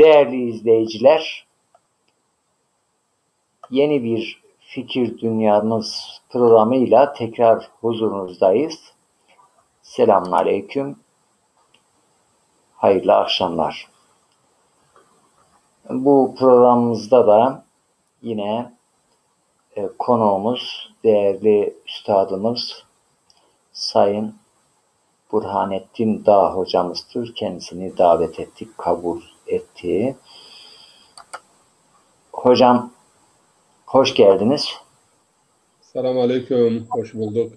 Değerli izleyiciler, yeni bir Fikir Dünyamız programıyla tekrar huzurunuzdayız. Selamünaleyküm, hayırlı akşamlar. Bu programımızda da yine konuğumuz, değerli üstadımız Sayın Burhanettin Dağ hocamızdır. Kendisini davet ettik, kabul etti. Hocam, hoş geldiniz. Selamünaleyküm, hoş bulduk.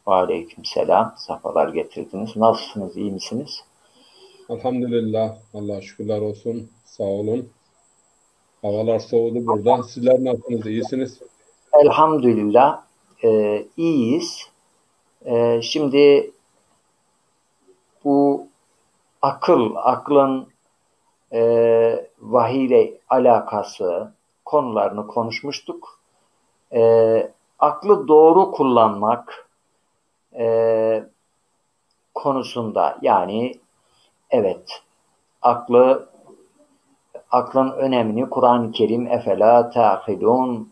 Aleykümselam, safalar getirdiniz. Nasılsınız, iyi misiniz? Elhamdülillah, Allah'a şükürler olsun, sağ olun. Havalar soğudu burada. Sizler nasılsınız, iyisiniz? Elhamdülillah, iyiyiz. Şimdi bu aklın vahiy ile alakası konularını konuşmuştuk. Aklı doğru kullanmak konusunda, yani evet, aklın önemini Kur'an-ı Kerim efela ta'kilun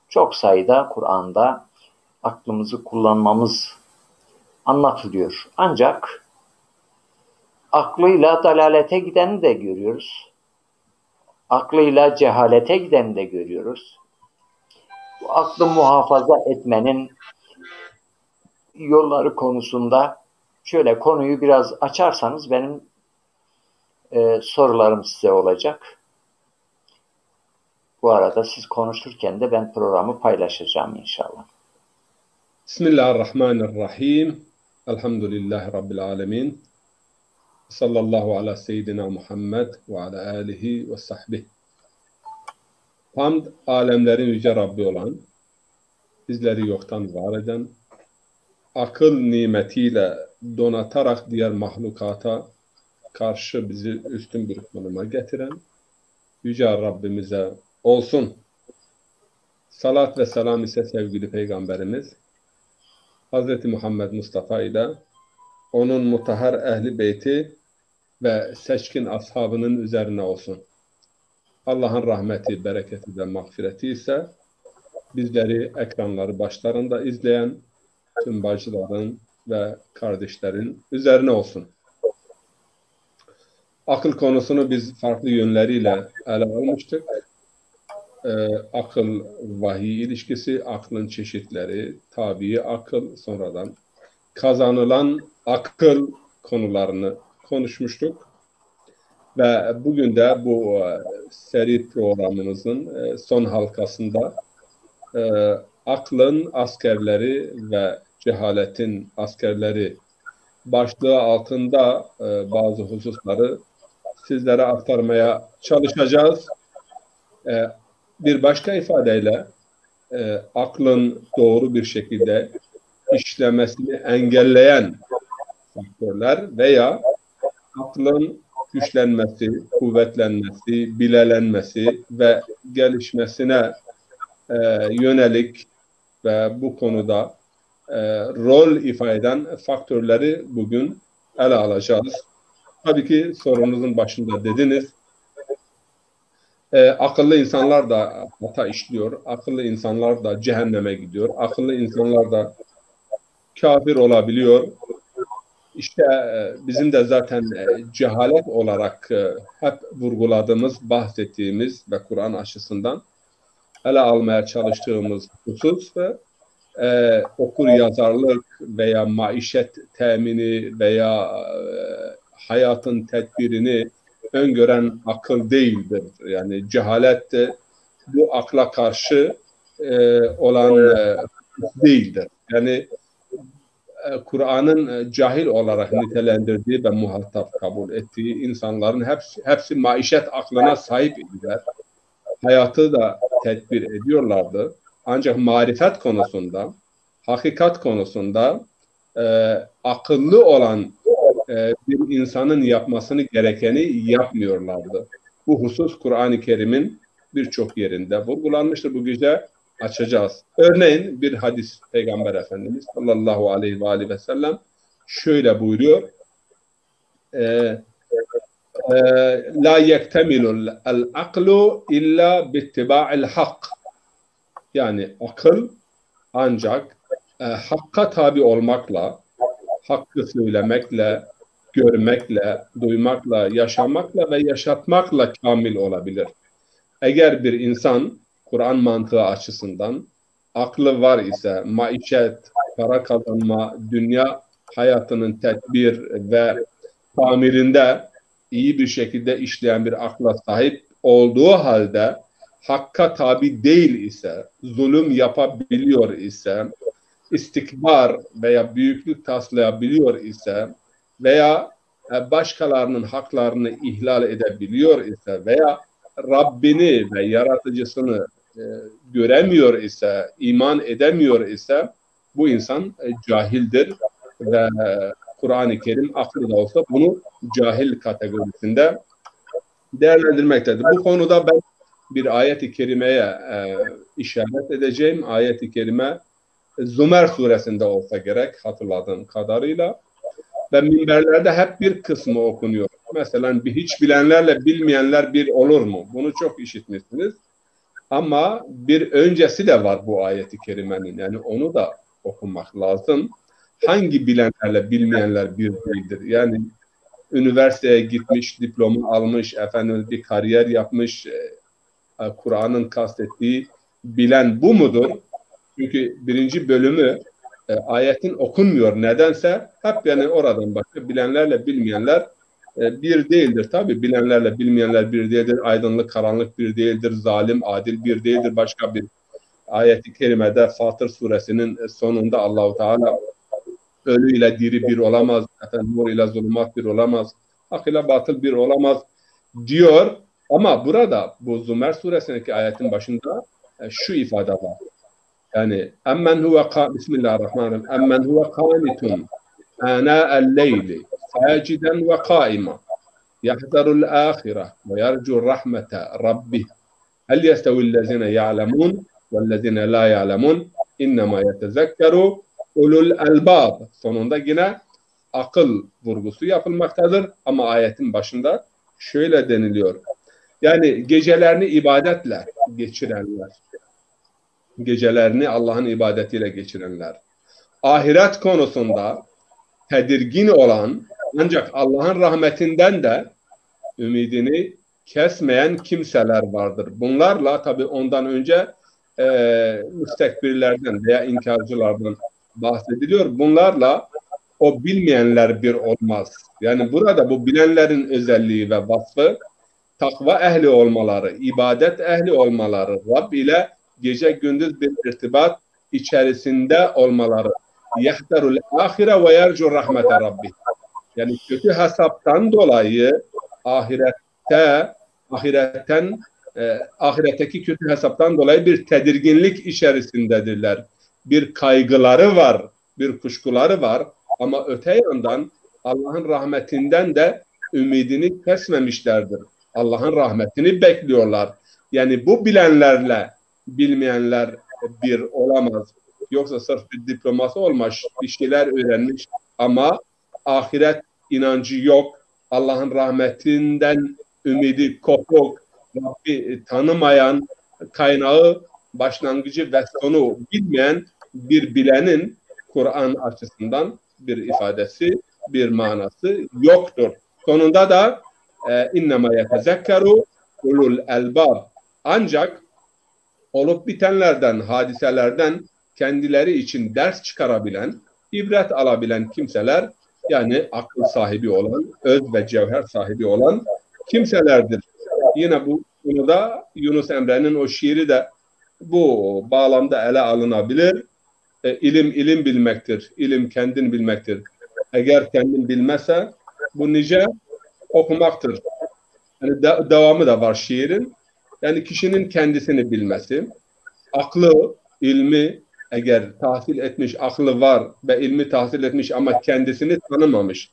çok sayıda Kur'an'da aklımızı kullanmamız anlatılıyor. Ancak aklıyla dalalete gideni de görüyoruz. Aklıyla cehalete gideni de görüyoruz. Bu aklı muhafaza etmenin yolları konusunda şöyle konuyu biraz açarsanız benim sorularım size olacak. Bu arada siz konuşurken de ben programı paylaşacağım inşallah. Bismillahirrahmanirrahim. Elhamdülillahi Rabbil alemin. Sallallahu ala seyyidina Muhammed ve ala alihi ve sahbihi. Hamd, alemlerin yüce Rabbi olan, bizleri yoktan var eden, akıl nimetiyle donatarak diğer mahlukata karşı bizi üstün bir konuma getiren yüce Rabbimize olsun. Salat ve selam ise sevgili Peygamberimiz Hz. Muhammed Mustafa ile onun mutahhar ehli beyti ve seçkin ashabının üzerine olsun. Allah'ın rahmeti, bereketi ve mağfireti ise bizleri ekranları başlarında izleyen tüm bacıların ve kardeşlerin üzerine olsun. Akıl konusunu biz farklı yönleriyle ele almıştık. Akıl, vahiy ilişkisi, aklın çeşitleri, tabii akıl, sonradan kazanılan akıl konularını konuşmuştuk. Ve bugün de bu seri programımızın son halkasında aklın askerleri ve cehaletin askerleri başlığı altında bazı hususları sizlere aktarmaya çalışacağız. Bir başka ifadeyle aklın doğru bir şekilde işlemesini engelleyen faktörler veya aklın güçlenmesi, kuvvetlenmesi, bilelenmesi ve gelişmesine yönelik ve bu konuda rol ifade eden faktörleri bugün ele alacağız. Tabii ki sorunuzun başında dediniz. Akıllı insanlar da hata işliyor. Akıllı insanlar da cehenneme gidiyor. Akıllı insanlar da kafir olabiliyor. İşte bizim de zaten cehalet olarak hep vurguladığımız, bahsettiğimiz ve Kur'an açısından ele almaya çalıştığımız husus ve okur yazarlık veya maişet temini veya hayatın tedbirini öngören akıl değildir. Yani cehalet de bu akla karşı olan değildir. Yani Kur'an'ın cahil olarak nitelendirdiği ve muhatap kabul ettiği insanların hepsi maişet aklına sahip idiler. Hayatı da tedbir ediyorlardı. Ancak marifet konusunda, hakikat konusunda akıllı olan bir insanın yapmasını gerekeni yapmıyorlardı. Bu husus Kur'an-ı Kerim'in birçok yerinde vurgulanmıştır. Bu gece açacağız. Örneğin bir hadis Peygamber Efendimiz sallallahu aleyhi ve sellem şöyle buyuruyor. la yektemilul aklu illa bittiba'il hak. Yani akıl ancak hakka tabi olmakla, hakkı söylemekle, görmekle, duymakla, yaşamakla ve yaşatmakla kamil olabilir. Eğer bir insan Kur'an mantığı açısından aklı var ise, maişet, para kazanma, dünya hayatının tedbir ve tamirinde iyi bir şekilde işleyen bir akla sahip olduğu halde hakka tabi değil ise, zulüm yapabiliyor ise, istikbar veya büyüklük taslayabiliyor ise veya başkalarının haklarını ihlal edebiliyor ise veya Rabbini ve yaratıcısını göremiyor ise, iman edemiyor ise bu insan cahildir ve Kur'an-ı Kerim aklı da olsa bunu cahil kategorisinde değerlendirmektedir. Bu konuda ben bir ayet-i kerimeye işaret edeceğim. Ayet-i kerime Zümer suresinde olsa gerek hatırladığım kadarıyla ve minberlerde hep bir kısmı okunuyor. Mesela hiç bilenlerle bilmeyenler bir olur mu? Bunu çok işitmişsiniz. Ama bir öncesi de var bu ayet-i kerimenin. Yani onu da okumak lazım. Hangi bilenlerle bilmeyenler bir değildir? Yani üniversiteye gitmiş, diploma almış, efendim bir kariyer yapmış, Kur'an'ın kastettiği bilen bu mudur? Çünkü birinci bölümü ayetin okunmuyor. Nedense hep yani oradan başka bilenlerle bilmeyenler bir değildir. Tabii bilenlerle bilmeyenler bir değildir. Aydınlık, karanlık bir değildir. Zalim, adil bir değildir. Başka bir ayet-i kerimede Fatır suresinin sonunda Allahu Teala ölü ile diri bir olamaz. Nur ile zulümat bir olamaz. Hak ile batıl bir olamaz diyor. Ama burada bu Zümer suresindeki ayetin başında şu ifade var. Yani emmen huve Bismillahirrahmanirrahim. Emmen huve kanitun ana'el leyli saciden ve kaima yahzarul ahire ve yercu rahmete rabbih. Hel yestevillezine ya'lemun vellezine la ya'lemun innema yetezekkeru ulul albab. Sonunda yine akıl vurgusu yapılmaktadır. Ama ayetin başında şöyle deniliyor. Yani gecelerini ibadetle geçirenler, gecelerini Allah'ın ibadetiyle geçirenler, ahiret konusunda tedirgin olan ancak Allah'ın rahmetinden de ümidini kesmeyen kimseler vardır. Bunlarla tabii ondan önce müstekbirlerden veya inkarcılardan bahsediliyor. Bunlarla o bilmeyenler bir olmaz. Yani burada bu bilenlerin özelliği ve vasfı takva ehli olmaları, ibadet ehli olmaları, Rab ile gece gündüz bir irtibat içerisinde olmaları. Yahtarul ahire ve yercu rahmete rabbi. Yani kötü hesaptan dolayı ahiretteki kötü hesaptan dolayı bir tedirginlik içerisindedirler. Bir kaygıları var, bir kuşkuları var ama öte yandan Allah'ın rahmetinden de ümidini kesmemişlerdir. Allah'ın rahmetini bekliyorlar. Yani bu bilenlerle bilmeyenler bir olamaz. Yoksa sırf bir diploması olmuş, bir şeyler öğrenmiş ama ahiret inancı yok. Allah'ın rahmetinden ümidi kopuk, Rabbi tanımayan, kaynağı, başlangıcı ve sonu bilmeyen bir bilenin Kur'an açısından bir ifadesi, bir manası yoktur. Sonunda da innema yetezekkeru ulul elbab. Ancak olup bitenlerden, hadiselerden kendileri için ders çıkarabilen, ibret alabilen kimseler, yani akıl sahibi olan, öz ve cevher sahibi olan kimselerdir. Yine bu konuda Yunus Emre'nin o şiiri de bu bağlamda ele alınabilir. İlim bilmektir. İlim kendin bilmektir. Eğer kendin bilmezse bu nice okumaktır. Yani devamı da var şiirin. Yani kişinin kendisini bilmesi, aklı, ilmi eğer tahsil etmiş, aklı var ve ilmi tahsil etmiş ama kendisini tanımamış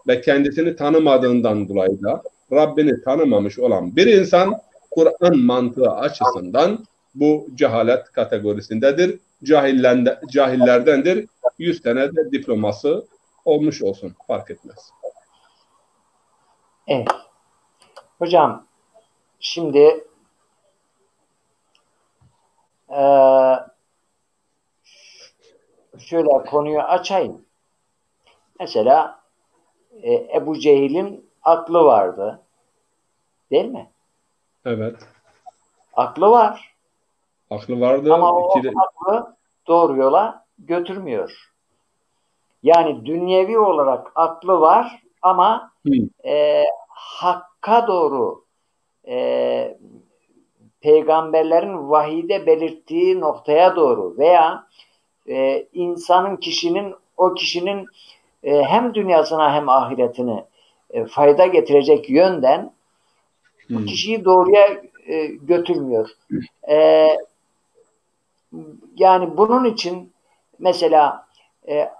ve kendisini tanımadığından dolayı da Rabbini tanımamış olan bir insan Kur'an mantığı açısından bu cehalet kategorisindedir. Cahillerdendir. 100 tane de diploması olmuş olsun. Fark etmez. Evet. Hocam şimdi şöyle konuyu açayım. Mesela Ebu Cehil'in aklı vardı. Değil mi? Evet. Aklı var. Aklı vardı. Ama o aklı doğru yola götürmüyor. Yani dünyevi olarak aklı var ama hakka doğru peygamberlerin vahide belirttiği noktaya doğru veya o kişinin hem dünyasına hem ahiretine fayda getirecek yönden bu kişiyi doğruya götürmüyor. Yani bunun için mesela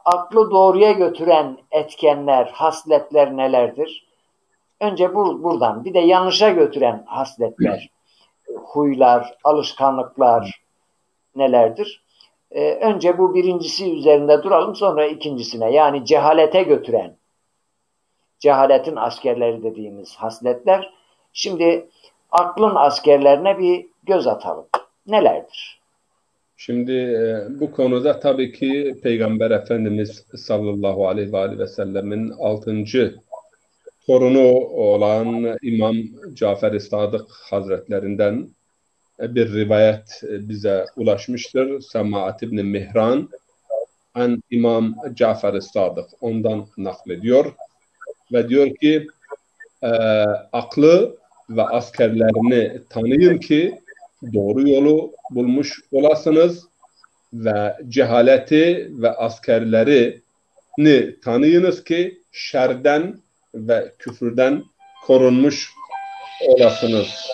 aklı doğruya götüren etkenler, hasletler nelerdir? Önce buradan. Bir de yanlışa götüren hasletler, huylar, alışkanlıklar nelerdir? Önce bu birincisi üzerinde duralım, sonra ikincisine. Yani cehalete götüren, cehaletin askerleri dediğimiz hasletler. Şimdi aklın askerlerine bir göz atalım. Nelerdir? Şimdi bu konuda tabii ki Peygamber Efendimiz sallallahu aleyhi ve sellemin 6. torunu olan İmam Cafer-i Sadık Hazretlerinden bir rivayet bize ulaşmıştır. Semaat İbni Mihran an İmam Cafer-i Sadık ondan naklediyor ve diyor ki aklı ve askerlerini tanıyın ki doğru yolu bulmuş olasınız ve cehaleti ve askerlerini tanıyınız ki şerden ve küfürden korunmuş olasınız.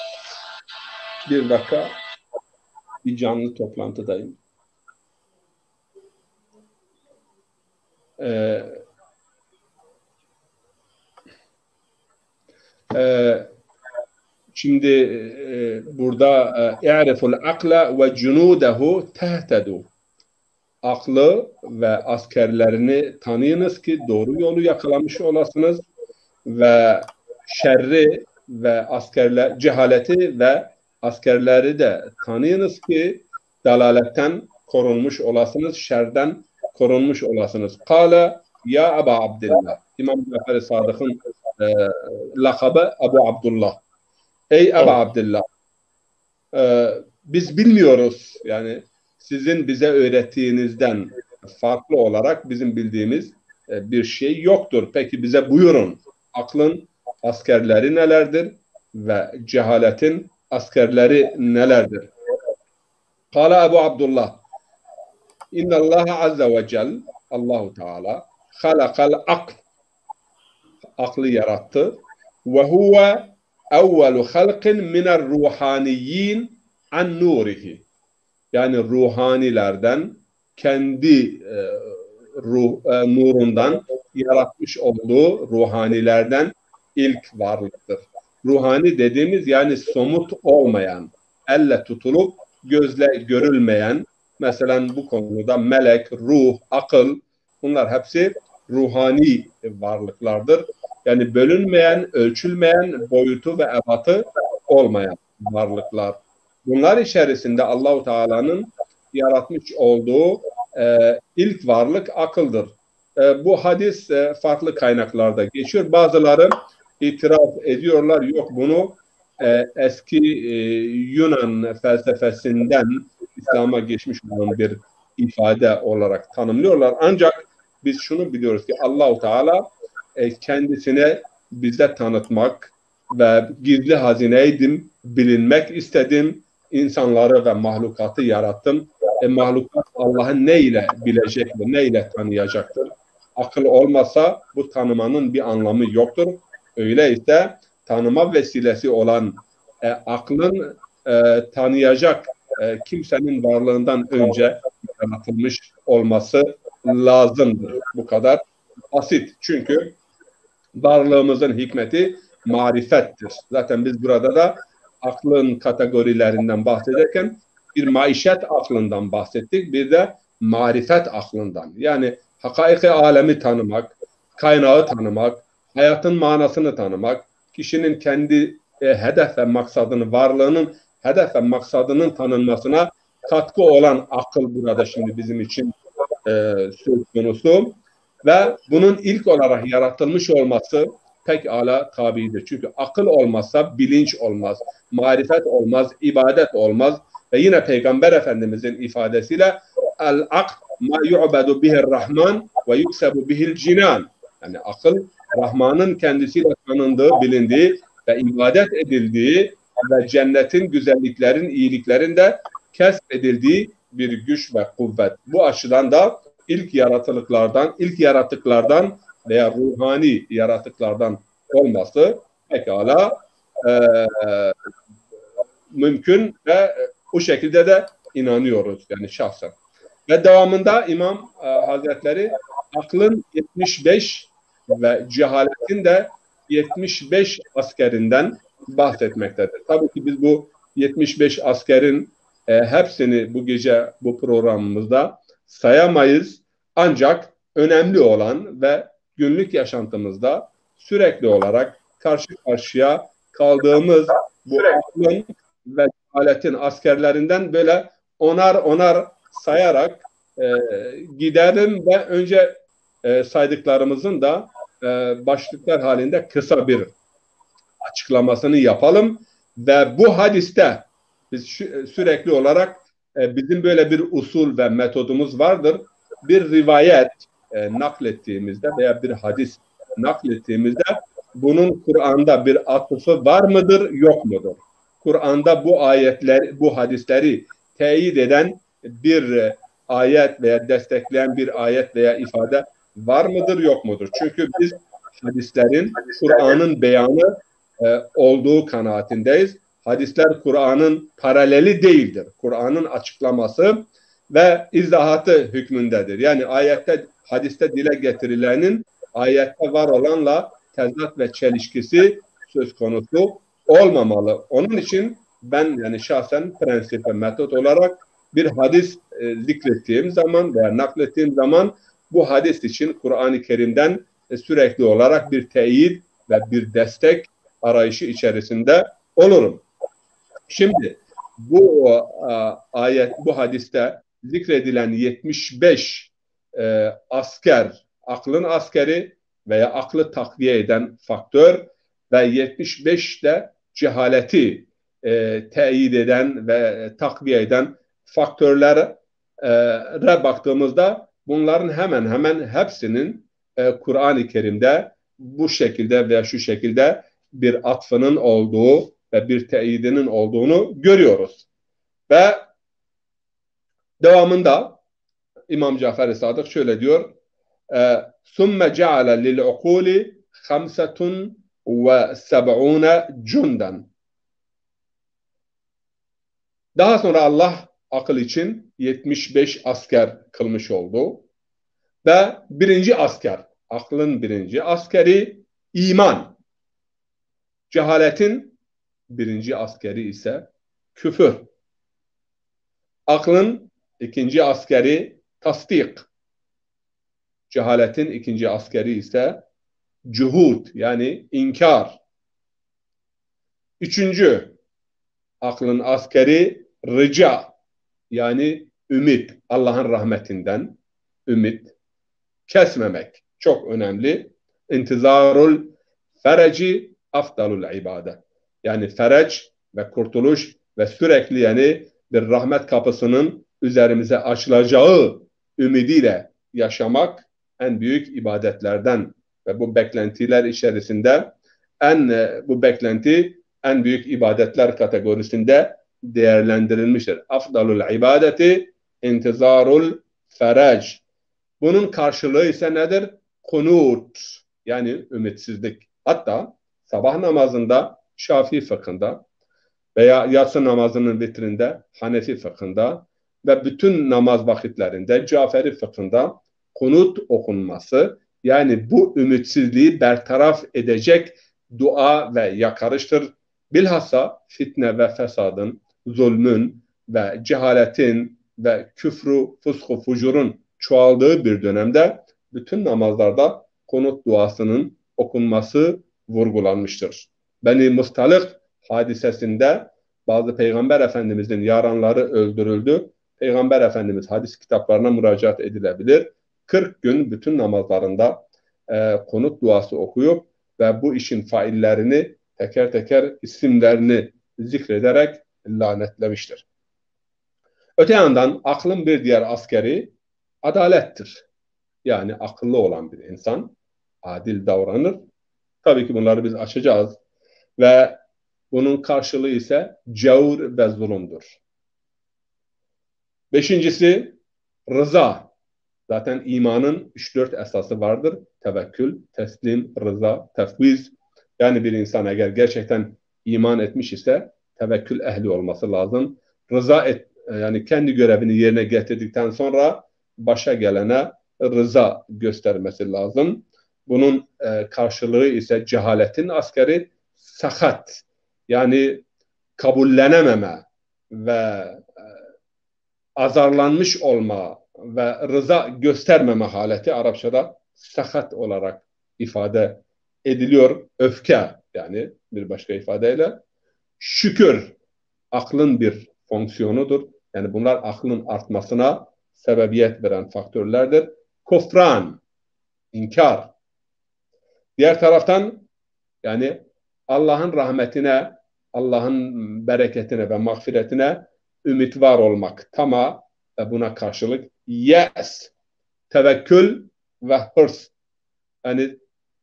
Bir dakika, bir canlı toplantıdayım. Şimdi burada i'riful akla ve cunudehu tehtedu. Aklı ve askerlerini tanıyınız ki doğru yolu yakalamış olasınız ve şerri ve cehaleti ve askerleri de tanıyınız ki dalaletten korunmuş olasınız, şerden korunmuş olasınız. Kale ya Ebu Abdillah. İmam Cafer-i Sadık'ın lakabı Ebu Abdullah. Ey Ebu Abdillah, biz bilmiyoruz, yani sizin bize öğrettiğinizden farklı olarak bizim bildiğimiz bir şey yoktur. Peki bize buyurun, aklın askerleri nelerdir ve cehaletin askerleri nelerdir? Kala Ebu Abdullah, İnnallâhe azze ve cel, Allahu Teala halakal akl, aklı yarattı ve huve evvelu halkin minel ruhaniyyin an nurihi. Yani ruhanilerden kendi nurundan yaratmış olduğu ruhanilerden ilk varlıktır. Ruhani dediğimiz yani somut olmayan, elle tutulup gözle görülmeyen, mesela bu konuda melek, ruh, akıl, bunlar hepsi ruhani varlıklardır. Yani bölünmeyen, ölçülmeyen, boyutu ve ebatı olmayan varlıklar. Bunlar içerisinde Allahu Teala'nın yaratmış olduğu ilk varlık akıldır. Bu hadis farklı kaynaklarda geçiyor. Bazıları itiraz ediyorlar. Yok, bunu eski Yunan felsefesinden İslam'a geçmiş olan bir ifade olarak tanımlıyorlar. Ancak biz şunu biliyoruz ki Allahu Teala kendisine bize tanıtmak ve gizli hazineydim, bilinmek istedim, insanları ve mahlukatı yarattım. Mahlukat Allah'ı ne ile bilecek ve ne ile tanıyacaktır? Akıl olmasa bu tanımanın bir anlamı yoktur. Öyleyse tanıma vesilesi olan aklın tanıyacak kimsenin varlığından önce yaratılmış olması lazımdır. Bu kadar basit. Çünkü varlığımızın hikmeti marifettir. Zaten biz burada da aklın kategorilerinden bahsederken bir maişet aklından bahsettik. Bir de marifet aklından. Yani hakaiki alemi tanımak, kaynağı tanımak, hayatın manasını tanımak, kişinin kendi hedef ve maksadının, varlığının hedef ve maksadının tanınmasına katkı olan akıl burada şimdi bizim için söz konusu. Ve bunun ilk olarak yaratılmış olması pekala tabidir. Çünkü akıl olmazsa bilinç olmaz, marifet olmaz, ibadet olmaz. Ve yine Peygamber Efendimizin ifadesiyle el-akl ma yu'bedu bihir-rahman ve yuksebu bihil-cinan. Yani akıl Rahman'ın kendisiyle tanındığı, bilindiği ve ibadet edildiği ve cennetin, güzelliklerin, iyiliklerin de kesbedildiği bir güç ve kuvvet. Bu açıdan da ilk yaratıklardan veya ruhani yaratıklardan olması pekala mümkün ve o şekilde de inanıyoruz yani şahsen. Ve devamında İmam Hazretleri aklın 75 ve cehaletin de 75 askerinden bahsetmektedir. Tabii ki biz bu 75 askerin hepsini bu gece bu programımızda sayamayız. Ancak önemli olan ve günlük yaşantımızda sürekli olarak karşı karşıya kaldığımız bu aklın ve cehaletin askerlerinden böyle onar sayarak gidelim ve önce saydıklarımızın da başlıklar halinde kısa bir açıklamasını yapalım. Ve bu hadiste biz sürekli olarak bizim böyle bir usul ve metodumuz vardır. Bir rivayet naklettiğimizde veya bir hadis naklettiğimizde bunun Kur'an'da bir atıfı var mıdır, yok mudur? Kur'an'da bu ayetler, bu hadisleri teyit eden bir ayet veya destekleyen bir ayet veya ifade var mıdır, yok mudur? Çünkü biz hadislerin Kur'an'ın beyanı olduğu kanaatindeyiz. Hadisler Kur'an'ın paraleli değildir. Kur'an'ın açıklaması ve izahatı hükmündedir. Yani ayette, hadiste dile getirilenin ayette var olanla tezat ve çelişkisi söz konusu olmamalı. Onun için ben yani şahsen prensip ve metot olarak bir hadis zikrettiğim zaman veya naklettiğim zaman bu hadis için Kur'an-ı Kerim'den sürekli olarak bir teyit ve bir destek arayışı içerisinde olurum. Şimdi bu ayet, bu hadiste zikredilen 75 asker, aklın askeri veya aklı takviye eden faktör ve 75 de cehaleti teyit eden ve takviye eden faktörlere baktığımızda bunların hemen hemen hepsinin Kur'an-ı Kerim'de bu şekilde veya şu şekilde bir atfının olduğu ve bir teyidinin olduğunu görüyoruz. Ve devamında İmam Cafer-i Sadık şöyle diyor: ثُمَّ جَعَلَ لِلْعُقُولِ خَمْسَةٌ وَسَبْعُونَ جُنْدًا. Daha sonra Allah akıl için 75 asker kılmış oldu. Ve birinci asker, aklın birinci askeri iman. Cehaletin birinci askeri ise küfür. Aklın ikinci askeri tasdik. Cehaletin ikinci askeri ise cuhud yani inkar. Üçüncü aklın askeri rıca yani ümit. Allah'ın rahmetinden ümit kesmemek. Çok önemli. İntizarul fereci afdalul ibade. Yani fereç ve kurtuluş ve sürekli yani bir rahmet kapısının üzerimize açılacağı ümidiyle yaşamak en büyük ibadetlerden ve bu beklentiler içerisinde bu beklenti en büyük ibadetler kategorisinde değerlendirilmiştir. Afdalul ibadeti intizarul ferec. Bunun karşılığı ise nedir? Kunut yani ümitsizlik. Hatta sabah namazında Şafii fıkhında veya yatsı namazının vitrinde Hanefi fıkhında ve bütün namaz vakitlerinde Caferi fıkhında kunut okunması yani bu ümitsizliği bertaraf edecek dua ve yakarıştır. Bilhassa fitne ve fesadın, zulmün ve cehaletin ve küfrü, fusku, fucurun çoğaldığı bir dönemde bütün namazlarda kunut duasının okunması vurgulanmıştır. Beni Mustalık hadisesinde bazı Peygamber Efendimizin yaranları öldürüldü. Peygamber Efendimiz hadis kitaplarına müracaat edilebilir. 40 gün bütün namazlarında kunut duası okuyup ve bu işin faillerini teker teker isimlerini zikrederek lanetlemiştir. Öte yandan aklın bir diğer askeri adalettir. Yani akıllı olan bir insan adil davranır. Tabii ki bunları biz açacağız ve bunun karşılığı ise cevur ve zulümdür. Beşincisi rıza. Zaten imanın 3-4 esası vardır. Tevekkül, teslim, rıza, tefviz. Yani bir insan eğer gerçekten iman etmiş ise tevekkül ehli olması lazım. Yani kendi görevini yerine getirdikten sonra başa gelene rıza göstermesi lazım. Bunun karşılığı ise cehaletin askeri sakat. Yani kabullenememe ve azarlanmış olma ve rıza göstermeme haleti Arapçada sakat olarak ifade ediliyor. Öfke yani bir başka ifadeyle. Şükür aklın bir fonksiyonudur. Yani bunlar aklın artmasına sebebiyet veren faktörlerdir. Kufran, inkar. Diğer taraftan yani Allah'ın rahmetine, Allah'ın bereketine ve mağfiretine ümit var olmak. Tamam ve buna karşılık yes, tevekkül ve hırs. Yani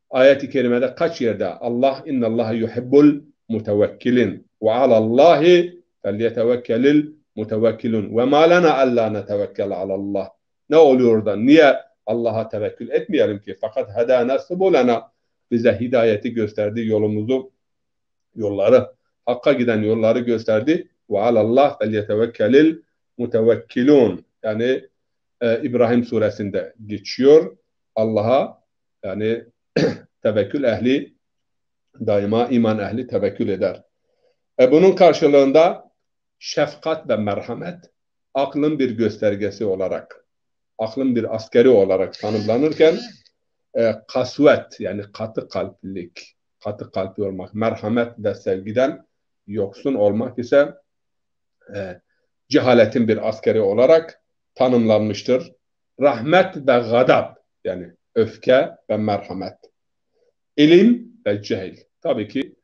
ayet-i kerimede kaç yerde Allah innallaha yuhibbul mutevekkilin ve alallahi felyetevekkelil mutevekkilun ve ma lana alla netevekkele alallah. Ne oluyor da niye Allah'a tevekkül etmeyelim ki? Fakat hedana subulana bize hidayeti gösterdi, yolları, hakka giden yolları gösterdi. Ve alallah felyetevekkelil mutevekkilun. Yani İbrahim suresinde geçiyor. Allah'a yani tevekkül ehli daima iman ehli tevekkül eder. Bunun karşılığında şefkat ve merhamet aklın bir göstergesi olarak, aklın bir askeri olarak tanımlanırken kasvet yani katı kalplilik, katı kalpli olmak, merhamet ve sevgiden yoksun olmak ise cehaletin bir askeri olarak tanımlanmıştır. Rahmet ve gadab yani öfke ve merhamet. İlim ve cehil. Tabii ki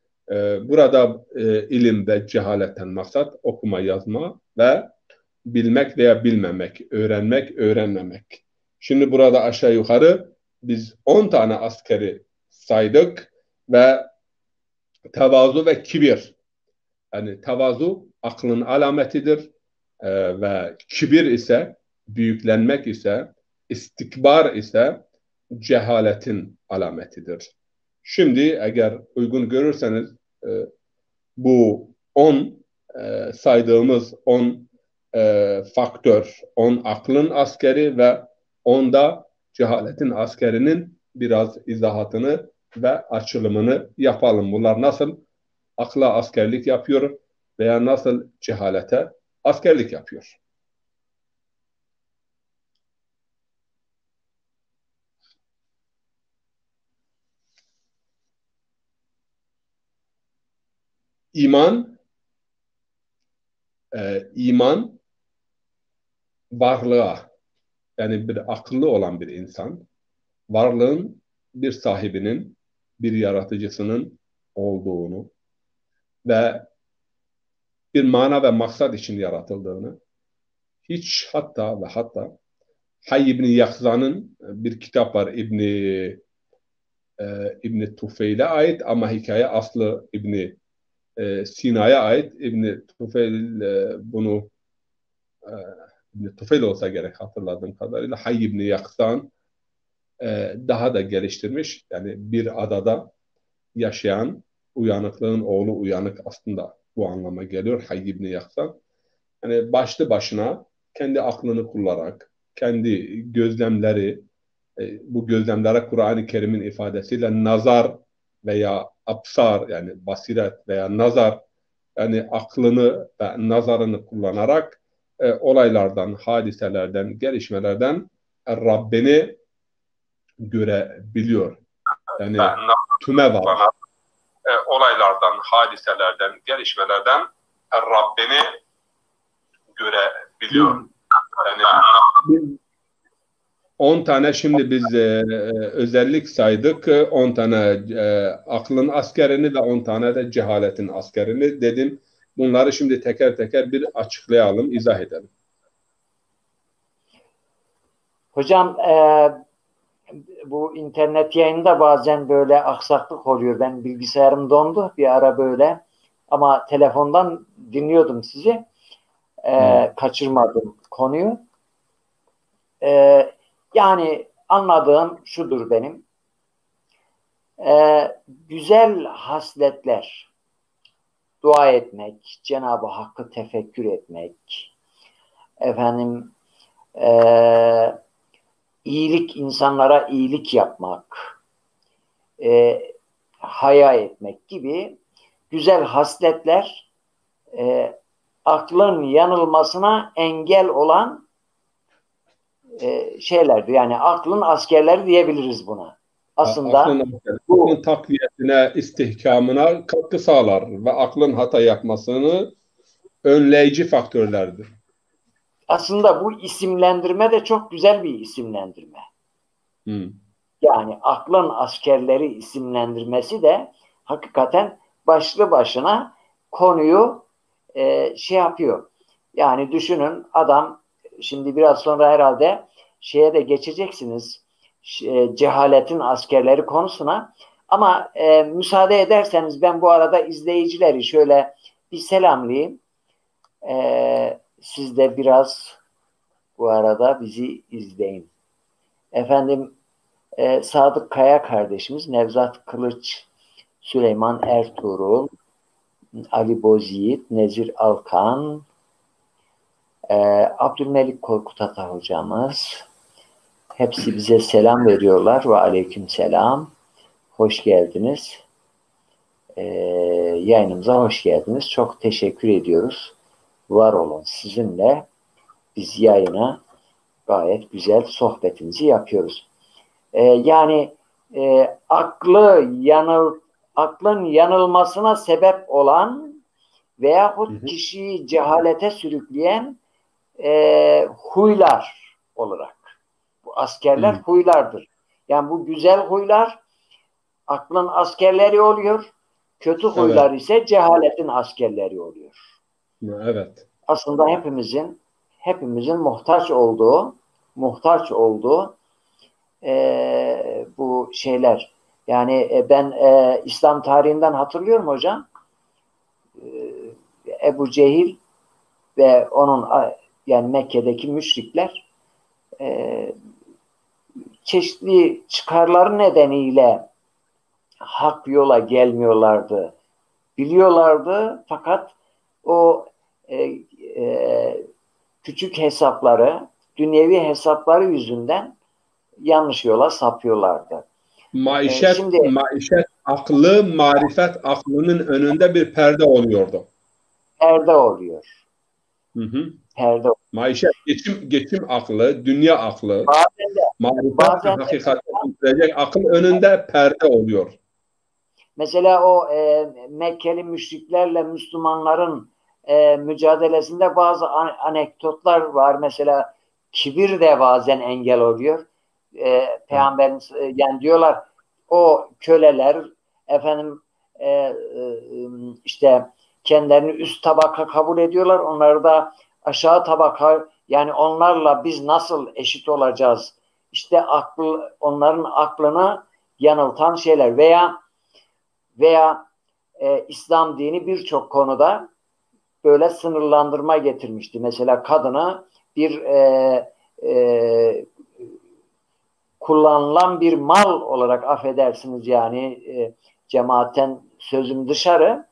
burada ilim ve cehaletten maksat okuma, yazma ve bilmek veya bilmemek, öğrenmek, öğrenmemek. Şimdi burada aşağı yukarı biz 10 tane askeri saydık ve tevazu ve kibir. Yani tevazu aklın alametidir ve kibir ise, büyüklenmek ise, istikbar ise cehaletin alametidir. Şimdi eğer uygun görürseniz bu 10 saydığımız 10 faktör, 10 aklın askeri ve 10 da cehaletin askerinin biraz izahatını ve açılımını yapalım. Bunlar nasıl akla askerlik yapıyor veya nasıl cehalete askerlik yapıyor? İman varlığa yani bir akıllı olan bir insan varlığın bir sahibinin, bir yaratıcısının olduğunu ve bir mana ve maksat için yaratıldığını hatta Hayy İbni Yakza'nın bir kitap var İbni Tufeil'e ait ama hikaye aslı İbni Sina'ya ait. İbni Tufeil bunu İbni Tufeil olsa gerek hatırladığım kadarıyla Hayy İbni Yakza'nın daha da geliştirmiş. Yani bir adada yaşayan uyanıklığın oğlu uyanık aslında bu anlama geliyor. Hayy İbni Yakza. Yani başlı başına kendi aklını kullanarak, kendi gözlemleri, bu gözlemlere Kur'an-ı Kerim'in ifadesiyle nazar veya absar yani basiret veya nazar yani aklını ve nazarını kullanarak olaylardan, hadiselerden, gelişmelerden Rabbini görebiliyor. Yani tüme var. olaylardan, hadiselerden, gelişmelerden Rabbini görebiliyor. Yani 10 tane şimdi biz özellik saydık. 10 tane aklın askerini ve 10 tane de cehaletin askerini dedim. Bunları şimdi teker teker bir açıklayalım, izah edelim. Hocam bu internet yayında bazen böyle aksaklık oluyor. Ben bilgisayarım dondu bir ara böyle. Ama telefondan dinliyordum sizi. Kaçırmadım konuyu. Yani anladığım şudur benim. Güzel hasletler, dua etmek, Cenab-ı Hakk'ı tefekkür etmek, efendim iyilik, insanlara iyilik yapmak, haya etmek gibi güzel hasletler aklın yanılmasına engel olan şeylerdi. Yani aklın askerleri diyebiliriz buna. Aslında aklın takviyesine, istihkamına katkı sağlar ve aklın hata yapmasını önleyici faktörlerdir. Aslında bu isimlendirme de çok güzel bir isimlendirme. Yani aklın askerleri isimlendirmesi de hakikaten başlı başına konuyu şey yapıyor. Yani düşünün adam, şimdi biraz sonra herhalde şeye de geçeceksiniz, cehaletin askerleri konusuna, ama müsaade ederseniz ben bu arada izleyicileri şöyle bir selamlayayım. Siz de biraz bu arada bizi izleyin. Efendim Sadık Kaya kardeşimiz, Nevzat Kılıç, Süleyman Ertuğrul, Ali Bozyiğit, Nezir Alkan, Abdülmelik Korkut Ata hocamız, hepsi bize selam veriyorlar ve aleyküm selam. Hoş geldiniz. Yayınımıza hoş geldiniz. Çok teşekkür ediyoruz. Var olun sizinle. Biz yayına gayet güzel sohbetimizi yapıyoruz. Yani aklın yanılmasına sebep olan veyahut kişiyi cehalete sürükleyen huylar olarak. Bu askerler huylardır. Yani bu güzel huylar aklın askerleri oluyor. Kötü huylar ise cehaletin askerleri oluyor. Evet. Aslında hepimizin muhtaç olduğu bu şeyler. Yani ben İslam tarihinden hatırlıyorum hocam. Ebu Cehil ve onun, yani Mekke'deki müşrikler çeşitli çıkarları nedeniyle hak yola gelmiyorlardı. Biliyorlardı fakat o küçük hesapları, dünyevi hesapları yüzünden yanlış yola sapıyorlardı. Maişet aklı, marifet aklının önünde bir perde oluyordu. Perde oluyor. Perde. Maişet, geçim aklı, dünya aklı, marifet hakikati götürecek akıl önünde perde oluyor. Mesela o Mekkeli müşriklerle Müslümanların mücadelesinde bazı anekdotlar var. Mesela kibir de bazen engel oluyor. Peygamberimiz yani diyorlar, o köleler efendim işte kendilerini üst tabaka kabul ediyorlar. Onları da aşağı tabaka, yani onlarla biz nasıl eşit olacağız? İşte onların aklını yanıltan şeyler veya İslam dini birçok konuda böyle sınırlandırma getirmişti. Mesela kadını bir kullanılan bir mal olarak, affedersiniz yani cemaatten sözüm dışarı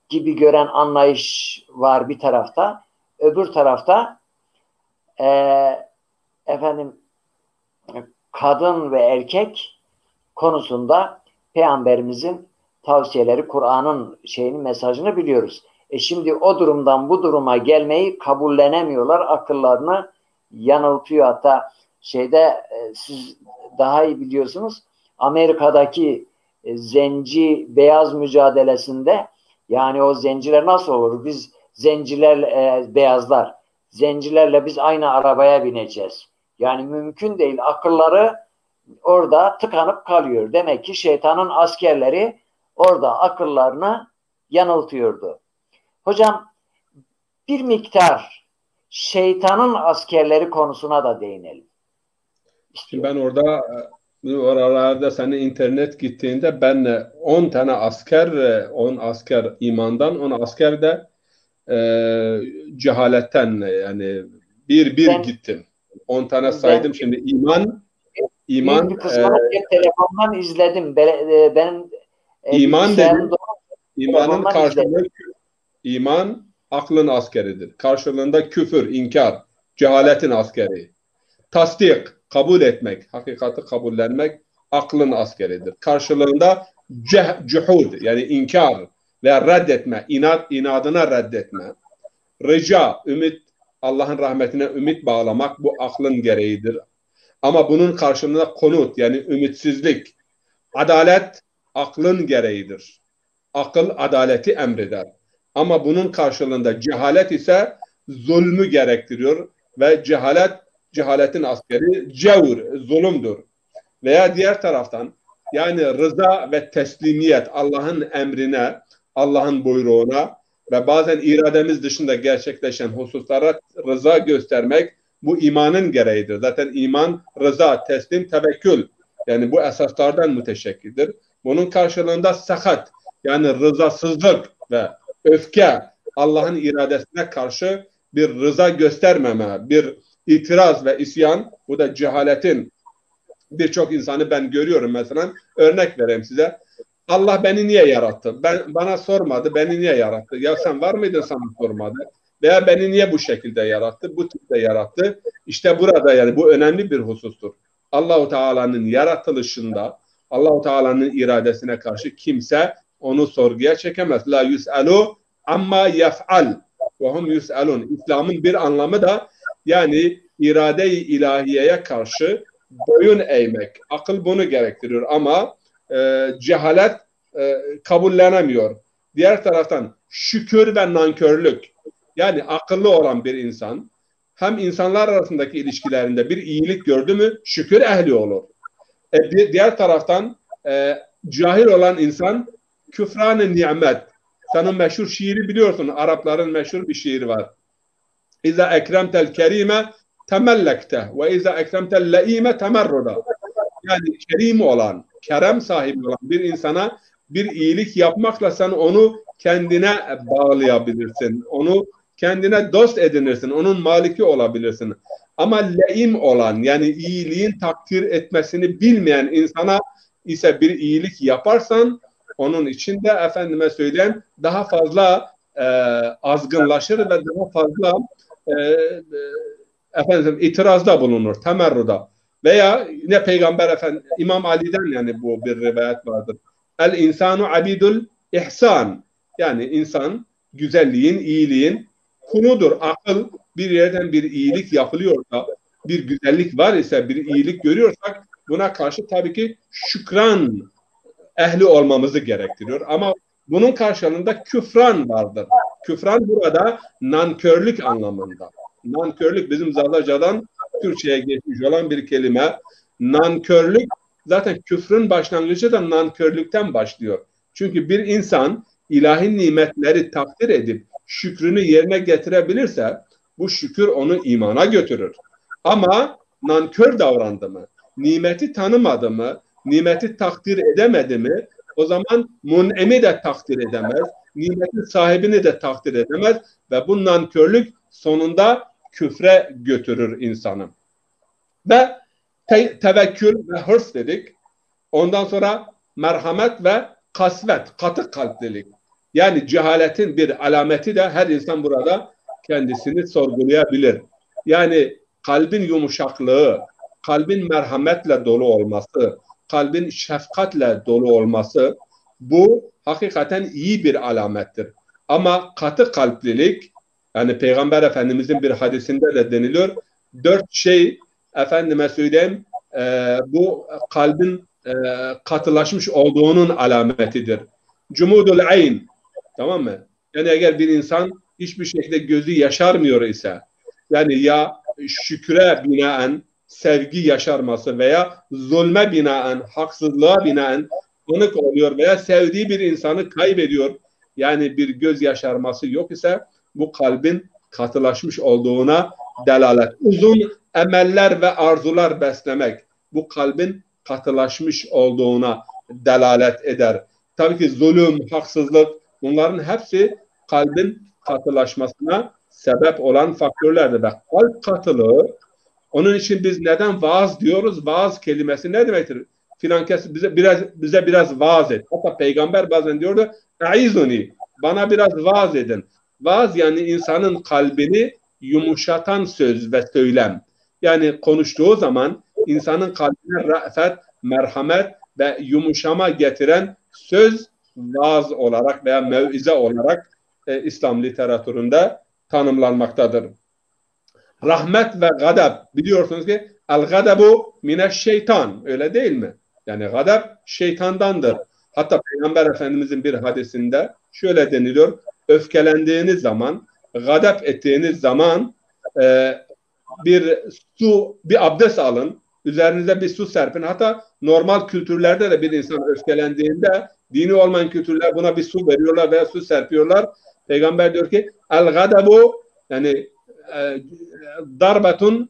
gibi gören anlayış var bir tarafta. Öbür tarafta kadın ve erkek konusunda Peygamberimizin tavsiyeleri, Kur'an'ın mesajını biliyoruz. Şimdi o durumdan bu duruma gelmeyi kabullenemiyorlar. Akıllarını yanıltıyor. Hatta siz daha iyi biliyorsunuz, Amerika'daki zenci beyaz mücadelesinde, yani o zenciler nasıl olur? Biz zenciler, beyazlar, zencilerle biz aynı arabaya bineceğiz. Yani mümkün değil. Akılları orada tıkanıp kalıyor. Demek ki şeytanın askerleri orada akıllarını yanıltıyordu. Hocam, bir miktar şeytanın askerleri konusuna da değinelim. Şimdi ben orada oralarda senin internet gittiğinde ben 10 tane asker, 10 asker imandan, 10 asker de cehaletten, yani bir gittim. 10 tane saydım. Şimdi iman büyük bir kısmını telefondan izledim. Benim iman dedi. İmanın karşılığı iman aklın askeridir. Karşılığında küfür, inkar, cehaletin askeri. Tasdik, kabul etmek, hakikati kabullenmek aklın askeridir. Karşılığında cuhud, yani inkar ve reddetme, inadına reddetme. Rica, ümit, Allah'ın rahmetine ümit bağlamak bu aklın gereğidir. Ama bunun karşılığında konut, yani ümitsizlik. Adalet aklın gereğidir. Akıl adaleti emreder. Ama bunun karşılığında cehalet ise zulmü gerektiriyor ve cehaletin askeri cevur, zulümdür. Veya diğer taraftan, yani rıza ve teslimiyet Allah'ın emrine, Allah'ın buyruğuna ve bazen irademiz dışında gerçekleşen hususlara rıza göstermek bu imanın gereğidir. Zaten iman, rıza, teslim, tevekkül, yani bu esaslardan müteşekkildir. Bunun karşılığında sakat, yani rızasızlık ve öfke, Allah'ın iradesine karşı bir rıza göstermeme, bir itiraz ve isyan, bu da cehaletin. Birçok insanı ben görüyorum mesela. Örnek vereyim size. Allah beni niye yarattı? Bana sormadı, beni niye yarattı? Ya sen var mıydın, sana sormadı? Veya beni niye bu şekilde yarattı, bu tipte yarattı? İşte burada, yani bu önemli bir husustur. Allahu Teala'nın yaratılışında, Allahu Teala'nın iradesine karşı kimse onu sorguya çekemez. La yus'alu amma yef'al ve hum yus'alun. İslam'ın bir anlamı da, yani irade-i ilahiyeye karşı boyun eğmek. Akıl bunu gerektiriyor ama cehalet kabullenemiyor. Diğer taraftan şükür ve nankörlük. Yani akıllı olan bir insan hem insanlar arasındaki ilişkilerinde bir iyilik gördü mü şükür ehli olur. Diğer taraftan cahil olan insan küfran-ı nimet. Senin meşhur şiiri biliyorsun. Arapların meşhur bir şiiri var. İza ekremtel kerime temellekte ve iza ekremtel leime temerruda. Yani kerim olan, kerem sahibi olan bir insana bir iyilik yapmakla sen onu kendine bağlayabilirsin. Onu kendine dost edinirsin. Onun maliki olabilirsin. Ama leim olan, yani iyiliğin takdir etmesini bilmeyen insana ise bir iyilik yaparsan onun için de efendime söyleyeyim daha fazla azgınlaşır ve daha fazla itirazda bulunur, temerruda. Veya yine Peygamber Efendimiz İmam Ali'den, yani bu bir rivayet vardır. El insanu abidul ihsan. Yani insan güzelliğin, iyiliğin kuludur. Akıl bir yerden bir iyilik yapılıyorsa, bir güzellik var ise, bir iyilik görüyorsak buna karşı tabii ki şükran ehli olmamızı gerektiriyor. Ama bunun karşılığında küfran vardır. Küfran burada nankörlük anlamında. Nankörlük bizim Zazacadan Türkçe'ye geçmiş olan bir kelime. Nankörlük, zaten küfrün başlangıcı da nankörlükten başlıyor. Çünkü bir insan ilahi nimetleri takdir edip şükrünü yerine getirebilirse bu şükür onu imana götürür. Ama nankör davrandı mı, nimeti tanımadı mı, nimeti takdir edemedi mi, o zaman mun'emi de takdir edemez, nimetin sahibini de takdir edemez ve bu nankörlük sonunda küfre götürür insanı. Ve tevekkül ve hırs dedik. Ondan sonra merhamet ve kasvet, katı kalplilik. Yani cehaletin bir alameti de her insan burada kendisini sorgulayabilir. Yani kalbin yumuşaklığı, kalbin merhametle dolu olması, kalbin şefkatle dolu olması, bu hakikaten iyi bir alamettir. Ama katı kalplilik, yani Peygamber Efendimizin bir hadisinde de deniliyor, 4 şey efendime söyleyeyim bu kalbin katılaşmış olduğunun alametidir. Cumudul ayn, tamam mı? Yani eğer bir insan hiçbir şekilde gözü yaşarmıyor ise, yani ya şükre binaen sevgi yaşarması veya zulme binaen, haksızlığa binaen tanık oluyor veya sevdiği bir insanı kaybediyor, yani bir göz yaşarması yok ise bu kalbin katılaşmış olduğuna delalet. Uzun emeller ve arzular beslemek bu kalbin katılaşmış olduğuna delalet eder. Tabii ki zulüm, haksızlık, bunların hepsi kalbin katılaşmasına sebep olan faktörlerdir. Ve kalp katılığı, onun için biz neden vaaz diyoruz? Vaaz kelimesi ne demektir? Filan kes bize biraz vaaz et. Hatta peygamber bazen diyordu, "Eizuni, bana biraz vaaz edin." Vaaz yani insanın kalbini yumuşatan söz ve söylem. Yani konuştuğu zaman insanın kalbine rafet, merhamet ve yumuşama getiren söz vaaz olarak veya mev'ize olarak İslam literatüründe tanımlanmaktadır. Rahmet ve gadab, biliyorsunuz ki el-gadabu mineşşeytan, öyle değil mi? Yani gadab şeytandandır. Hatta Peygamber Efendimizin bir hadisinde şöyle deniliyor: öfkelendiğiniz zaman, gadab ettiğiniz zaman bir abdest alın, üzerinize bir su serpin. Hatta normal kültürlerde de bir insan öfkelendiğinde, dini olmayan kültürler buna bir su veriyorlar veya su serpiyorlar. Peygamber diyor ki el-gadabu, yani darbetun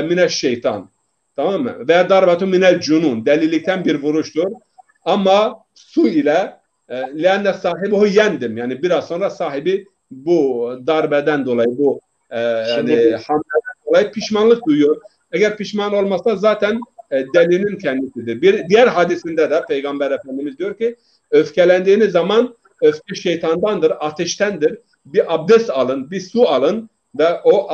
mineşşeytan, tamam mı? Ve darbetun minel cunun, delilikten bir vuruştur. Ama su ile leanne sahibihu yendim, yani biraz sonra sahibi bu darbeden dolayı, bu yani hamleden dolayı pişmanlık duyuyor. Eğer pişman olmazsa zaten delinin kendisidir. Bir diğer hadisinde de Peygamber Efendimiz diyor ki öfkelendiğiniz zaman öfke şeytandandır, ateştendir. Bir abdest alın, bir su alın ve o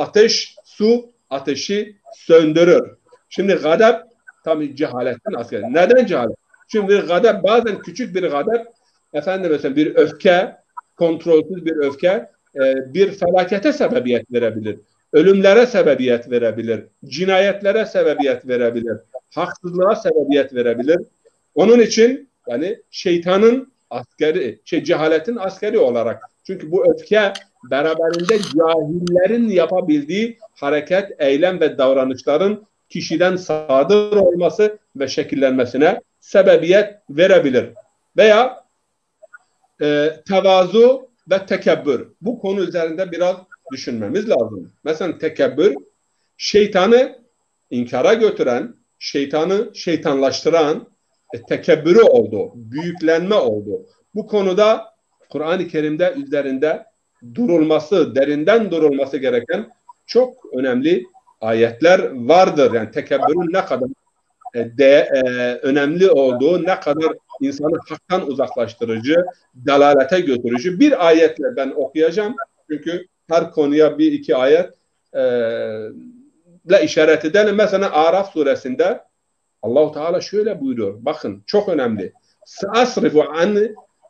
ateşi söndürür. Şimdi gadab tabii cehaletten asker. Neden cehalet? Çünkü gadab, bazen küçük bir gadab, mesela bir öfke, kontrolsüz bir öfke bir felakete sebebiyet verebilir. Ölümlere sebebiyet verebilir. Cinayetlere sebebiyet verebilir. Haksızlığa sebebiyet verebilir. Onun için yani şeytanın askeri, cehaletin askeri olarak. Çünkü bu öfke beraberinde cahillerin yapabildiği hareket, eylem ve davranışların kişiden sadır olması ve şekillenmesine sebebiyet verebilir. Veya tevazu ve tekebbür. Bu konu üzerinde biraz düşünmemiz lazım. Mesela tekebbür, şeytanı inkara götüren, şeytanı şeytanlaştıran tekebbürü oldu, büyüklenme oldu. Bu konuda Kur'an-ı Kerim'de üzerinde durulması, derinden durulması gereken çok önemli ayetler vardır. Yani tekebbürün ne kadar önemli olduğu, ne kadar insanı haktan uzaklaştırıcı, dalalete götürücü. Bir ayetle ben okuyacağım. Çünkü her konuya bir iki ayet ile işaret edelim. Mesela Araf suresinde Allah-u Teala şöyle buyuruyor. Bakın çok önemli.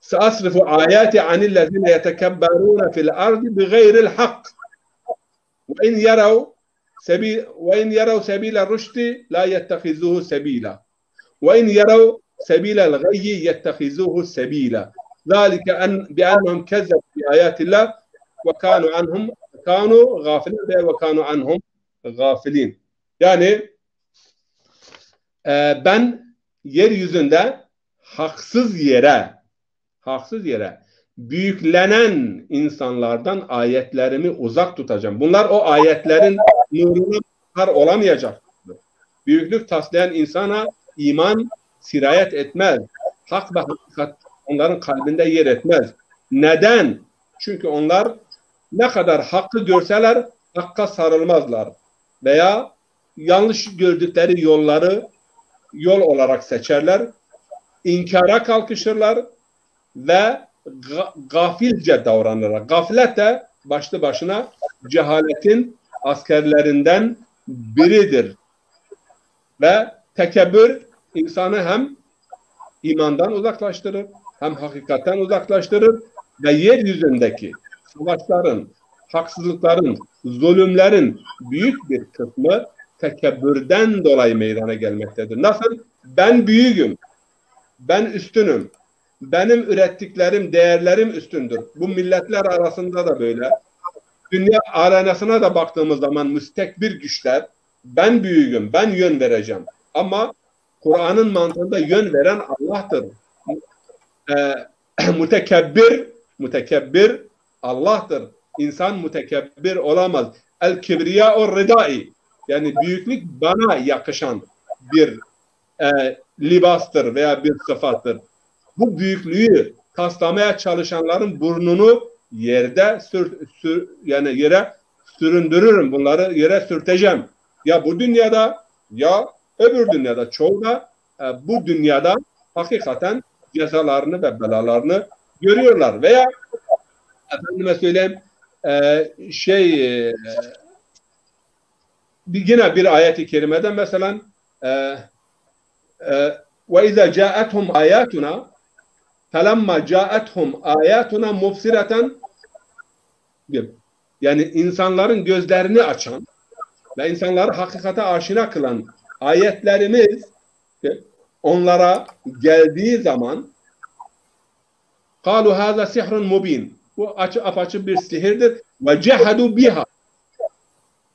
Seasrifu ayati anillezine yetekebberune fil ardi bigayril hak. Ve in yarav sebila rüşdi la yettehizuhu sebila. Ve in yarav sebila l-gayyi yettehizuhu sebila. Zalike bi'annehum kezzebu bi ayatillah ve kanu anhum gafilin. Yani ben yeryüzünde haksız yere büyüklenen insanlardan ayetlerimi uzak tutacağım. Bunlar o ayetlerin nuruna mazhar olamayacaktır. Büyüklük taslayan insana iman sirayet etmez. Hak ve hakikat onların kalbinde yer etmez. Neden? Çünkü onlar ne kadar hakkı görseler hakka sarılmazlar. Veya yanlış gördükleri yolları yol olarak seçerler. İnkara kalkışırlar ve gafilce davranırlar. Gaflet de başlı başına cehaletin askerlerinden biridir. Ve tekebbür insanı hem imandan uzaklaştırır, hem hakikatten uzaklaştırır ve yeryüzündeki savaşların, haksızlıkların, zulümlerin büyük bir kısmı tekebbürden dolayı meydana gelmektedir. Nasıl? ben büyüğüm, ben üstünüm, benim ürettiklerim, değerlerim üstündür. Bu milletler arasında da böyle. Dünya arenasına da baktığımız zaman müstekbir güçler, ben büyüğüm, ben yön vereceğim. Ama Kur'an'ın mantığında yön veren Allah'tır. Mütekebbir Allah'tır. İnsan mütekebbir olamaz. El kibriya o ridai. Yani büyüklük bana yakışan bir libastır veya bir sıfattır. Bu büyüklüğü taslamaya çalışanların burnunu yerde yani yere süründürürüm. Bunları yere sürteceğim. Ya bu dünyada ya öbür dünyada, çoğu da bu dünyada hakikaten cezalarını ve belalarını görüyorlar. Veya efendime söyleyeyim yine bir ayet-i kerimede mesela ve izâ câethum âyâtuna felemma câethum âyâtuna mubsireten, yani insanların gözlerini açan ve insanları hakikate aşina kılan ayetlerimiz onlara geldiği zaman قالوا هذا سحر مبين, bu apaçık bir sihirdir ve cehadu biha,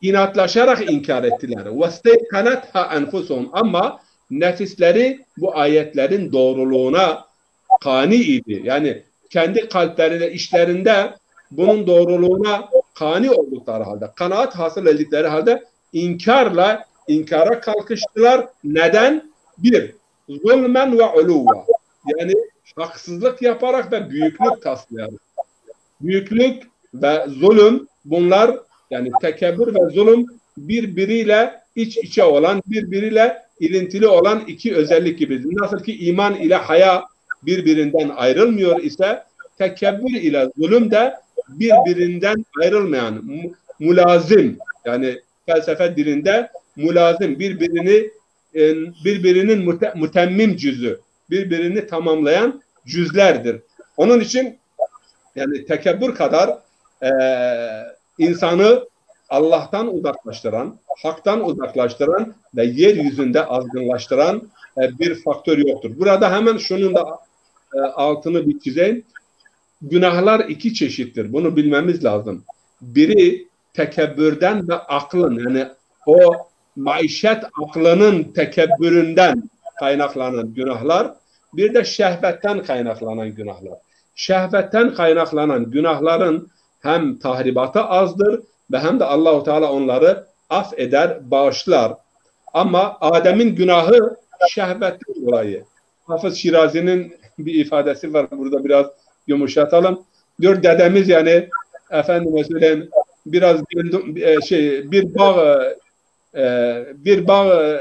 inatlaşarak inkar ettiler. وَاسْتَيْقَنَتْهَا أَنْفُسُهُمْ, ama nefisleri bu ayetlerin doğruluğuna kani idi. Yani kendi kalplerinde, işlerinde bunun doğruluğuna kani oldukları halde, kanaat hasıl ettikleri halde inkara kalkıştılar. Neden? Bir, zulmen ve uluva, yani haksızlık yaparak ve büyüklük taslayarak. Büyüklük ve zulüm, bunlar yani tekebbür ve zulüm birbiriyle iç içe olan, birbiriyle ilintili olan iki özellik gibi. Nasıl ki iman ile haya birbirinden ayrılmıyor ise tekebbür ile zulüm de birbirinden ayrılmayan, mulazim, yani felsefe dilinde mulazim, birbirinin mütemmim cüzü, birbirini tamamlayan cüzlerdir. Onun için yani tekebbür kadar insanı Allah'tan uzaklaştıran, haktan uzaklaştıran ve yeryüzünde azgınlaştıran bir faktör yoktur. Burada hemen şunun da altını bir çizeyim. Günahlar iki çeşittir. Bunu bilmemiz lazım. Biri tekebbürden ve aklın, yani o maişet aklının tekebbüründen kaynaklanan günahlar, bir de şehvetten kaynaklanan günahlar. Şehvetten kaynaklanan günahların hem tahribatı azdır ve hem de Allahu Teala onları affeder, bağışlar. Ama Adem'in günahı şehvetten dolayı. Hafız Şirazi'nin bir ifadesi var, burada biraz yumuşatalım. Diyor dedemiz, yani efendime söyleyeyim, biraz bir bağ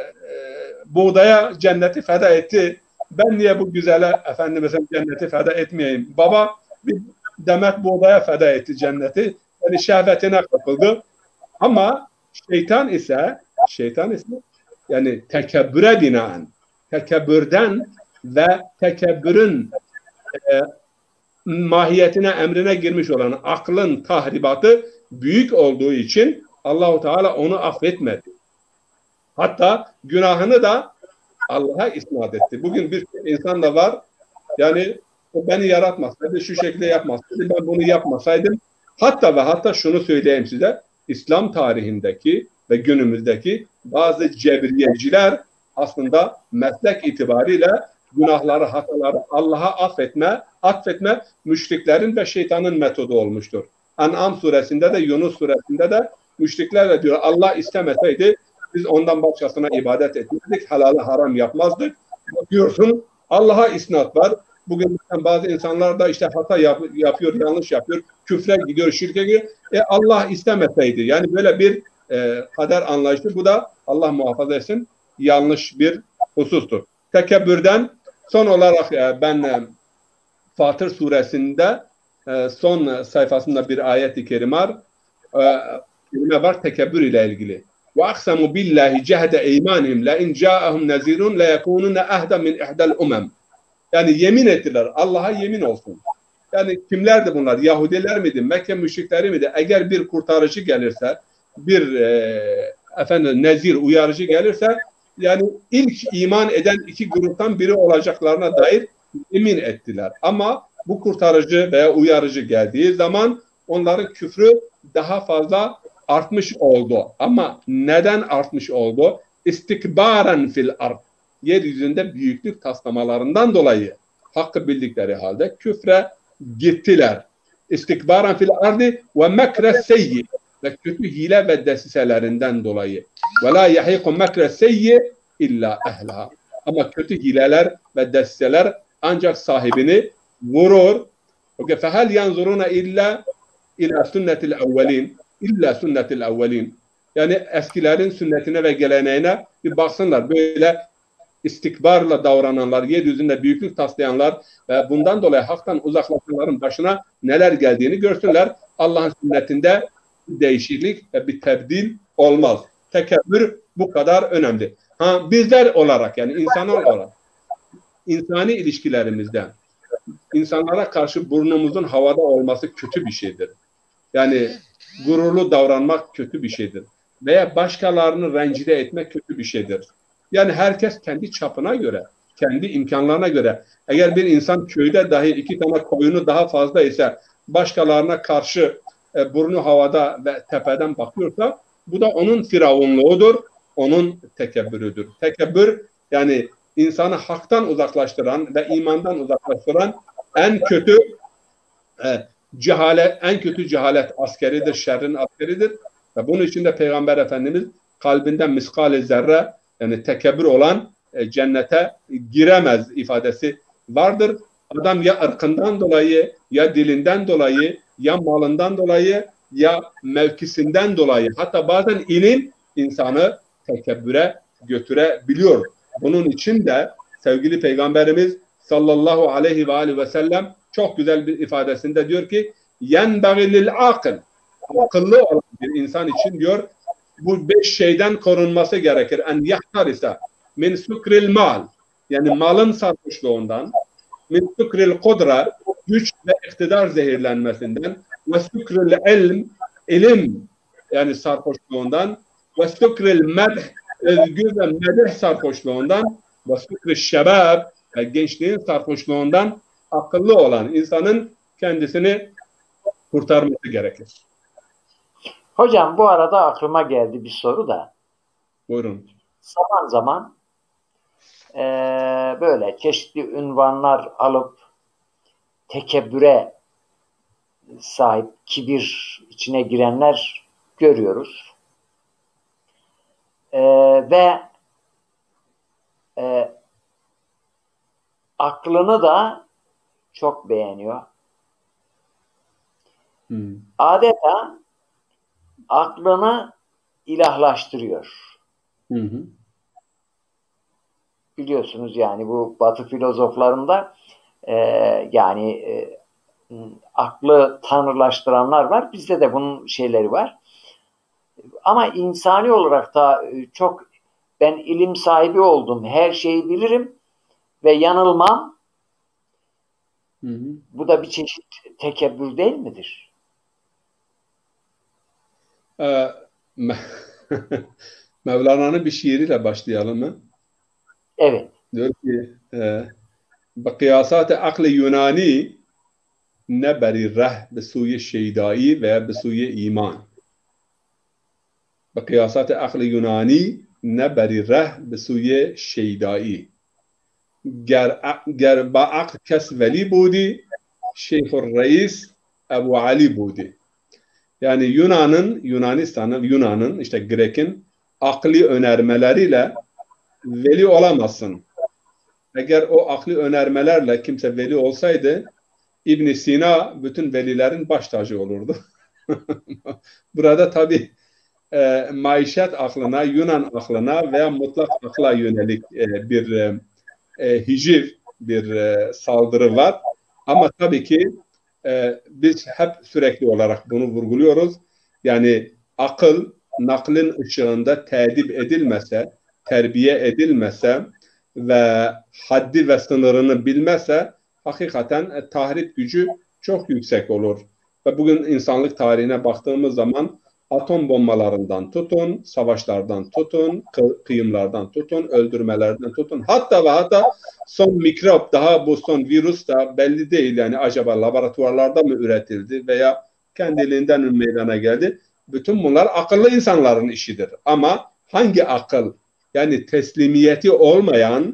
buğdaya cenneti feda etti. Ben niye bu güzele efendime cenneti feda etmeyeyim? Baba bir demet buğdaya feda etti cenneti. Yani şehvetine kapıldı. Ama şeytan ise yani tekebbüre binaen, tekebbürden ve tekebbürün mahiyetine, emrine girmiş olan aklın tahribatı büyük olduğu için Allahu Teala onu affetmedi. Hatta günahını da Allah'a isnat etti. Bugün bir insan da var, yani o beni yaratmasaydı, şu şekilde yapmasaydı, ben bunu yapmasaydım. Hatta şunu söyleyeyim size, İslam tarihindeki ve günümüzdeki bazı cebriyeciler aslında meslek itibariyle günahları, hataları Allah'a atfetme müşriklerin ve şeytanın metodu olmuştur. En'am suresinde de Yunus suresinde de müşrikler de diyor, Allah istemeseydi biz ondan başkasına ibadet etmezdik, halalı haram yapmazdık. Diyorsun Allah'a isnat var. Bugün bazı insanlar da işte hata yapıyor, yanlış yapıyor, küfre gidiyor, şirke gidiyor. Allah istemeseydi, yani böyle bir kader anlayışı, bu da Allah muhafaza etsin yanlış bir husustur. Tekebbürden son olarak ben Fatır suresinde son sayfasında bir ayet-i kerime var tekebbür ile ilgili. وَاَقْسَمُوا بِاللّٰهِ جَهْدَ اَيْمَانِهِمْ لَاِنْ جَاءَهُمْ نَذِيرٌ لَيَكُونُنَّ اَهْدَ مِنْ اِحْدَى الْاُمَمِ. Yani yemin ettiler. Allah'a yemin olsun. Yani kimlerdi bunlar? Yahudiler miydi? Mekke müşrikleri miydi? Eğer bir kurtarıcı gelirse, bir nezir, uyarıcı gelirse yani ilk iman eden iki gruptan biri olacaklarına dair emin ettiler. Ama bu kurtarıcı veya uyarıcı geldiği zaman onların küfrü daha fazla artmış oldu. Ama neden artmış oldu? İstikbaren fil ard. Yeryüzünde büyüklük taslamalarından dolayı hakkı bildikleri halde küfre gittiler. İstikbaren fil ardi ve mekre seyyi. Ve kötü hile ve desiselerinden dolayı. Ve la yahiku mekre seyyi illa ehla. Ama kötü hileler ve desiseler ancak sahibini vurur. فهل ينظرون إلى سنة الأولين إلا سنة الأولين. Yani eskilerin sünnetine ve geleneğine bir baksınlar. Böyle istikbarla davrananlar, yeryüzünde büyüklük taslayanlar ve bundan dolayı haktan uzaklaşanların başına neler geldiğini görsünler. Allah'ın sünnetinde bir değişiklik ve bir tebdil olmaz. Tekebbür bu kadar önemli. Bizler olarak, yani insanlar olarak insani ilişkilerimizde insanlara karşı burnumuzun havada olması kötü bir şeydir. Yani gururlu davranmak kötü bir şeydir. Veya başkalarını rencide etmek kötü bir şeydir. Yani herkes kendi çapına göre, kendi imkanlarına göre. Eğer bir insan köyde dahi 2 tane koyunu daha fazla ise başkalarına karşı burnu havada ve tepeden bakıyorsa bu da onun firavunluğudur, onun tekebbürüdür. Tekebbür yani insanı haktan uzaklaştıran ve imandan uzaklaştıran en kötü cehalet askeridir, şerrin askeridir. Ve bunun için de Peygamber Efendimiz kalbinden miskal-i zerre yani tekebbür olan cennete giremez ifadesi vardır. Adam ya ırkından dolayı, ya dilinden dolayı, ya malından dolayı, ya mevkisinden dolayı, hatta bazen ilim insanı tekebbüre götürebiliyor. Bunun için de sevgili Peygamberimiz sallallahu aleyhi ve aleyhi ve sellem çok güzel bir ifadesinde diyor ki yenbagî lil akıl, akıllı olan bir insan için diyor bu 5 şeyden korunması gerekir. En yahtarisa min sukril mal, yani malın sarhoşluğundan, min sukril kudra, güç ve iktidar zehirlenmesinden, ve sukril ilm, ilim yani sarhoşluğundan, ve sukril medh, övgü ve medh sarhoşluğundan, ve sukril şebab, gençliğin sarhoşluğundan akıllı olan insanın kendisini kurtarması gerekir. Hocam bu arada aklıma geldi bir soru da. Buyurun. Zaman zaman böyle çeşitli ünvanlar alıp tekebbüre sahip, kibir içine girenler görüyoruz. Ve aklını da çok beğeniyor. Adeta aklını ilahlaştırıyor. Biliyorsunuz yani bu Batı filozoflarında aklı tanrılaştıranlar var. Bizde de bunun şeyleri var. Ama insani olarak da çok ben ilim sahibi oldum, her şeyi bilirim ve yanılmam. Bu da bir çeşit tekebbür değil midir? Mevlana'nın bir şiiriyle başlayalım mı? Evet. Diyor ki Bakıyasat-ı akl-i Yunani ne beri reh be suye şeydai veya be suye iman. Bakıyasat-ı akl-i Yunani ne beri reh be suye şeydai. گر با عقل کس ولی بودی Şeyh Reis Ebu Ali budi. Yani Yunan'ın işte Grek'in akli önermeleriyle veli olamazsın. Eğer o akli önermelerle kimse veli olsaydı İbn Sina bütün velilerin baş tacı olurdu. Burada tabii maişet aklına, Yunan aklına veya mutlak akla yönelik bir hiciv, bir saldırı var. Ama tabii ki biz hep sürekli olarak bunu vurguluyoruz. Yani akıl, naklin ışığında tedip edilmese, terbiye edilmese ve haddi ve sınırını bilmese hakikaten tahrip gücü çok yüksek olur. Ve bugün insanlık tarihine baktığımız zaman Atom bombalarından tutun, savaşlardan tutun, kıyımlardan tutun, öldürmelerden tutun. Hatta ve hatta son mikrop, daha bu son virüs da belli değil. Yani acaba laboratuvarlarda mı üretildi veya kendiliğinden meydana geldi? Bütün bunlar akıllı insanların işidir. Ama hangi akıl? Yani teslimiyeti olmayan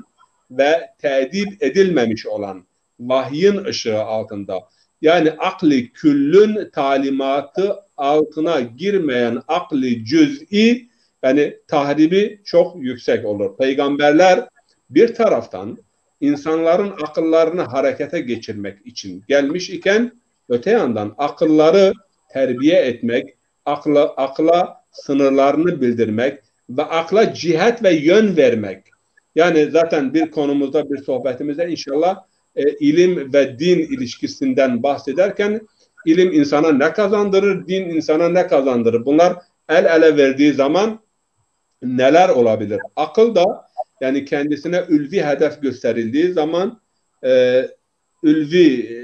ve tedip edilmemiş olan vahyin ışığı altında, yani akli küllün talimatı altına girmeyen akli cüz'i, yani tahribi çok yüksek olur. Peygamberler bir taraftan insanların akıllarını harekete geçirmek için gelmiş iken, öte yandan akılları terbiye etmek, akla sınırlarını bildirmek ve akla cihet ve yön vermek. Yani zaten bir konumuzda, bir sohbetimizde inşallah ilim ve din ilişkisinden bahsederken, ilim insana ne kazandırır, din insana ne kazandırır? Bunlar el ele verdiği zaman neler olabilir? Akıl da yani kendisine ülvi hedef gösterildiği zaman, ülvi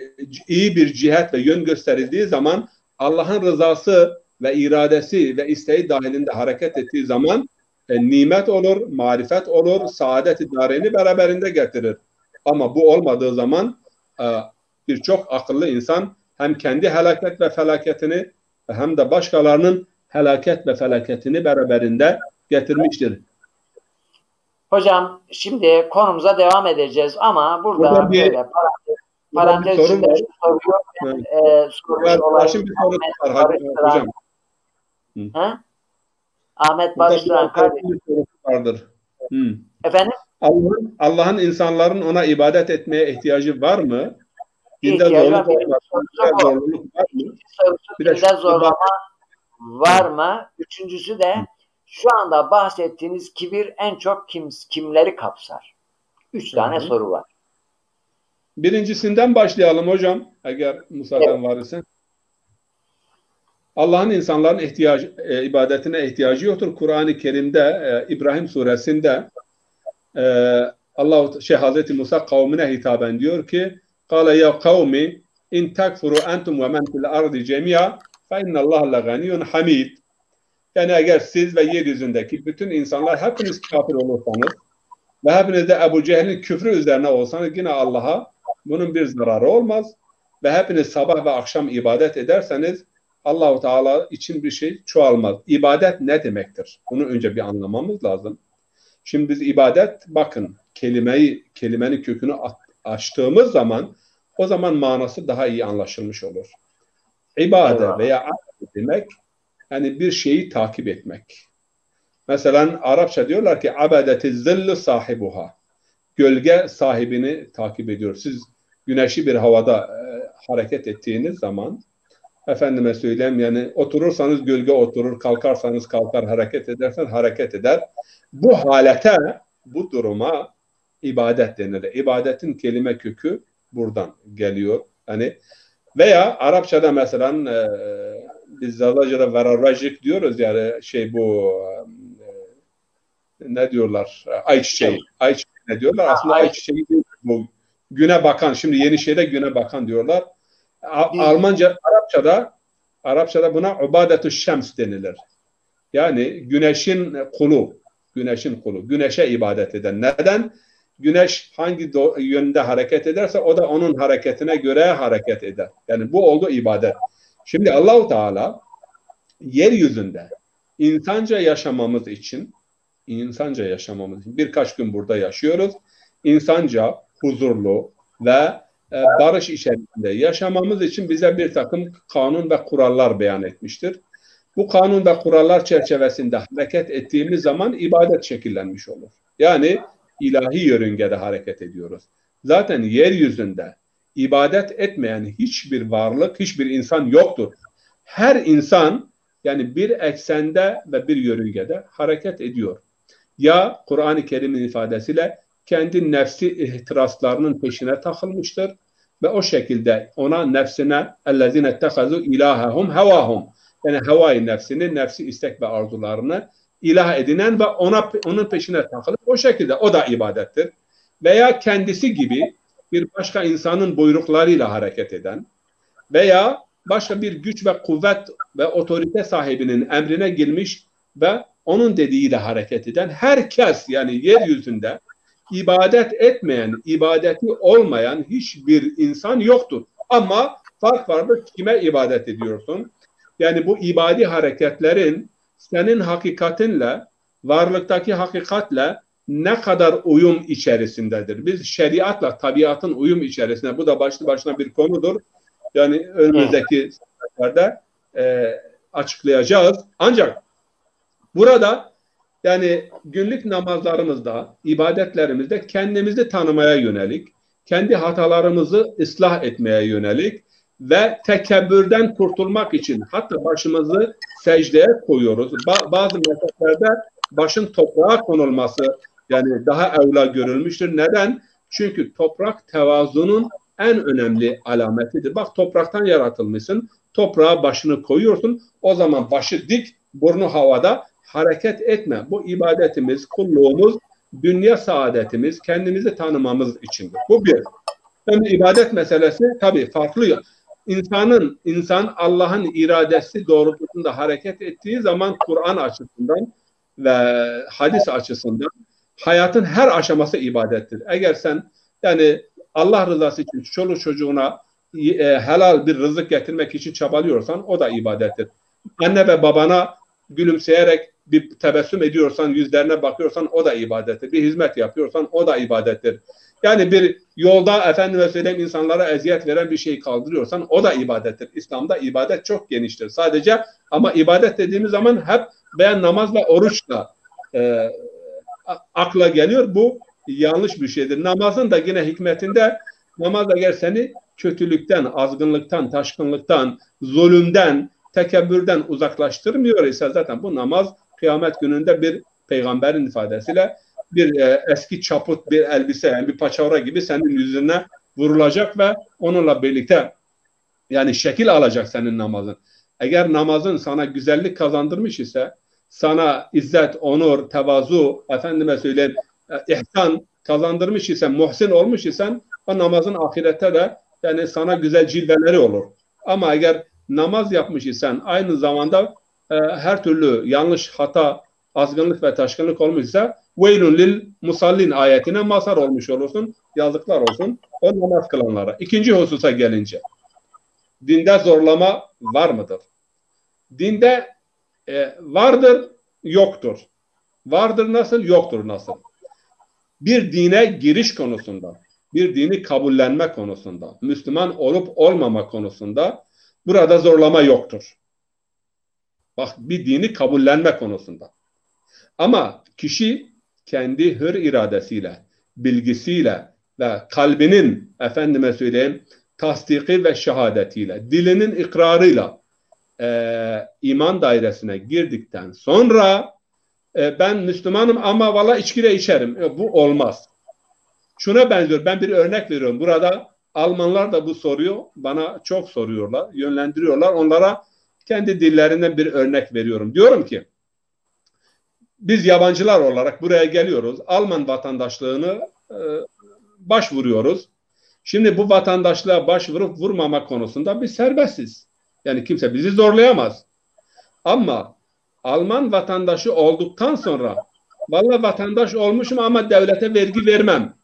iyi bir cihet ve yön gösterildiği zaman, Allah'ın rızası ve iradesi ve isteği dahilinde hareket ettiği zaman nimet olur, marifet olur, saadet-i dareni beraberinde getirir. Ama bu olmadığı zaman birçok akıllı insan hem kendi helaket ve felaketini hem de başkalarının helaket ve felaketini beraberinde getirmiştir. Hocam şimdi konumuza devam edeceğiz ama burada böyle parantez içinde hocam. Ahmet Barıştıran kardeşim vardır. Efendim? Allah'ın insanların ona ibadet etmeye ihtiyacı var mı? Dinde zorluk var mı? Dinde zorlama var mı? Üçüncüsü de şu anda bahsettiğiniz kibir en çok kimleri kapsar? 3 tane soru var. Birincisinden başlayalım hocam. Eğer müsaaden var ise. Allah'ın insanların ibadetine ihtiyacı yoktur. Kur'an-ı Kerim'de İbrahim suresinde Hazreti Musa kavmine hitaben diyor ki: "Kâle ya kavmi in tekfuru entum ve men fil ardı cemi'a fe innallaha leganiyyun hamid." Yani eğer siz ve yeryüzündeki bütün insanlar hepiniz kafir olursanız ve hepiniz de Ebu Cehil'in küfrü üzerine olsanız, yine Allah'a bunun bir zararı olmaz. Ve hepiniz sabah ve akşam ibadet ederseniz Allah-u Teala için bir şey çoğalmaz. İbadet ne demektir? Bunu önce bir anlamamız lazım. Şimdi biz ibadet, bakın kelimenin kökünü açtığımız zaman, o zaman manası daha iyi anlaşılmış olur. İbadet veya abd demek, yani bir şeyi takip etmek. Mesela Arapça diyorlar ki abadeti zillu sahibuha. Gölge sahibini takip ediyor. Siz güneşi bir havada hareket ettiğiniz zaman, efendime söyleyeyim, yani oturursanız gölge oturur, kalkarsanız kalkar, hareket ederseniz hareket eder. Bu halete, bu duruma ibadet denir. İbadetin kelime kökü buradan geliyor. Yani veya Arapçada mesela biz Zalacı'da verarvacık diyoruz, yani ne diyorlar? Ayçiçeği. Ayçiçeği ne diyorlar? Aslında ayçiçeği değil bu. Güne bakan, şimdi yeni şeyde güne bakan diyorlar. Arapçada buna ubadetü şems denilir. Yani güneşin kulu. Güneşe ibadet eden. Neden? Güneş hangi yönde hareket ederse o da onun hareketine göre hareket eder. Yani bu oldu ibadet. Şimdi Allah-u Teala yeryüzünde insanca yaşamamız için birkaç gün burada yaşıyoruz. İnsanca, huzurlu ve barış içerisinde yaşamamız için bize bir takım kanun ve kurallar beyan etmiştir. Bu kanun ve kurallar çerçevesinde hareket ettiğimiz zaman ibadet şekillenmiş olur. Yani ilahi yörüngede hareket ediyoruz. Zaten yeryüzünde ibadet etmeyen hiçbir varlık, hiçbir insan yoktur. Her insan yani bir eksende ve bir yörüngede hareket ediyor. Ya Kur'an-ı Kerim'in ifadesiyle kendi nefsi ihtiraslarının peşine takılmıştır ve o şekilde ona, nefsine اَلَّذِينَ اتَّخَذُوا اِلَٰهَهُمْ هَوَاهُمْ, yani havai nefsini, nefsi istek ve arzularını ilah edinen ve onun peşine takılıp o şekilde, o da ibadettir. Veya kendisi gibi bir başka insanın buyruklarıyla hareket eden veya başka bir güç ve kuvvet ve otorite sahibinin emrine girmiş ve onun dediğiyle hareket eden herkes, yani yeryüzünde ibadet etmeyen, ibadeti olmayan hiçbir insan yoktur. Ama fark vardır, kime ibadet ediyorsun? Yani bu ibadi hareketlerin senin hakikatinle, varlıktaki hakikatle ne kadar uyum içerisindedir? Biz şeriatla tabiatın uyum içerisinde, bu da başlı başına bir konudur. Yani önümüzdeki saatlerde açıklayacağız. Ancak burada yani günlük namazlarımızda, ibadetlerimizde kendimizi tanımaya yönelik, kendi hatalarımızı ıslah etmeye yönelik ve tekebbürden kurtulmak için hatta başımızı secdeye koyuyoruz. Bazı mezheplerde başın toprağa konulması yani daha evla görülmüştür. Neden? Çünkü toprak tevazunun en önemli alametidir. Bak, topraktan yaratılmışsın, toprağa başını koyuyorsun, o zaman başı dik, burnu havada, hareket etme. Bu ibadetimiz, kulluğumuz, dünya saadetimiz, kendimizi tanımamız içindir. Bu bir. Yani ibadet meselesi tabii farklı. İnsan Allah'ın iradesi doğrultusunda hareket ettiği zaman Kur'an açısından ve hadis açısından hayatın her aşaması ibadettir. Eğer sen yani Allah rızası için çoluk çocuğuna helal bir rızık getirmek için çabalıyorsan o da ibadettir. Anne ve babana gülümseyerek bir tebessüm ediyorsan, yüzlerine bakıyorsan o da ibadettir. Bir hizmet yapıyorsan o da ibadettir. Yani bir yolda efendime söyleyeyim insanlara eziyet veren bir şey kaldırıyorsan o da ibadettir. İslam'da ibadet çok geniştir. Sadece ama ibadet dediğimiz zaman hep veya namaz ve oruçla akla geliyor. Bu yanlış bir şeydir. Namazın da yine hikmetinde, namaz eğer seni kötülükten, azgınlıktan, taşkınlıktan, zulümden, tekebbürden uzaklaştırmıyor ise zaten bu namaz kıyamet gününde bir peygamberin ifadesiyle bir eski çaput bir elbise, yani bir paçavra gibi senin yüzüne vurulacak ve onunla birlikte yani şekil alacak senin namazın. Eğer namazın sana güzellik kazandırmış ise, sana izzet, onur, tevazu, efendime söyleyeyim ihsan kazandırmış ise, muhsin olmuş isen o namazın ahirette de yani sana güzel cilveleri olur. Ama eğer namaz yapmış isen aynı zamanda her türlü yanlış, hata, azgınlık ve taşkınlık olmuşsa veylun lil musallin ayetine mazhar olmuş olursun. Yazıklar olsun o namaz kılanlara. İkinci hususa gelince, dinde zorlama var mıdır? Dinde vardır, yoktur. Vardır nasıl, yoktur nasıl? Bir dine giriş konusunda, bir dini kabullenme konusunda, Müslüman olup olmama konusunda burada zorlama yoktur. Bak, bir dini kabullenme konusunda. Ama kişi kendi hür iradesiyle, bilgisiyle ve kalbinin efendime söyleyeyim tasdiki ve şehadetiyle, dilinin ikrarıyla iman dairesine girdikten sonra ben Müslümanım ama valla içki de içerim. Bu olmaz. Şuna benziyor. Ben bir örnek veriyorum. Burada Almanlar da bu soruyor. Bana çok soruyorlar, yönlendiriyorlar. Onlara kendi dillerinden bir örnek veriyorum. Diyorum ki biz yabancılar olarak buraya geliyoruz. Alman vatandaşlığını başvuruyoruz. Şimdi bu vatandaşlığa başvurup vurmama konusunda biz serbestiz. Yani kimse bizi zorlayamaz. Ama Alman vatandaşı olduktan sonra vallahi vatandaş olmuşum ama devlete vergi vermem.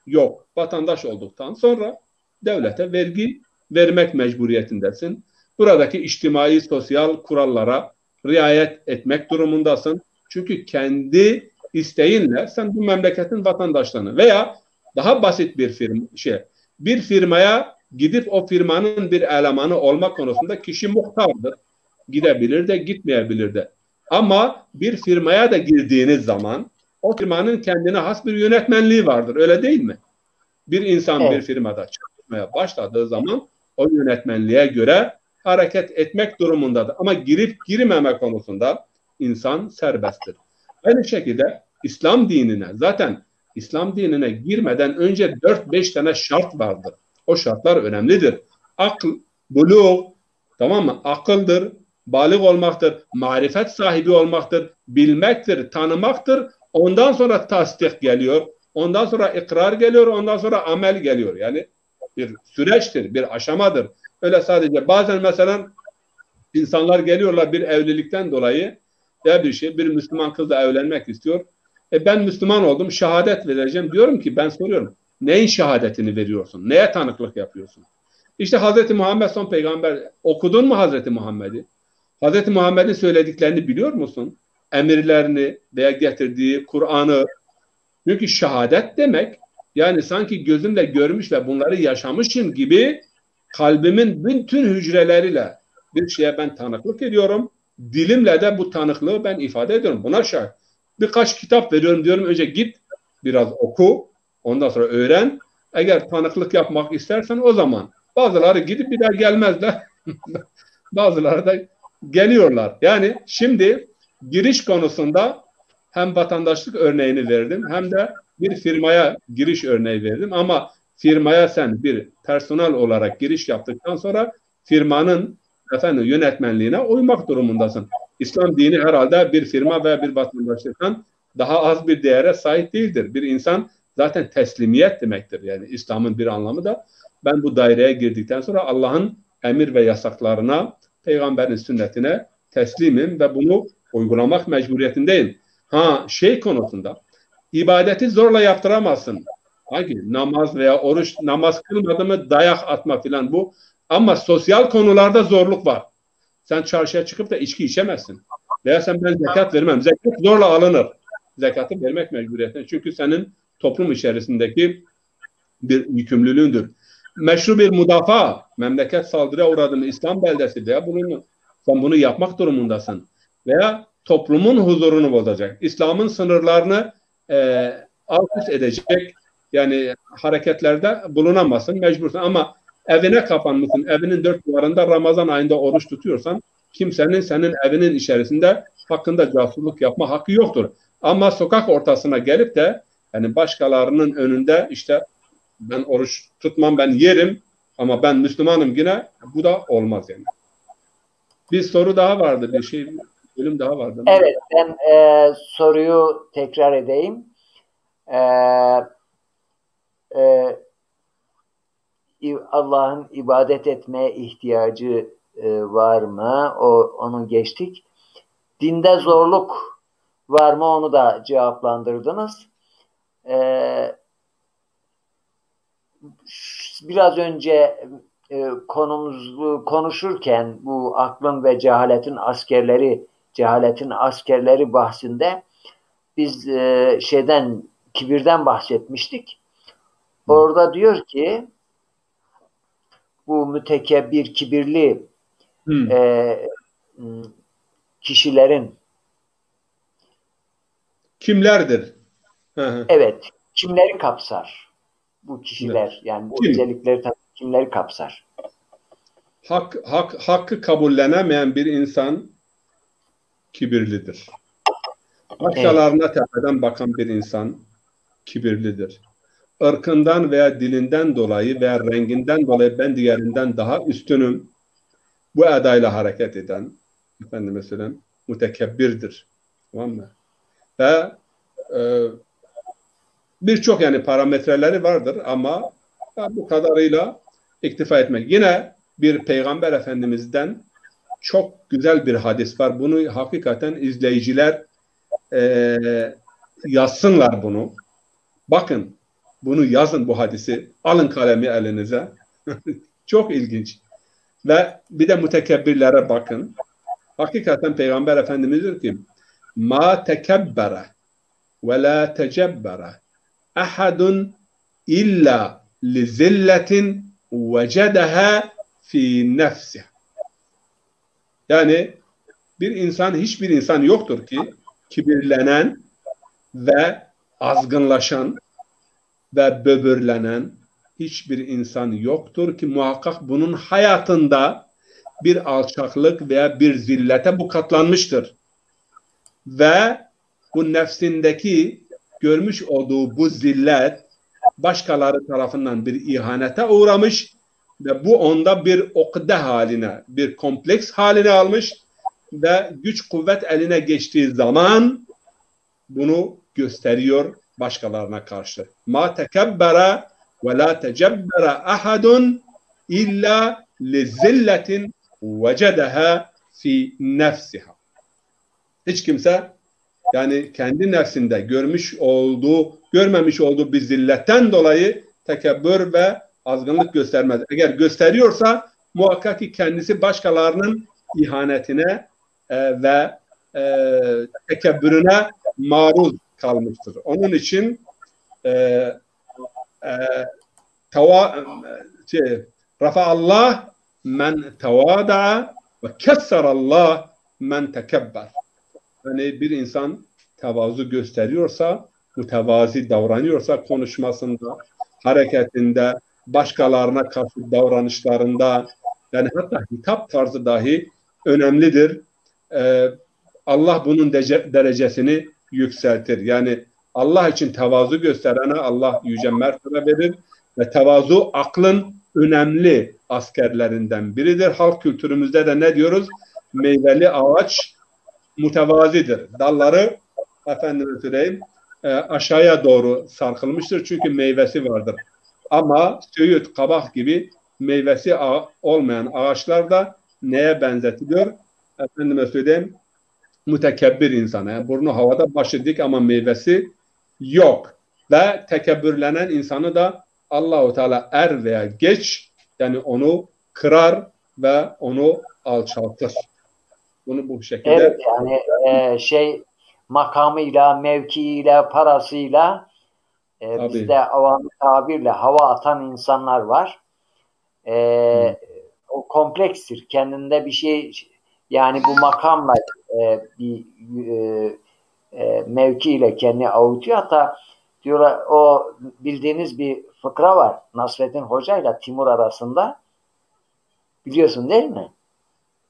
Yok. Vatandaş olduktan sonra devlete vergi vermek mecburiyetindesin. Buradaki içtimai, sosyal kurallara riayet etmek durumundasın. Çünkü kendi isteğinle sen bu memleketin vatandaşlığını veya daha basit bir firmaya gidip o firmanın bir elemanı olma konusunda kişi muhtardır. Gidebilir de gitmeyebilir de. Ama bir firmaya da girdiğiniz zaman o firmanın kendine has bir yönetmenliği vardır. Öyle değil mi? Bir insan bir firmada çalışmaya başladığı zaman o yönetmenliğe göre hareket etmek durumundadır. Ama girip girmeme konusunda insan serbesttir. Aynı şekilde İslam dinine girmeden önce 4-5 tane şart vardır. O şartlar önemlidir. Akl, buluğ, tamam mı? Akıldır, balık olmaktır, marifet sahibi olmaktır, bilmektir, tanımaktır. Ondan sonra tasdik geliyor. Ondan sonra ikrar geliyor. Ondan sonra amel geliyor. Yani bir süreçtir, bir aşamadır. Öyle sadece bazen mesela insanlar geliyorlar bir evlilikten dolayı ya bir Müslüman kızla evlenmek istiyor. Ben Müslüman oldum, şehadet vereceğim. Diyorum ki ben soruyorum. Neyin şehadetini veriyorsun? Neye tanıklık yapıyorsun? İşte Hz. Muhammed son peygamber. Okudun mu Hz. Muhammed'i? Hz. Muhammed'in söylediklerini biliyor musun? Emirlerini veya getirdiği Kur'an'ı. Çünkü şehadet demek yani sanki gözümle görmüş ve bunları yaşamışım gibi kalbimin bütün hücreleriyle bir şeye ben tanıklık ediyorum. Dilimle de bu tanıklığı ben ifade ediyorum. Buna şahit. Birkaç kitap veriyorum diyorum. Önce git biraz oku. Ondan sonra öğren. Eğer tanıklık yapmak istersen o zaman. Bazıları gidip bir daha gelmezler. Bazıları da geliyorlar. Yani şimdi giriş konusunda hem vatandaşlık örneğini verdim hem de bir firmaya giriş örneği verdim. Ama firmaya sen bir personel olarak giriş yaptıktan sonra firmanın yönetmenliğine uymak durumundasın. İslam dini herhalde bir firma ve bir vatandaşlıktan daha az bir değere sahip değildir. Bir insan zaten teslimiyet demektir. Yani İslam'ın bir anlamı da ben bu daireye girdikten sonra Allah'ın emir ve yasaklarına, peygamberin sünnetine teslimim ve bunu uygulamak mecburiyetindeyim. Konusunda ibadeti zorla yaptıramazsın. Hangi? Namaz veya oruç, namaz kılmadı mı dayak atma filan bu. Ama sosyal konularda zorluk var. Sen çarşıya çıkıp da içki içemezsin. Veya ben zekat vermem. Zekat zorla alınır. Zekatı vermek mecburiyetinde. Çünkü senin toplum içerisindeki bir yükümlülüğündür. Meşru bir müdafaa, memleket saldırıya uğradı mı İslam beldesi veya sen bunu yapmak durumundasın. Veya toplumun huzurunu bozacak. İslam'ın sınırlarını alt üst edecek yani hareketlerde bulunamazsın, mecbursun. Ama evine kapanmışsın, evinin dört duvarında Ramazan ayında oruç tutuyorsan kimsenin senin evinin içerisinde hakkında casusluk yapma hakkı yoktur. Ama sokak ortasına gelip de yani başkalarının önünde işte ben oruç tutmam, ben yerim ama ben Müslümanım yine, bu da olmaz yani. Bir soru daha vardı, bölüm daha vardı. Evet, ben soruyu tekrar edeyim. Allah'ın ibadet etmeye ihtiyacı var mı? Onu geçtik. Dinde zorluk var mı? Onu da cevaplandırdınız. Biraz önce konumuzu konuşurken bu aklın ve cehaletin askerleri bahsinde biz kibirden bahsetmiştik. Orada diyor ki bu mütekebbir, kibirli kişilerin kimlerdir? Evet, kimleri kapsar? Bu kişiler, yani bu özellikleri kimleri kapsar? Hakkı kabullenemeyen bir insan kibirlidir. Başkalarına tepeden bakan bir insan kibirlidir. Irkından veya dilinden dolayı veya renginden dolayı ben diğerinden daha üstünüm. Bu edayla hareket eden mesela mütekebbirdir. Tamam mı? Ve birçok yani parametreleri vardır ama bu kadarıyla iktifa etmek. Yine bir Peygamber Efendimiz'den çok güzel bir hadis var. Bunu hakikaten izleyiciler yazsınlar bunu. Bakın, bunu yazın, bu hadisi. Alın kalemi elinize. Çok ilginç. Ve bir de mütekebbirlere bakın. Hakikaten Peygamber Efendimiz diyor ki ma tekebbere ve la tecebbere ahadun illa li zilletin vecedeha fi nefsih. Yani hiçbir insan yoktur ki kibirlenen ve azgınlaşan ve böbürlenen hiçbir insan yoktur ki muhakkak bunun hayatında bir alçaklık veya bir zillete bu katlanmıştır. Ve bu nefsindeki görmüş olduğu bu zillet başkaları tarafından bir ihanete uğramış ve bu onda bir ukde haline, bir kompleks haline almış ve güç kuvvet eline geçtiği zaman bunu gösteriyor başkalarına karşı. Ma tekebbere ve la tecebbere ahadun illa لِزِلَّةٍ وَجَدَهَا fi nefsiha. Hiç kimse yani kendi nefsinde görmemiş olduğu bir zilletten dolayı tekebbür ve azgınlık göstermez. Eğer gösteriyorsa muhakkak ki kendisi başkalarının ihanetine ve tekebbürüne maruz kalmıştır. Onun için rafa'allah men tevada'a ve kesserallah men tekebber. Yani bir insan tevazu gösteriyorsa, mütevazi davranıyorsa konuşmasında, hareketinde, başkalarına karşı davranışlarında, yani hatta hitap tarzı dahi önemlidir. Allah bunun derecesini yükseltir. Yani Allah için tevazu gösterene Allah yüce mertebe verir ve tevazu aklın önemli askerlerinden biridir. Halk kültürümüzde de ne diyoruz? Meyveli ağaç mütevazidir. Dalları efendime söyleyeyim aşağıya doğru sarkılmıştır çünkü meyvesi vardır. Ama söğüt, kabak gibi meyvesi olmayan ağaçlar da neye benzetilir? Efendime söyleyeyim mütekebbir insana. Yani burnu havada, başı dik ama meyvesi yok. Ve tekebbürlenen insanı da Allahu Teala er veya geç yani onu kırar ve onu alçaltır. Bunu bu şekilde. Evet yani makamıyla, mevkiiyle, parasıyla bizde avam tabirle hava atan insanlar var. O komplekstir. Kendinde bir şey yani bu makamla bir mevkiyle kendini avutuyor. Hatta diyorlar o bildiğiniz bir fıkra var. Nasreddin Hoca ile Timur arasında. Biliyorsun değil mi?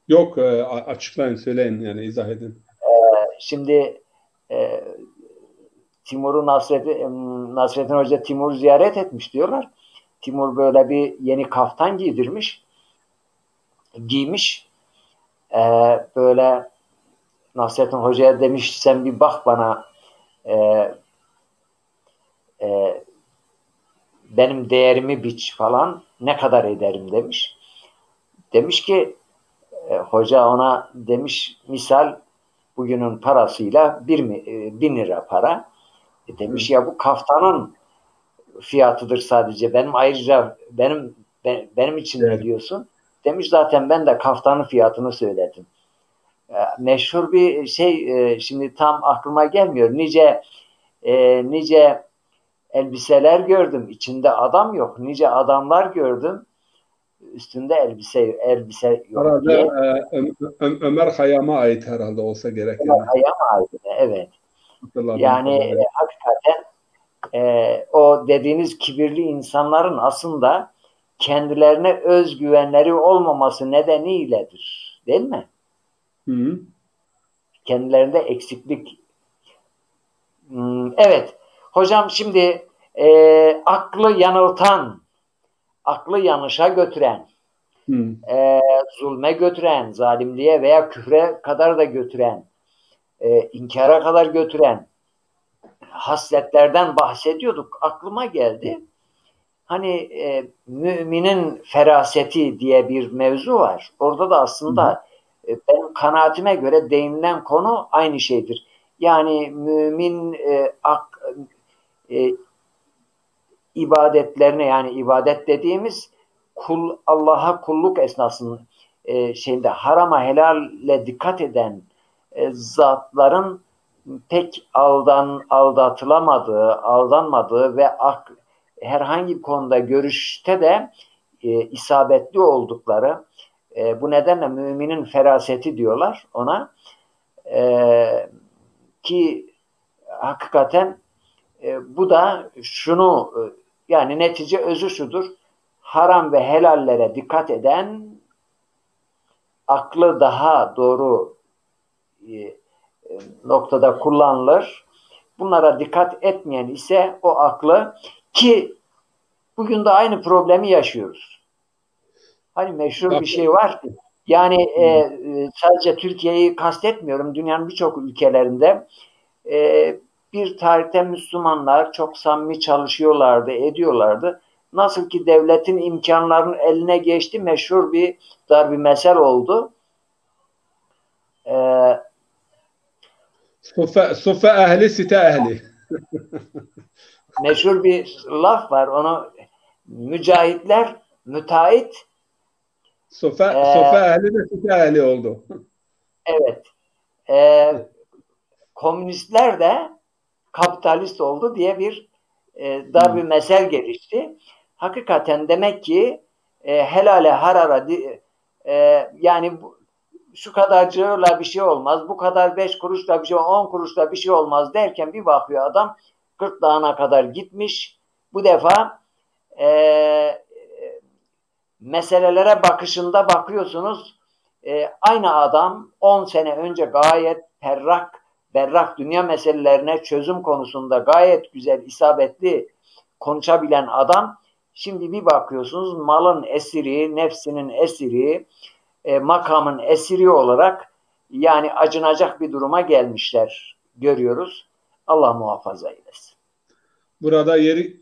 Yok açıklayın, söyleyin yani izah edin. Şimdi Timur'u Nasreddin Hoca Timur'u ziyaret etmiş diyorlar. Timur böyle bir yeni kaftan giymiş. Böyle Nasreddin Hoca'ya demiş sen bir bak bana benim değerimi biç falan ne kadar ederim demiş. Demiş ki hoca ona demiş misal bugünün parasıyla 1000 lira para. Demiş ya bu kaftanın fiyatıdır sadece. Benim ayrıca benim için ne diyorsun? Demiş zaten ben de kaftanın fiyatını söyledim. Meşhur bir şimdi tam aklıma gelmiyor. Nice elbiseler gördüm. İçinde adam yok. Nice adamlar gördüm. Üstünde elbise yok herhalde, diye. Ömer Hayyam'a ait herhalde olsa gerek. Ömer Hayyam'a ait. Evet. Yani hakikaten o dediğiniz kibirli insanların aslında kendilerine özgüvenleri olmaması nedeniyledir. Değil mi? Hı. Kendilerinde eksiklik. Evet. Hocam şimdi aklı yanıltan, aklı yanlışa götüren, zulme götüren, zalimliğe veya küfre kadar da götüren, inkara kadar götüren hasletlerden bahsediyorduk. Aklıma geldi. Hani müminin feraseti diye bir mevzu var. Orada da aslında benim kanaatime göre değinilen konu aynı şeydir. Yani mümin ibadetlerine yani ibadet dediğimiz Allah'a kulluk esnasında harama helalle dikkat eden zatların pek aldanmadığı ve herhangi bir konuda görüşte de isabetli oldukları bu nedenle müminin feraseti diyorlar ona ki hakikaten bu da şunu yani netice özü şudur haram ve helallere dikkat eden aklı daha doğru noktada kullanılır. Bunlara dikkat etmeyen ise o aklı ki bugün de aynı problemi yaşıyoruz. Hani meşhur bir şey var ki yani sadece Türkiye'yi kastetmiyorum. Dünyanın birçok ülkelerinde bir tarihte Müslümanlar çok samimi çalışıyorlardı, ediyorlardı. nasıl ki devletin imkanlarının eline geçti, meşhur bir darb-ı mesel oldu. Sufe ehli, site ehli. Meşhur bir laf var. Onu mücahitler müteahhit, Sufe ehli de site ehli oldu. evet. Komünistler de kapitalist oldu diye bir darb-ı mesel gelişti. Hakikaten demek ki helale harara yani şu kadarcığıyla bir şey olmaz, bu kadar 5 kuruşla bir şey, 10 kuruşla bir şey olmaz derken bir bakıyor adam 40 dağına kadar gitmiş. Bu defa meselelere bakışında bakıyorsunuz aynı adam 10 sene önce gayet berrak dünya meselelerine çözüm konusunda gayet güzel, isabetli konuşabilen adam, şimdi bir bakıyorsunuz malın esiri, nefsinin esiri, makamın esiri olarak yani acınacak bir duruma gelmişler, görüyoruz. Allah muhafaza eylesin. Burada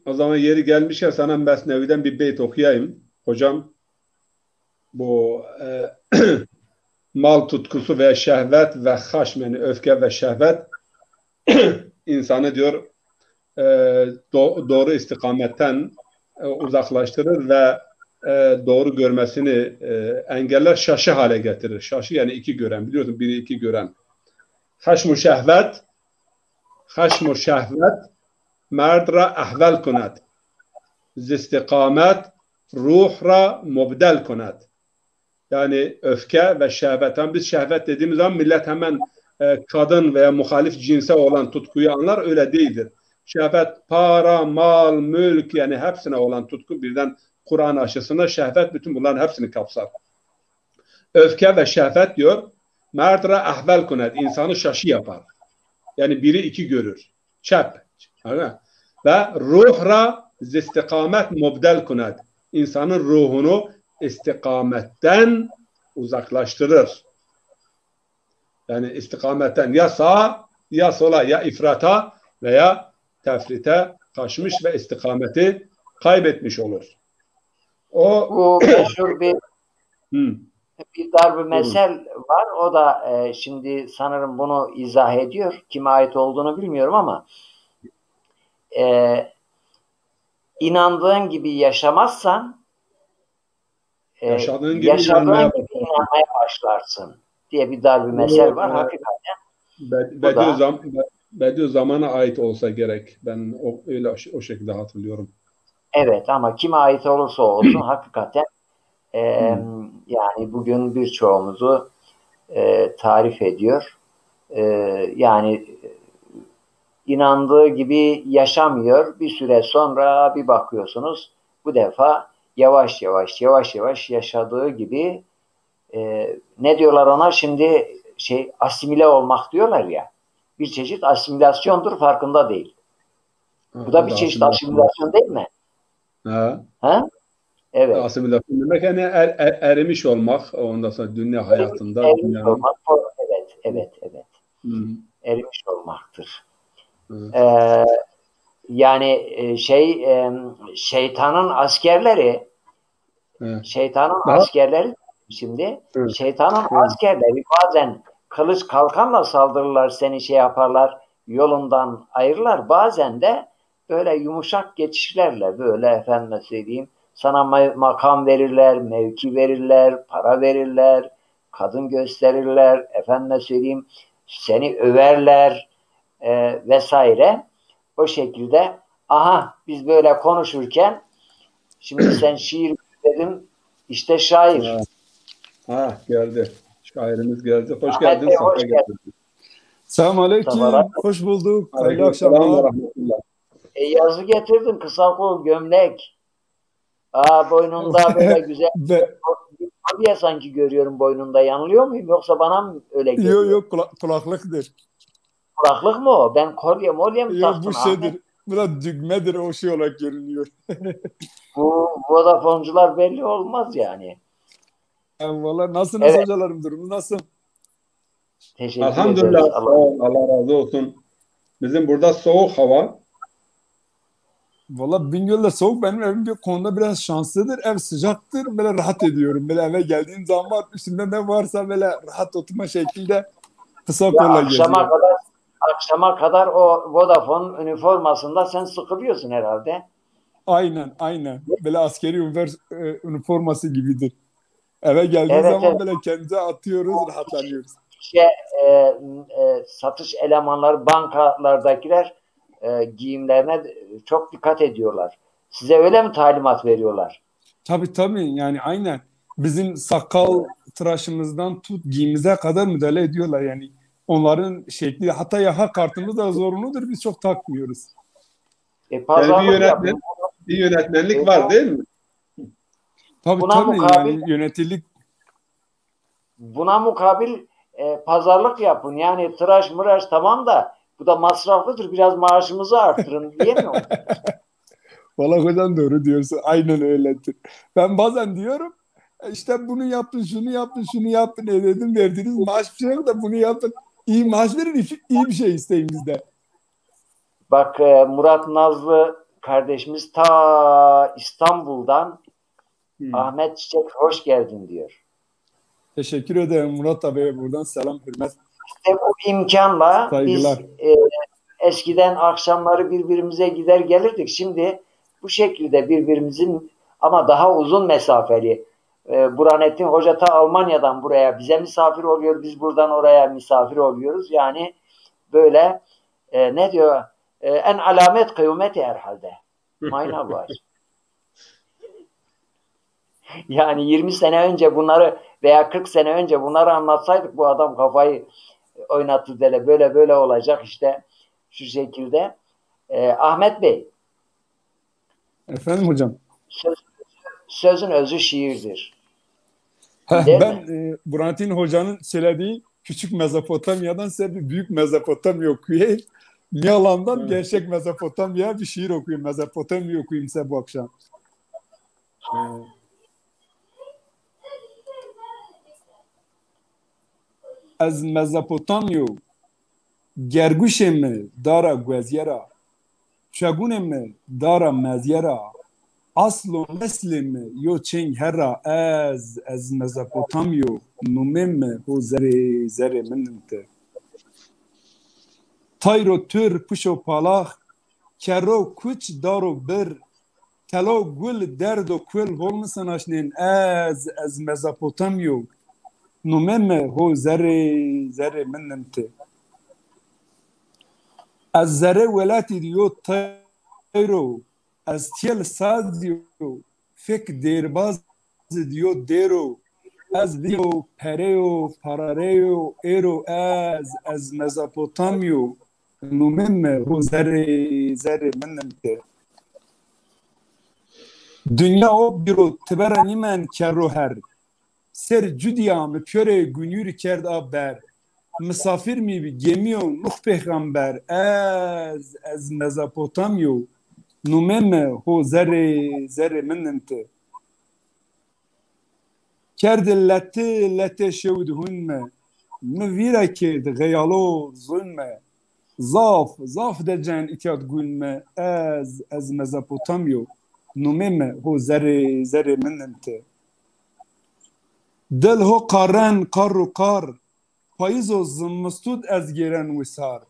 o zaman yeri gelmişken sana Mesnevi'den bir beyt okuyayım. Hocam, bu mal tutkusu ve şehvet ve haşm, yani öfke ve şehvet insanı diyor doğru istikametten uzaklaştırır ve doğru görmesini engeller, şaşı hale getirir. Şaşı yani iki gören, biliyorsun, biri iki gören. Haşm-u şehvet مرد را احول کند ز استقامت ruh را مبدل کند. Yani öfke ve şehvetten, biz şehvet dediğimiz zaman millet hemen kadın veya muhalif cinse olan tutkuyu anlar, öyle değildir. Şehvet para, mal, mülk, yani hepsine olan tutku, birden Kur'an aşısında şehvet bütün bunların hepsini kapsar. Öfke ve şehvet diyor مرد را احول کند, insanı şaşı yapar. Yani biri iki görür. Çep. Ve ruhra istikamet mubdel kunad. İnsanın ruhunu istikametten uzaklaştırır. Yani istikametten ya sağa ya sola, ya ifrata veya tefrite kaçmış ve istikameti kaybetmiş olur. Bu meşhur bir darb-ı mesel var. O da şimdi sanırım bunu izah ediyor. Kime ait olduğunu bilmiyorum ama inandığın gibi yaşamazsan yaşadığın gibi inanmaya başlarsın diye bir darb-ı mesel var. Hakikaten Bediüzzaman'a ait olsa gerek. Ben o şekilde hatırlıyorum. Evet, ama kime ait olursa olsun hakikaten yani bugün birçoğumuzu tarif ediyor. Yani inandığı gibi yaşamıyor. Bir süre sonra bir bakıyorsunuz bu defa yavaş yavaş yaşadığı gibi ne diyorlar ona şimdi, asimile olmak diyorlar ya, bir çeşit asimilasyondur, farkında değil. Bu da bir çeşit asimilasyon değil mi? Ha? Evet. Asimilasyon demek yani erimiş olmak, ondan sonra dünya hayatında. Erimiş olmak, evet. Erimiş olmaktır. Yani şeytanın askerleri şimdi şeytanın askerleri bazen kılıç kalkanla saldırırlar, seni yaparlar, yolundan ayırırlar. Bazen de böyle yumuşak geçişlerle, böyle efendime söyleyeyim, sana makam verirler, mevki verirler, para verirler, kadın gösterirler, efendime söyleyeyim, seni överler vesaire. O şekilde biz böyle konuşurken şimdi sen şiir dedim, işte şair. Geldi. Şairimiz geldi. Hoş geldin. Hoş geldin. Selamünaleyküm. Hoş bulduk. Hayırlı akşamlar. Yazı getirdin, kısa kol gömlek. Boynunda böyle güzel abiye sanki görüyorum boynunda. Yanılıyor muyum? Yoksa bana mı öyle geliyor? Yok kulaklıktır. Kulaklık mı o? Ben kolye mi taktım? Bu şeydir. Bu da düğmedir, o şey olarak görünüyor. Bu Vodafone'cular belli olmaz yani. Vallahi nasıl hocalarım, durumu nasıl? Teşekkür Elhamdülillah. ederiz. Allah razı olsun. Bizim burada soğuk hava. Valla Bingöl'de soğuk, benim evim bir konuda biraz şanslıdır. Ev sıcaktır. Böyle rahat ediyorum. Böyle eve geldiğim zaman üstümde ne varsa böyle rahat oturma şekilde kısa Ya kolla geziyorum. akşama kadar o Vodafone üniformasında sen sıkılıyorsun herhalde. Aynen, aynen. Böyle askeri üniforması gibidir. Eve geldiğin Evet, zaman evet. böyle kendimize atıyoruz, rahatlanıyoruz. Şey, satış elemanları, bankalardakiler giyimlerine çok dikkat ediyorlar. Size öyle mi talimat veriyorlar? Tabii tabii, yani aynen. Bizim sakal tıraşımızdan tut giyimize kadar müdahale ediyorlar yani. Onların şekli, hatta yaka kartımız da zorunludur, biz çok takmıyoruz. Yani Pazarlık yapın. bir yönetmenlik E, var değil mi? Tabii buna tabii, mukabil yani yöneticilik. buna mukabil pazarlık yapın. Yani tıraş mıraş tamam da bu da masraflıdır. Biraz maaşımızı arttırın diyemiyor musunuz? Valla hocam doğru diyorsun. Aynen öyledir. Ben bazen diyorum işte bunu yapın, şunu yapın, şunu yapın. Dedim verdiğiniz maaş bir şey yok da bunu yapın. İyi maaş verin, iyi bir şey isteyin bizden. Bak Murat Nazlı kardeşimiz ta İstanbul'dan Hmm. Ahmet Çiçek hoş geldin diyor. Teşekkür ederim Murat abi. Buradan selam, hürmet, Bu imkanla biz saygılar. eskiden akşamları birbirimize gider gelirdik. Şimdi bu şekilde birbirimizin ama daha uzun mesafeli Burhanettin Hoca ta Almanya'dan buraya bize misafir oluyor. Biz buradan oraya misafir oluyoruz. Yani böyle ne diyor? En alamet kıyameti herhalde. Mayna var. Yani 20 sene önce bunları veya 40 sene önce bunları anlatsaydık bu adam kafayı oynattı dele. Böyle böyle olacak işte şu şekilde. Ahmet Bey, Efendim hocam. söz, sözün özü şiirdir. Değil Ben mi? Burhanettin Hoca'nın söylediği küçük Mezopotamya'dan size bir büyük Mezopotamya okuyayım. Yalandan Evet. gerçek Mezopotamya bir şiir okuyayım. Mezopotamya okuyayım size bu akşam. Evet. Ez Mezopotamyo gerguşê me dara guezyera, çegûnê me dara mezyera, aslo neslê me yo çeng hera, ez Mezopotamyo nûmê me ho zerê zerê min te. Tayro tür pişo palax, kero kuç daro bir, telo gul derdo kul holmisin aşnên, ez Mezopotamyo nûmê me ho zerê zerê min te. Ez zerê welatê diyo tayro, ez tiyel saz diyo, fek dêrbaz diyo dêro, ez diyo pereyo, parareyo, êro, ez Mezopotamyo nûmê me ho zerê zerê min te. Dünya o biro tibera nîmen kero her, ser cudiya mi pyorê günûr kerd a ber, misafir mi bi gemiyo nuh peygamber, ez Mezopotamyo nûmê me ho zerê zerê min te. Kerdê letê şewd hûn me, min vîrekê digeyalo zûn me, zaf de cen îtiyad gûn me, ez Mezopotamyo nûmê me ho zerê zerê min te. Dil ho qaran qar û qar, payîzo zimistûd ez gêren wisar.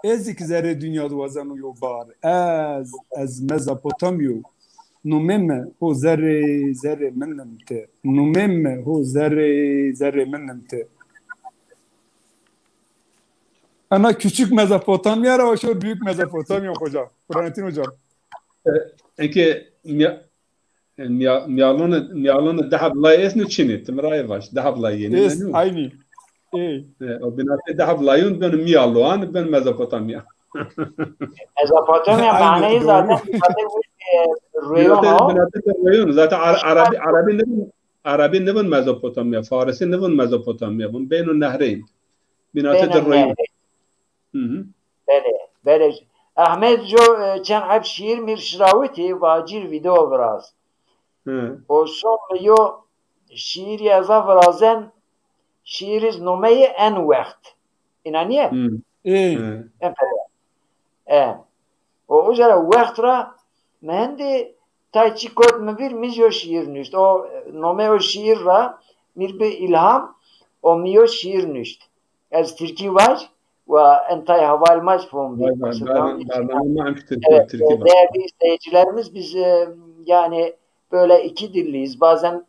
Ezik zerê dünya dwazan û yobar, ez Mezopotamyo nûmê me ho zerê zerê min te. Nûmê me ho zerê zerê min te. Ama küçük Mezopotamya ra şu büyük Mezopotamya hocam. Burhanettin hocam. Enke miyalonu dahablayı esnu çini timrayı baş dahablayı yeni Es nenu. aynı. Ey. O binası dahablayın ben miyaluan ben Mezopotamya. Mezopotamya Aynı ma'nayı doğru. zaten reyon o. Binası terayın zaten Arabi nibin Mezopotamya, Farisi nibin Mezopotamya. Bun beynun nehreyn. Binası Beynen terayın. nehri. Bele. Ahmet jo çen hep şiir mir şiraviti vacir video biraz. O son yo şiir yaza virazen şiiriz numeyi en vakt. İnaniye? Ey. O üzere vakt ra mehendi tayçi kod mu bir mizyo şiir nüşt. O nomeo şiir ra mir bir ilham o miyo şiir nüşt. Ez Türkiye var ve entay havalmaz fon bir. Evet, değerli izleyicilerimiz biz yani böyle iki dilliyiz. Bazen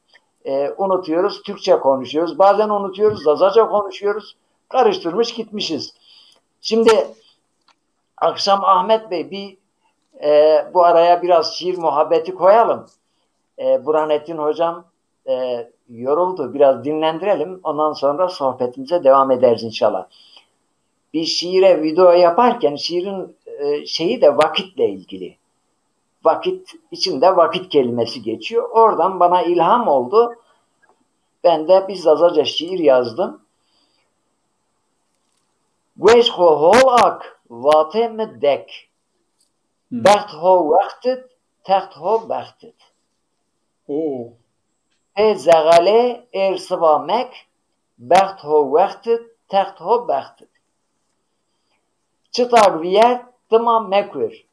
unutuyoruz, Türkçe konuşuyoruz. Bazen unutuyoruz, Zazaca konuşuyoruz. Karıştırmış gitmişiz. Şimdi akşam Ahmet Bey bir bu araya biraz şiir muhabbeti koyalım. Burhanettin Hocam yoruldu. Biraz dinlendirelim. Ondan sonra sohbetimize devam ederiz inşallah. Bir şiire video yaparken şiirin şeyi de vakitle ilgili. Vakit, içinde vakit kelimesi geçiyor. Oradan bana ilham oldu. Ben de bir Zazaca şiir yazdım. Güeş ho hol ak vate me dek. Beht ho vaktit, teht ho behtit. Pe zegale ersıva mek, beht ho vaktit, teht ho behtit. Çıtag viyet tıma mekür.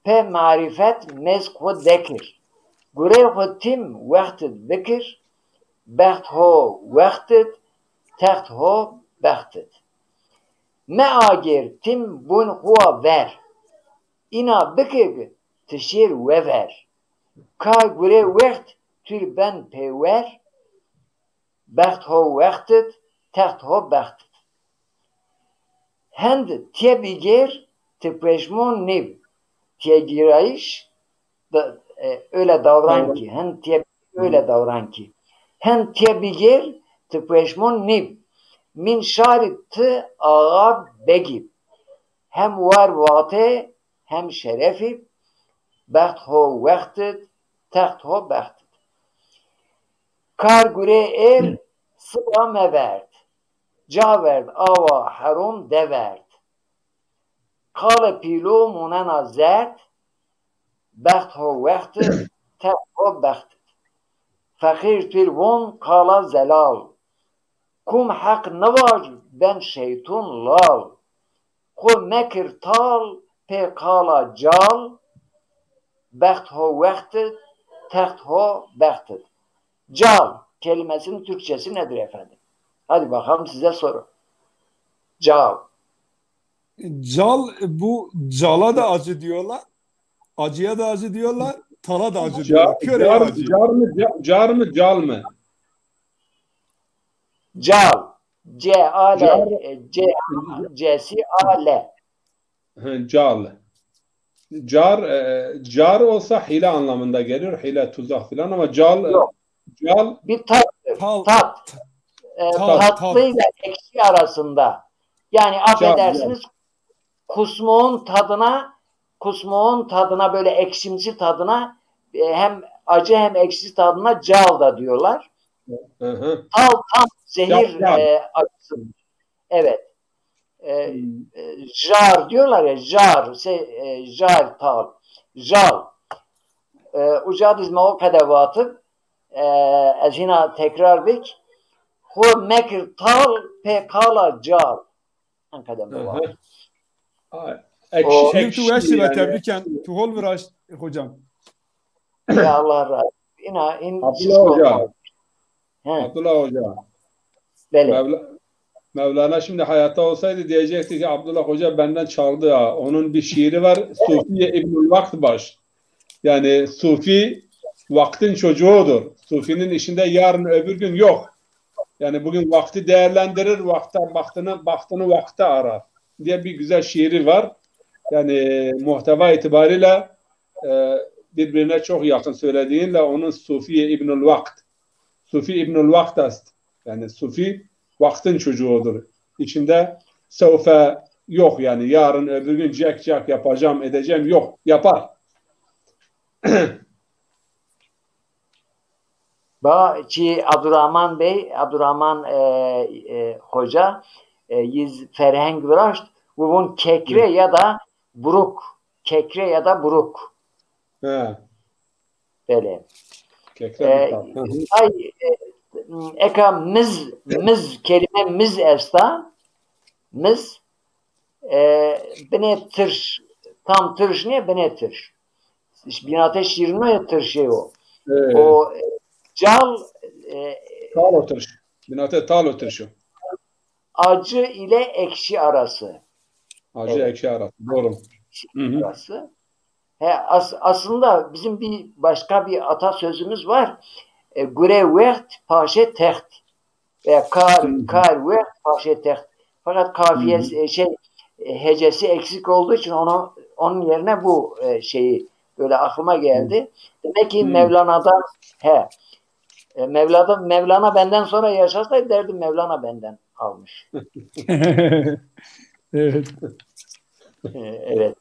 Pe marifet mezko dekir. Gure ho tim vaktit bekir, beht ho vaktit, teht ho behtit. Me ager tim bun hua ver. İna bikir tişir ve ver. Ka gure vekt tür ben pever. Beht ho vektit, teht ho behtit. Hend tebigir tepeşmon niv. Tegirayış öyle davran ki. Hend tebigir öyle davran ki. Hend tebigir tepeşmon niv. Min şaritı ağa begib. Hem var vate hem şerefi. Beht ho vektit, teht ho behtit. Kar gure er sıra mevert. Caverd ava harom devert. Kale pilo munena zert. Beht ho vektit, teht ho behtit. Fakir tirvon kala zelal. Kum hak nevar ben şeytun lal. Kum mekir tal pe kala cal. Beht ho vektit, teht ho behtit. Cal kelimesinin Türkçesi nedir efendim? Hadi bakalım size soru. Cal. Cal, bu cala da acı diyorlar. Acıya da acı diyorlar. Tala da acı diyorlar. Köre acı. Car mı cal mı? Cal. C-A-L. C-A-L. Cal. Car olsa hile anlamında geliyor. Hile, tuzak filan ama cal bir tattır. Tat. Tatlıyla ekşi arasında. Yani affedersiniz kusmuğun tadına böyle ekşimsi tadına hem acı hem ekşi tadına cal da diyorlar. Tal tam zehir acısı. Evet. Jar diyorlar ya, jar tal. Jal. Ucadizme o kadevatı ezina tekrar bik. Ho mekir tal pe kala jal. En kademe var. Ekşi ve tebriken tuhol viraş hocam. Ya Allah razı. Abdullah Hoca. Mevlana şimdi hayatta olsaydı diyecekti ki Abdullah Hoca benden çaldı ha. Onun bir şiiri var. Sufiye İbnül Vaktbaş. Yani Sufi vaktin çocuğudur. Sufinin işinde yarın öbür gün yok. Yani bugün vakti değerlendirir, baktını vakte arar diye bir güzel şiiri var. Yani muhteva itibariyle birbirine çok yakın söylediğinle onun Sufiye İbnül Vakt. Sufi İbnül Vaktast. Yani Sufi vaktin çocuğudur. İçinde sevfe yok yani yarın öbür gün cek yapacağım edeceğim yok. Yapar. Çi Abdurrahman Bey, Abdurrahman Hoca yiz ferheng viraşt bu bun kekre ya da buruk. Kekre ya da buruk. He. Böyle. Kekre eka miz kelime miz evsta miz bine tırş tam tırş ne bine tırş binate şirin tırşı o. Evet. O cal Talo tırşı. Binate talo tırşı. acı ile ekşi arası. Acı Evet. ekşi arası. Doğru. Arası. Aslında bizim başka bir atasözümüz var. Gurevert paşe teht veya kar vert paşe teht. Fakat kafiyesi hecesi eksik olduğu için onun yerine bu şeyi böyle aklıma geldi. Demek ki Mevlana'dan Mevlana benden sonra yaşasaydı derdim Mevlana benden almış. Evet. Evet.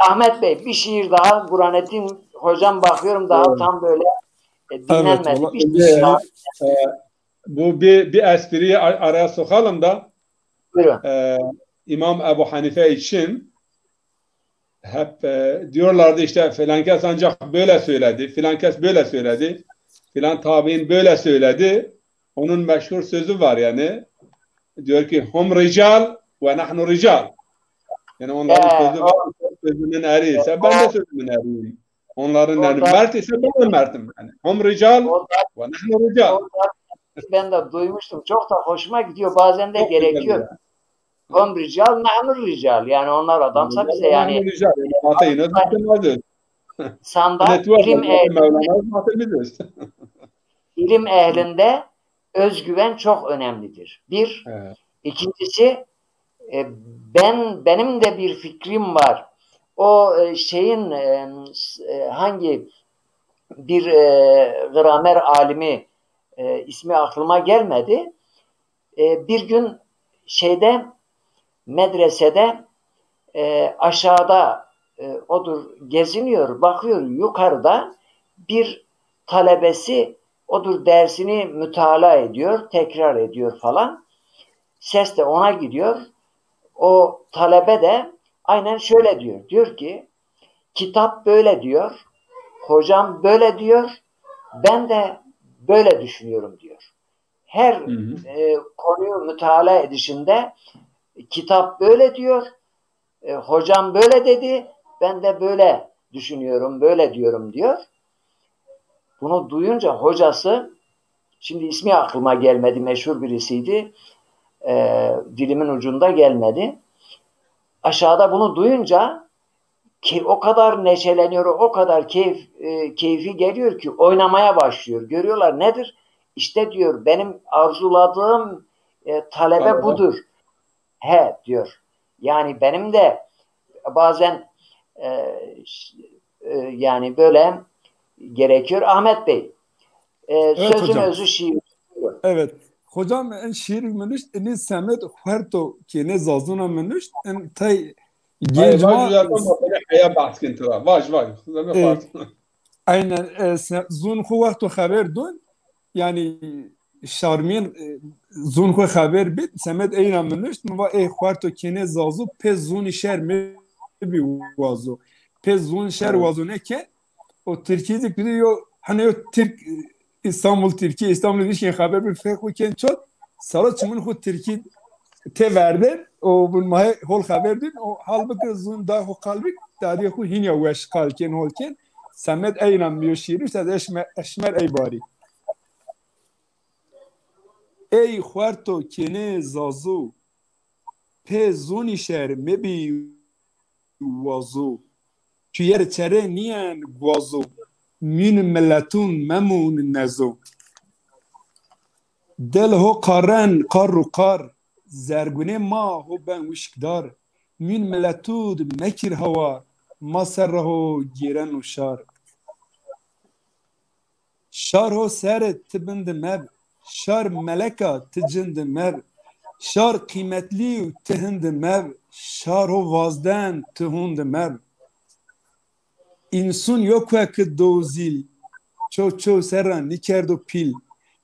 Ahmet Bey bir şiir daha Burhanettin hocam bakıyorum daha tam böyle dinlenmedi. Evet, Bir şiir daha. Bu bir espriyi araya sokalım da Buyurun. İmam Ebu Hanife için hep diyorlardı işte filan kes ancak böyle söyledi, filan kes böyle söyledi, filan tabi'in böyle söyledi. Onun meşhur sözü var yani. Diyor ki hum rical ve nahnu rical. Yani onların sözü var. Sözünün eri ise ben de sözümün eriyim. Onların eri mert ise ben de mertim. Yani hum rical ve nahnu rical. Ben de duymuştum. Çok da hoşuma gidiyor. Bazen de gerekiyor. Hum rical, nahnu rical. Yani onlar adamsa bize yani sanda ilim ehlinde özgüven çok önemlidir. Bir. Evet. İkincisi benim de bir fikrim var. O şeyin hangi bir gramer alimi ismi aklıma gelmedi. Bir gün medresede aşağıda geziniyor, bakıyor yukarıda bir talebesi dersini mütalaa ediyor, tekrar ediyor falan. Ses de ona gidiyor. O talebe de aynen şöyle diyor. Diyor ki kitap böyle diyor, hocam böyle diyor, ben de böyle düşünüyorum diyor. Her konuyu mütalaa edişinde kitap böyle diyor, hocam böyle dedi, ben de böyle düşünüyorum, böyle diyorum diyor. Bunu duyunca hocası, şimdi ismi aklıma gelmedi, meşhur birisiydi, dilimin ucunda gelmedi. Aşağıda bunu duyunca ki o kadar neşeleniyor, o kadar keyfi geliyor ki oynamaya başlıyor. Görüyorlar nedir? İşte diyor benim arzuladığım talebe budur. Diyor. Yani benim de bazen yani böyle gerekiyor. Ahmet Bey sözün hocam. özü şiir. Evet. Hocam en şiir menüş en Samet Huerto ki ne zazuna menüş en tay genç aynen zun Huerto haber dön yani şarmin zun haber bit Samet eyna menüş ama Huerto ki ne zazu pe zun şer mi bi vazo pe zun şer vazo ne ki o Türkiye'de biliyor hani o Türk Türkiye İstanbul ilişkin haber bir fekhu ken çok sarat çumun hu Türkiye te verden o bu mahe hol haberdin o halbuki zunda hu kalbik tadi hu hinya weş kalken holken Samet aynan bir şiir işte eşmer ey bari ey huerto kene zazu pe zuni şer mebi wazu ki yer çere niyen gwazu min milletun memun nezo دل هو قارن قار و قار زرگونه ما هو بن وشکدار من ملتود مکر هوا ما سر هو گیرن و شار هو سر تبند مب شار ملکا تجند مب شار قیمتلی و تهند مب شار هو وازدن تهند مب انسون yok که دوزیل ço serran nikerdo pil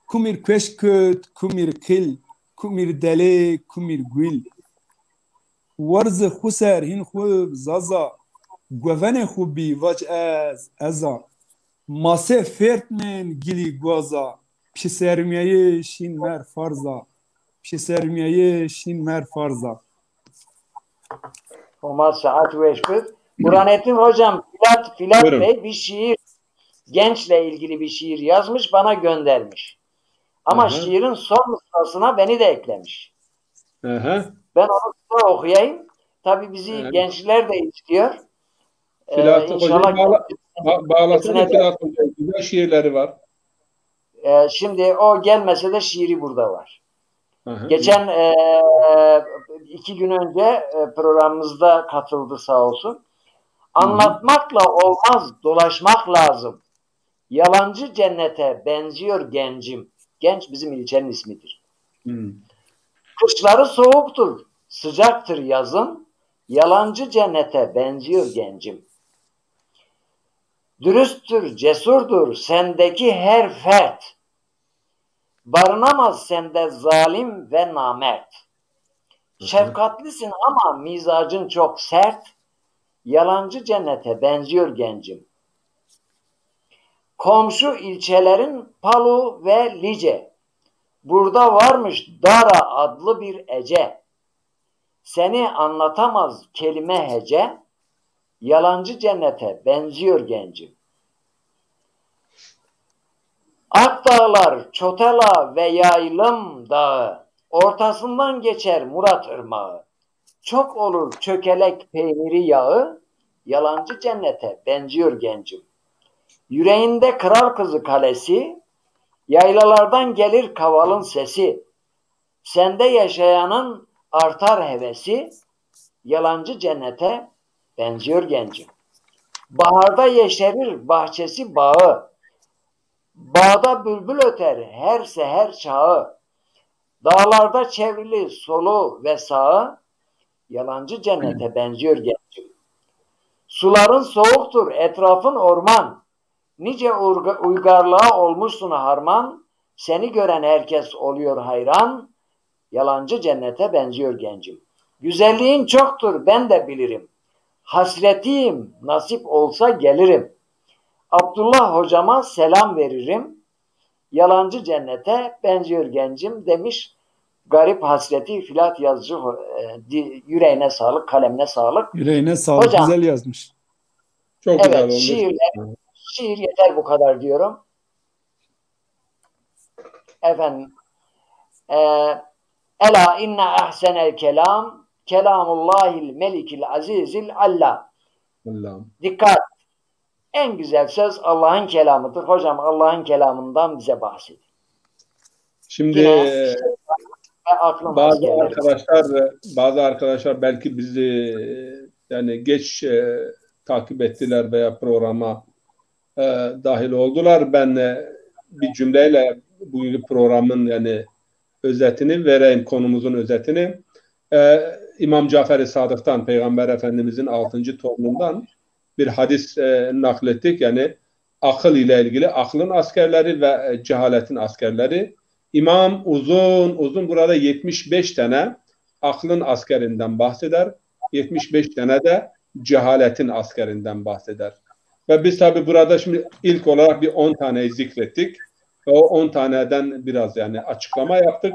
kumir keşköt, kumir kil, kumir dele, kumir gül. Warz xusar hin xub zaza, govene xubi vaj eza. Mase fertmen gili gwaza, pişermiye şin mer farza. Pişermiye şin mer farza. Olmaz saat veşkut. Burhanettin hocam Filat Buyurun. Bey bir şiir, gençle ilgili bir şiir yazmış, bana göndermiş. Ama Aha. şiirin son mısrasına beni de eklemiş. Aha. Ben onu size okuyayım. Tabii bizi Evet. gençler de istiyor. Filat İnşallah hocam bağlasana kendisine de- Filat hocam. Güzel şiirleri var. Şimdi o gelmese de şiiri burada var. Aha. Geçen 2 gün önce programımızda katıldı sağ olsun. Anlatmakla olmaz, dolaşmak lazım. Yalancı cennete benziyor gencim. Genç bizim ilçenin ismidir. Kışları soğuktur, sıcaktır yazın. Yalancı cennete benziyor gencim. Dürüsttür, cesurdur sendeki her fert. Barınamaz sende zalim ve namert. Şefkatlisin ama mizacın çok sert. Yalancı cennete benziyor gencim. Komşu ilçelerin Palu ve Lice. Burada varmış Dara adlı bir Ece. Seni anlatamaz kelime hece. Yalancı cennete benziyor gencim. Akdağlar, Çotela ve Yaylım Dağı. Ortasından geçer Murat Irmağı. Çok olur çökelek peyniri yağı. Yalancı cennete benziyor gencim. Yüreğinde kral kızı kalesi. Yaylalardan gelir kavalın sesi. Sende yaşayanın artar hevesi. Yalancı cennete benziyor gencim. Baharda yeşerir bahçesi bağı. Bağda bülbül öter her seher çağı. Dağlarda çevrili solu ve sağı. Yalancı cennete benziyor gencim. Suların soğuktur, etrafın orman. Nice uygarlığa olmuşsun harman. Seni gören herkes oluyor hayran. Yalancı cennete benziyor gencim. Güzelliğin çoktur, ben de bilirim. Hasretiyim, nasip olsa gelirim. Abdullah hocama selam veririm. Yalancı cennete benziyor gencim demiş. Garip hasreti Filat yazıcı, yüreğine sağlık, kalemine sağlık. Yüreğine sağlık. Hocam, güzel yazmış. Çok güzel evet, olmuş. şiir yeter bu kadar diyorum. Efendim, ela inne ahsenel kelam kelamullahil melikil azizil Allah. Dikkat! En güzel söz Allah'ın kelamıdır. Hocam Allah'ın kelamından bize bahsedin. Şimdi bazı arkadaşlar belki bizi yani geç takip ettiler veya programa dahil oldular. Ben bir cümleyle bugünkü programın yani özetini vereyim, konumuzun özetini. İmam Cafer-i Sadık'tan, Peygamber Efendimizin 6. torunundan bir hadis naklettik. Yani akıl ile ilgili, aklın askerleri ve cehaletin askerleri. İmam uzun burada 75 tane aklın askerinden bahseder. 75 tane de cehaletin askerinden bahseder. Ve biz tabi burada şimdi ilk olarak bir 10 taneyi zikrettik. Ve o 10 taneden biraz yani açıklama yaptık.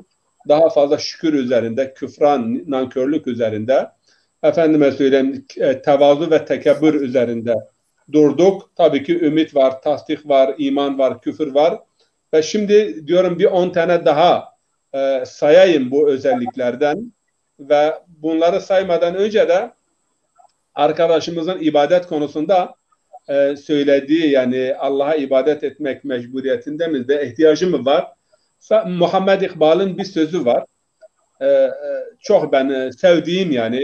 Daha fazla şükür üzerinde, küfran, nankörlük üzerinde, efendime söyleyeyim tevazu ve tekebbür üzerinde durduk. Tabii ki ümit var, tasdik var, iman var, küfür var. Ve şimdi diyorum bir 10 tane daha sayayım bu özelliklerden. Ve bunları saymadan önce de arkadaşımızın ibadet konusunda söylediği yani Allah'a ibadet etmek mecburiyetinde mi ve ihtiyacı mı var? Muhammed İkbal'ın bir sözü var. Çok ben sevdiğim yani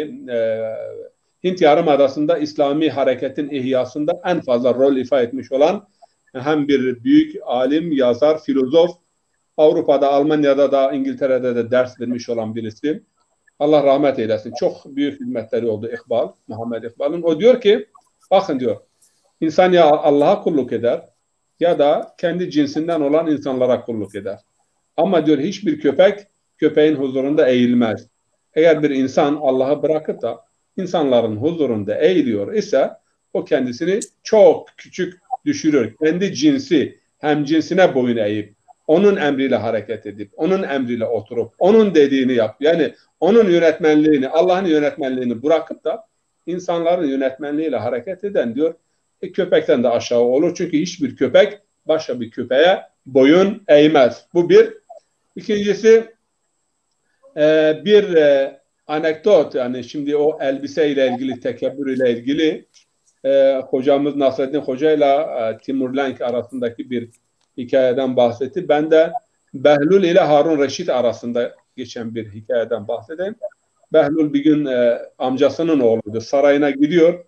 Hint Yarımadası'nda İslami hareketin ihyasında en fazla rol ifade etmiş olan hem bir büyük alim, yazar, filozof, Avrupa'da, Almanya'da da İngiltere'de de ders vermiş olan birisi. Allah rahmet eylesin. Çok büyük hizmetleri oldu İkbal, Muhammed İkbal'ın. O diyor ki, bakın diyor, insan ya Allah'a kulluk eder ya da kendi cinsinden olan insanlara kulluk eder. Ama diyor hiçbir köpeğin huzurunda eğilmez. Eğer bir insan Allah'ı bırakıp da insanların huzurunda eğiliyor ise o kendisini çok küçük düşürür. Kendi cinsi hem cinsine boyun eğip onun emriyle hareket edip onun emriyle oturup onun dediğini yap. Yani onun yönetmenliğini, Allah'ın yönetmenliğini bırakıp da insanların yönetmenliğiyle hareket eden diyor köpekten de aşağı olur. Çünkü hiçbir köpek başka bir köpeğe boyun eğmez. Bu bir. İkincisi bir anekdot, yani şimdi o elbise ile ilgili, tekebbür ile ilgili hocamız Nasreddin Hoca ile Timur Lenk arasındaki bir hikayeden bahsetti. Ben de Behlul ile Harun Reşit arasında geçen bir hikayeden bahsedeyim. Behlul bir gün amcasının oğluydu. Sarayına gidiyor.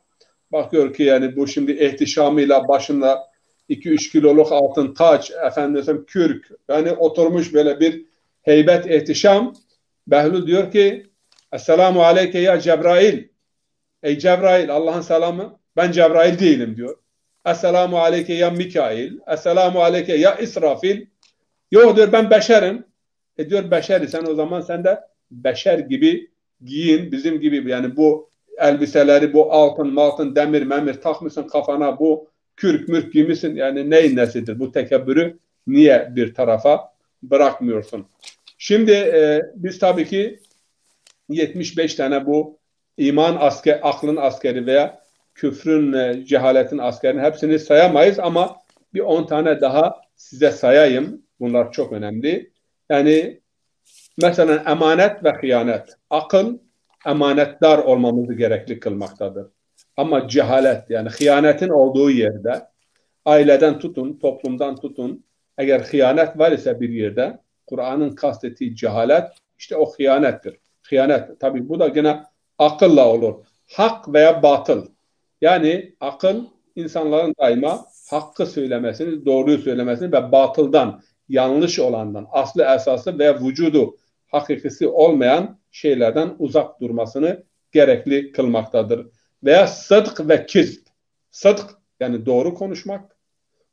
Bakıyor ki yani bu şimdi ihtişamıyla başında 2-3 kiloluk altın taç, efendim kürk, yani oturmuş böyle bir heybet ihtişam. Behlul diyor ki Esselamu aleyke ya Cebrail. Ey Cebrail, Allah'ın selamı. Ben Cebrail değilim diyor. Esselamu aleyke ya Mikail. Esselamu aleyke ya İsrafil. Yok diyor, ben beşerim. Diyor beşeri, sen o zaman sen de beşer gibi giyin, bizim gibi, yani bu elbiseleri, bu altın, demir, memir takmışsın kafana, bu kürk mürk giymişsin, yani neyin nesidir? Bu tekebbürü niye bir tarafa bırakmıyorsun? Şimdi biz tabii ki 75 tane bu iman asker, aklın askeri veya küfrün, cehaletin askerini hepsini sayamayız ama bir 10 tane daha size sayayım. Bunlar çok önemli. Yani mesela emanet ve hıyanet. Akıl emanetdar olmamızı gerekli kılmaktadır. Ama cehalet, yani hıyanetin olduğu yerde, aileden tutun, toplumdan tutun, eğer hıyanet var ise bir yerde, Kur'an'ın kastettiği cehalet işte o hıyanettir. Hıyanet tabii bu da yine akılla olur. Hak veya batıl. Yani akıl insanların daima hakkı söylemesini, doğruyu söylemesini ve batıldan, yanlış olandan, aslı esası veya vücudu hakikisi olmayan şeylerden uzak durmasını gerekli kılmaktadır. Veya sıdk ve kizb. Sıdk yani doğru konuşmak,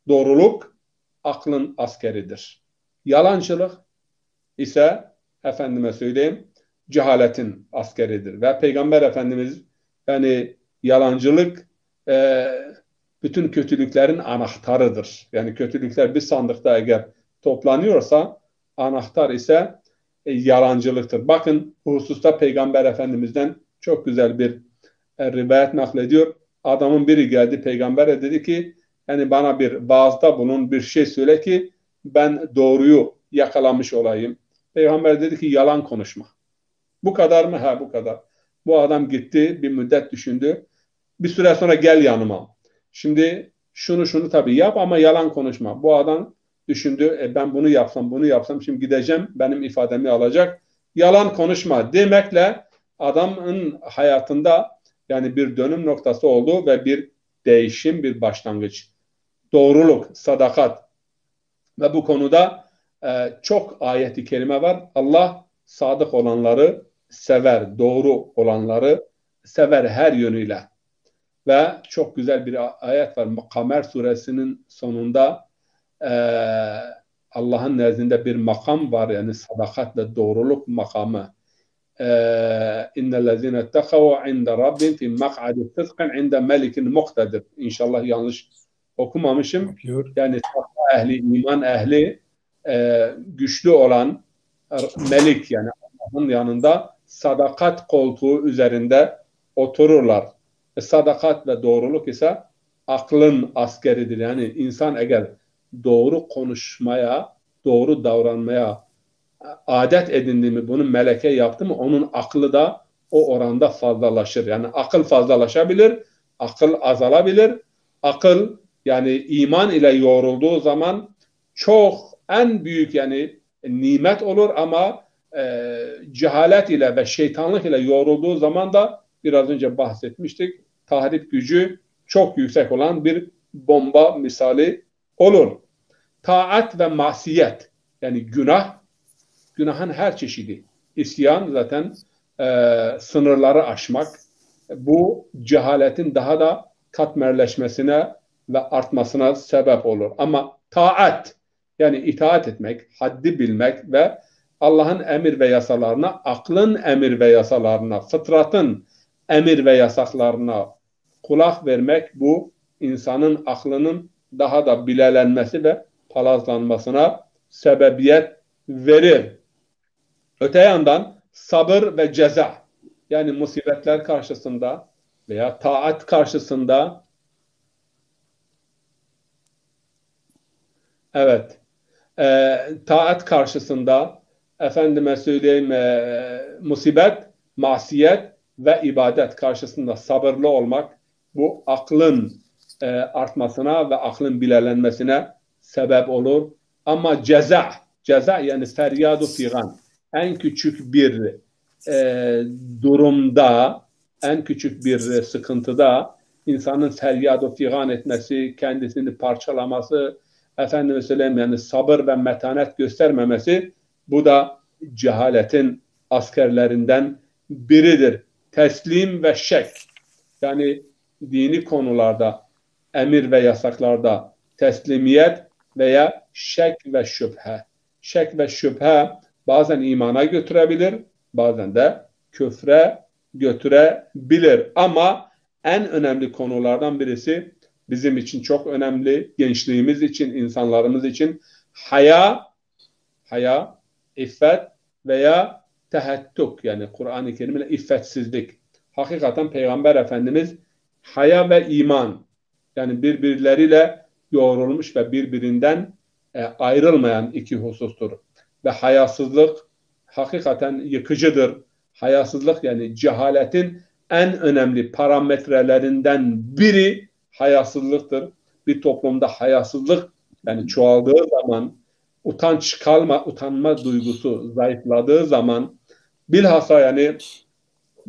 doğruluk aklın askeridir. Yalancılık ise efendime söyleyeyim cehaletin askeridir. Ve Peygamber Efendimiz yani yalancılık bütün kötülüklerin anahtarıdır. Yani kötülükler bir sandıkta eğer toplanıyorsa anahtar ise yalancılıktır. Bakın bu hususta Peygamber Efendimiz'den çok güzel bir rivayet naklediyor. Adamın biri geldi Peygamber'e, dedi ki yani bana bir vaazda bulun, bir şey söyle ki ben doğruyu yakalamış olayım. Peygamber dedi ki yalan konuşma. Bu kadar mı? Ha, bu kadar. Bu adam gitti, bir müddet düşündü. Bir süre sonra gel yanıma. Şimdi şunu tabii yap ama yalan konuşma. Bu adam düşündü, ben bunu yapsam şimdi gideceğim, benim ifademi alacak. Yalan konuşma demekle adamın hayatında yani bir dönüm noktası oldu ve bir değişim, bir başlangıç. Doğruluk, sadakat ve bu konuda çok ayet-i kerime var. Allah sadık olanları sever, doğru olanları sever her yönüyle. Ve çok güzel bir ayet var. Kamer suresinin sonunda Allah'ın nezdinde bir makam var. Yani sadakat ve doğruluk makamı. İnnellezine ettekavu inde rabbin fi mak'adi sıdkın inde melikin muktedir. İnşallah yanlış okumamışım. Yani takva ehli, iman ehli, güçlü olan melik, yani Allah'ın yanında sadakat koltuğu üzerinde otururlar. Sadakat ve doğruluk ise aklın askeridir. Yani insan eğer doğru konuşmaya, doğru davranmaya adet edindi mi, bunu meleke yaptı mı, onun aklı da o oranda fazlalaşır. Yani akıl fazlalaşabilir, akıl azalabilir. Akıl yani iman ile yoğrulduğu zaman çok en büyük yani nimet olur ama cehalet ile ve şeytanlık ile yoğrulduğu zaman da biraz önce bahsetmiştik, tahrip gücü çok yüksek olan bir bomba misali olur. Taat ve masiyet, yani günahın her çeşidi. İsyan zaten sınırları aşmak. Bu cehaletin daha da katmerleşmesine ve artmasına sebep olur. Ama taat, yani itaat etmek, haddi bilmek ve Allah'ın emir ve yasalarına, aklın emir ve yasalarına, fıtratın emir ve yasaklarına kulak vermek, bu insanın aklının daha da bilelenmesi ve palazlanmasına sebebiyet verir. Öte yandan sabır ve ceza, yani musibetler karşısında veya taat karşısında, evet, taat karşısında, efendime söyleyeyim, musibet, masiyet ve ibadet karşısında sabırlı olmak, bu aklın artmasına ve aklın bilelenmesine sebep olur. Ama ceza yani feryadu figan, en küçük bir durumda, en küçük bir sıkıntıda insanın feryadu figan etmesi, kendisini parçalaması, efendime söyleyeyim, yani sabır ve metanet göstermemesi, bu da cehaletin askerlerinden biridir. Teslim ve şek, yani dini konularda, emir ve yasaklarda teslimiyet veya şek ve şüphe. Şek ve şüphe bazen imana götürebilir, bazen de küfre götürebilir. Ama en önemli konulardan birisi, bizim için çok önemli, gençliğimiz için, insanlarımız için haya, iffet veya tehettük, yani Kur'an-ı Kerim'le iffetsizlik. Hakikaten Peygamber Efendimiz haya ve iman, yani birbirleriyle yoğrulmuş ve birbirinden ayrılmayan iki husustur. Ve hayasızlık hakikaten yıkıcıdır. Hayasızlık, yani cehaletin en önemli parametrelerinden biri hayasızlıktır. Bir toplumda hayasızlık yani çoğaldığı zaman, utanma duygusu zayıfladığı zaman, bilhassa yani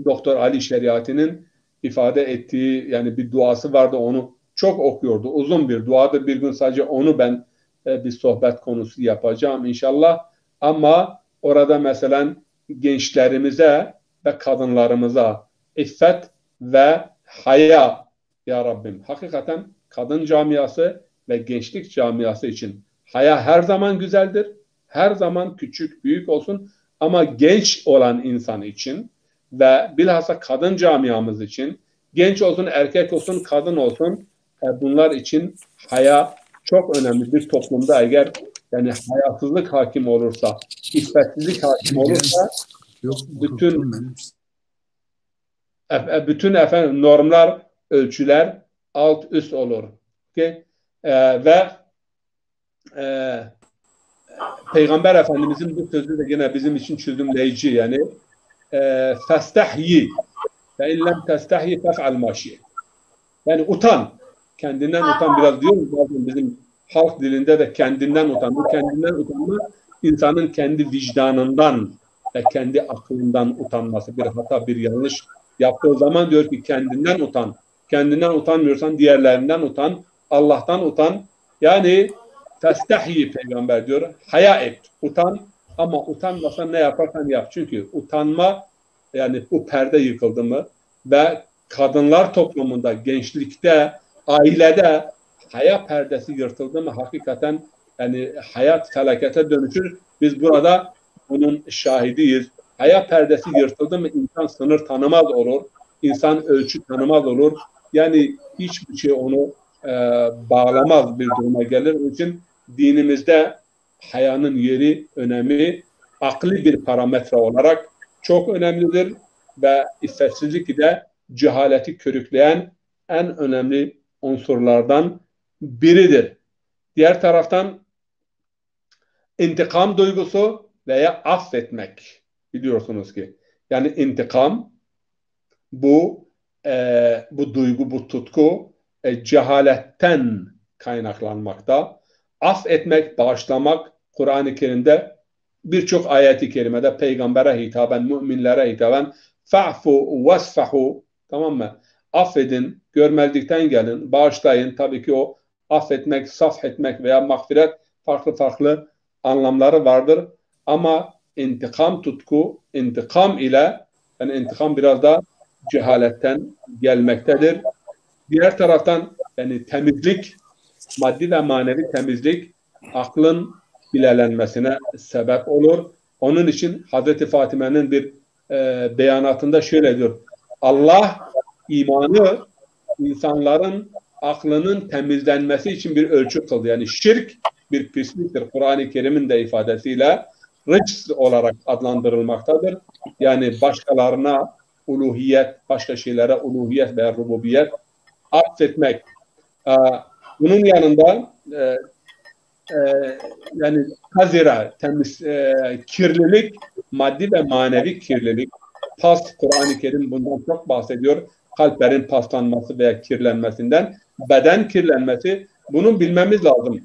Doktor Ali Şeriati'nin ifade ettiği yani bir duası vardı, onu çok okuyordu. Uzun bir duadır. Bir gün sadece onu ben bir sohbet konusu yapacağım inşallah. Ama orada mesela gençlerimize ve kadınlarımıza iffet ve haya, ya Rabbim, hakikaten kadın camiası ve gençlik camiası için haya her zaman güzeldir. Her zaman küçük büyük olsun, ama genç olan insan için ve bilhassa kadın camiamız için, genç olsun, erkek olsun, kadın olsun, bunlar için haya çok önemli. Bir toplumda eğer yani hayasızlık hakim olursa, iffetsizlik hakim olursa, bütün efendim normlar, ölçüler alt üst olur. Okay? Ve Peygamber Efendimizin bu sözü de yine bizim için çözümleyici, yani festahyi fe illem testahyi fef'al maşi. Yani utan, kendinden utan, biraz diyoruz bazen bizim halk dilinde de kendinden utan. Bu kendinden utanma, insanın kendi vicdanından ve kendi aklından utanması. Bir hata, bir yanlış yaptığı zaman diyor ki kendinden utan. Kendinden utanmıyorsan diğerlerinden utan, Allah'tan utan. Yani festahyi, peygamber diyor, haya et, utan, ama utanmasan ne yaparsan yap. Çünkü utanma, yani bu perde yıkıldı mı ve kadınlar toplumunda, gençlikte, ailede haya perdesi yırtıldı mı hakikaten yani hayat felakete dönüşür. Biz burada bunun şahidiyiz. Haya perdesi yırtıldı mı insan sınır tanımaz olur. İnsan ölçü tanımaz olur. Yani hiçbir şey onu bağlamaz bir duruma gelir. Onun için dinimizde hayanın yeri, önemi akli bir parametre olarak çok önemlidir ve iffetsizlik de cehaleti körükleyen en önemli unsurlardan biridir. Diğer taraftan intikam duygusu veya affetmek, biliyorsunuz ki yani intikam, bu duygu, bu tutku cehaletten kaynaklanmakta. Affetmek, bağışlamak Kur'an-ı Kerim'de birçok ayet-i kerimede peygambere hitaben, müminlere hitaben fa'fu vesfahu, tamam mı? Affedin, görmezlikten gelin, bağışlayın. Tabii ki o affetmek, saf etmek veya mağfiret farklı farklı anlamları vardır. Ama intikam tutku, intikam ile, yani intikam biraz da cehaletten gelmektedir. Diğer taraftan yani temizlik, maddi ve manevi temizlik aklın bilelenmesine sebep olur. Onun için Hazreti Fatime'nin bir beyanatında şöyle diyor: Allah imanı insanların aklının temizlenmesi için bir ölçü kıldı. Yani şirk bir pisliktir. Kur'an-ı Kerim'in de ifadesiyle rıcs olarak adlandırılmaktadır. Yani başkalarına uluhiyet, başka şeylere uluhiyet veya rububiyet atfetmek. Bunun yanında yani kazira, temiz, kirlilik, maddi ve manevi kirlilik. Kur'an-ı Kerim bundan çok bahsediyor. Kalplerin paslanması veya kirlenmesinden, beden kirlenmesi. Bunun bilmemiz lazım.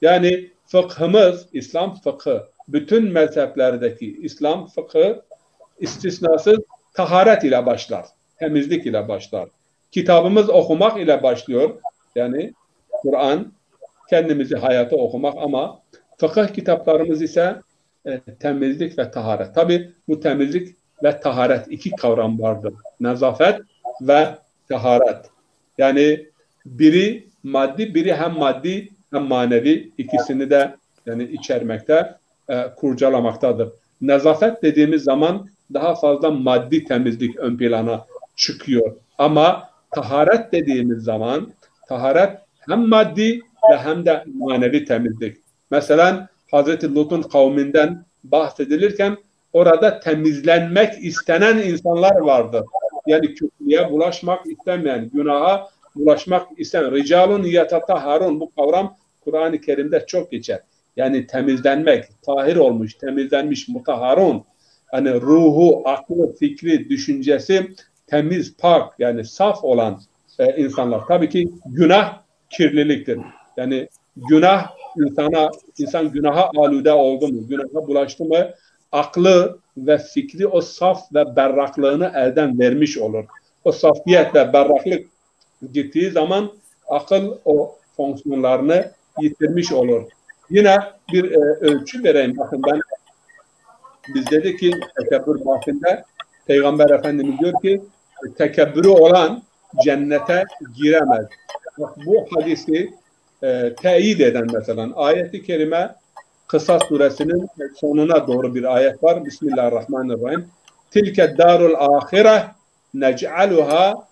Yani fıkhımız, İslam fıkhı, bütün mezheplerdeki İslam fıkhı istisnasız taharet ile başlar. Temizlik ile başlar. Kitabımız okumak ile başlıyor. Yani Kur'an, kendimizi hayata okumak, ama fıkıh kitaplarımız ise temizlik ve taharet. Tabi bu temizlik ve taharet iki kavram vardır. Nezafet ve taharet. Yani biri maddi, biri hem maddi hem manevi, ikisini de yani içermekte, kurcalamaktadır. Nezafet dediğimiz zaman daha fazla maddi temizlik ön plana çıkıyor. Ama taharet dediğimiz zaman taharet hem maddi ve hem de manevi temizlik. Mesela Hazreti Lut'un kavminden bahsedilirken orada temizlenmek istenen insanlar vardı. Yani kötülüğe bulaşmak istemeyen, günaha bulaşmak istemeyen. Ricalun yetatahharun, bu kavram Kur'an-ı Kerim'de çok geçer. Yani temizlenmek, tahir olmuş, temizlenmiş, mutahharun. Hani ruhu, aklı, fikri, düşüncesi temiz, pak, yani saf olan insanlar. Tabii ki günah kirliliktir. Yani günah insan günaha alude oldu mu, günaha bulaştı mı, aklı ve fikri o saf ve berraklığını elden vermiş olur. O safiyet ve berraklık gittiği zaman akıl o fonksiyonlarını yitirmiş olur. Yine bir ölçü vereyim. Bakın biz dedik ki tekebbür bahsinde Peygamber Efendimiz diyor ki tekebbürü olan cennete giremez. Bu hadisi teyit eden mesela ayet-i kerime Kısa suresinin sonuna doğru bir ayet var. Bismillahirrahmanirrahim. Tilke darul ahire nec'aluha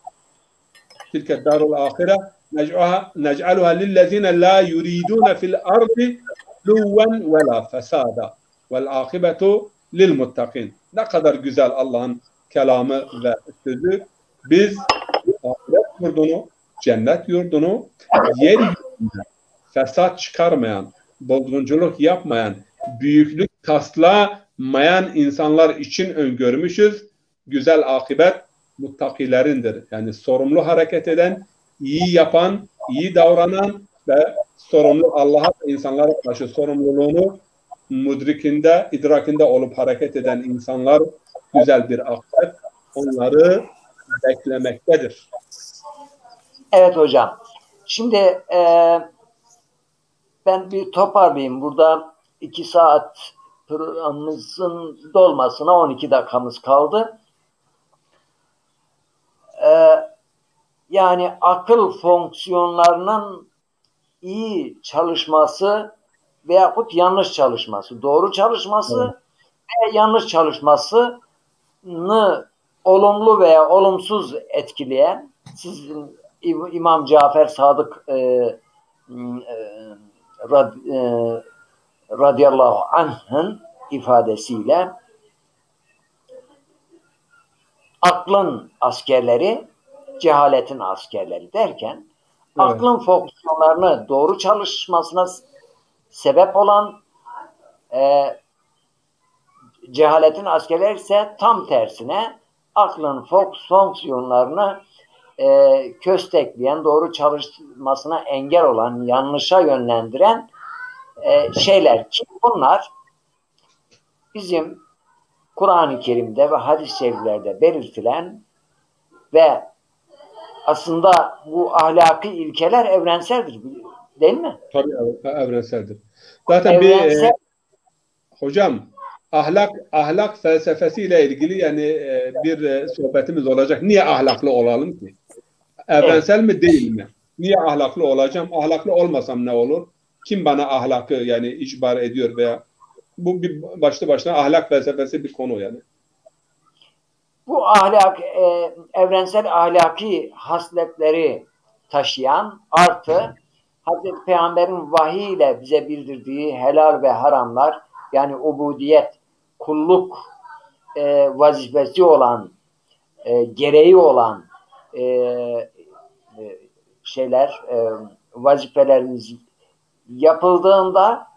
nec'aluha lillezine la yuridune fil ardi luven ve la fesada vel akibetu lil muttakin. Ne kadar güzel Allah'ın kelamı ve sözü. Biz ahiret yurdunu, cennet yurdunu yeryüzünde fesat çıkarmayan, bozgunculuk yapmayan, büyüklük taslamayan insanlar için öngörmüşüz. Güzel akibet muttakilerindir. Yani sorumlu hareket eden, iyi yapan, iyi davranan ve sorumlu Allah'a ve insanlara karşı sorumluluğunu idrakinde olup hareket eden insanlar güzel bir akibet onları beklemektedir. Evet hocam. Şimdi ben bir toparlayayım. Burada 2 saat programımızın dolmasına 12 dakikamız kaldı. Yani akıl fonksiyonlarının iyi çalışması veyahut yanlış çalışması, doğru çalışması ve yanlış çalışmasını olumlu veya olumsuz etkileyen, sizin İmam Cafer Sadık radıyallahu anh'ın ifadesiyle aklın askerleri, cehaletin askerleri derken, evet, aklın fonksiyonlarını doğru çalışmasına sebep olan cehaletin askerleri ise tam tersine aklın fonksiyonlarını köstekleyen, doğru çalışmasına engel olan, yanlışa yönlendiren şeyler ki bunlar bizim Kur'an-ı Kerim'de ve hadis-i şeriflerde belirtilen ve aslında bu ahlaki ilkeler evrenseldir, değil mi? Tabii evrenseldir. Zaten hocam ahlak felsefesiyle ilgili yani bir sohbetimiz olacak. Niye ahlaklı olalım ki? Evrensel mi değil mi? Niye ahlaklı olacağım? Ahlaklı olmasam ne olur? Kim bana ahlakı yani icbar ediyor veya bu bir başlı başına ahlak felsefesi bir konu yani. Bu evrensel ahlaki hasletleri taşıyan artı Hazreti Peygamber'in vahiy ile bize bildirdiği helal ve haramlar, yani ubudiyet, kulluk vazifesi olan gereği olan şeyler, vazifeleriniz yapıldığında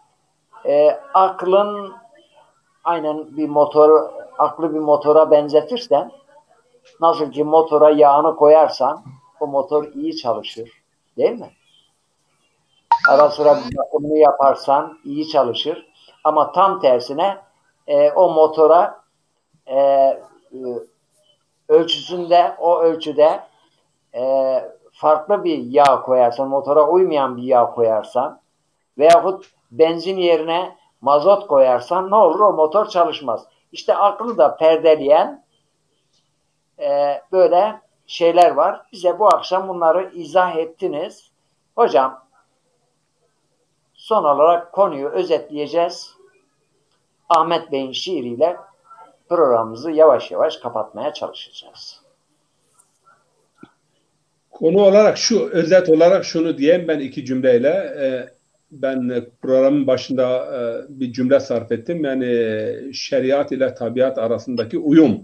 aklın aynen aklı bir motora benzetirsen, nasıl ki motora yağını koyarsan o motor iyi çalışır. Değil mi? Ara sıra bir bakımını yaparsan iyi çalışır. Ama tam tersine o motora o ölçüde farklı bir yağ koyarsan, motora uymayan bir yağ koyarsan veyahut benzin yerine mazot koyarsan ne olur? O motor çalışmaz. İşte aklı da perdeleyen böyle şeyler var. Bize bu akşam bunları izah ettiniz. Hocam, son olarak konuyu özetleyeceğiz. Ahmet Bey'in şiiriyle programımızı yavaş yavaş kapatmaya çalışacağız. Konu olarak özet olarak şunu diyeyim ben iki cümleyle. Ben programın başında bir cümle sarf ettim. Yani şeriat ile tabiat arasındaki uyum.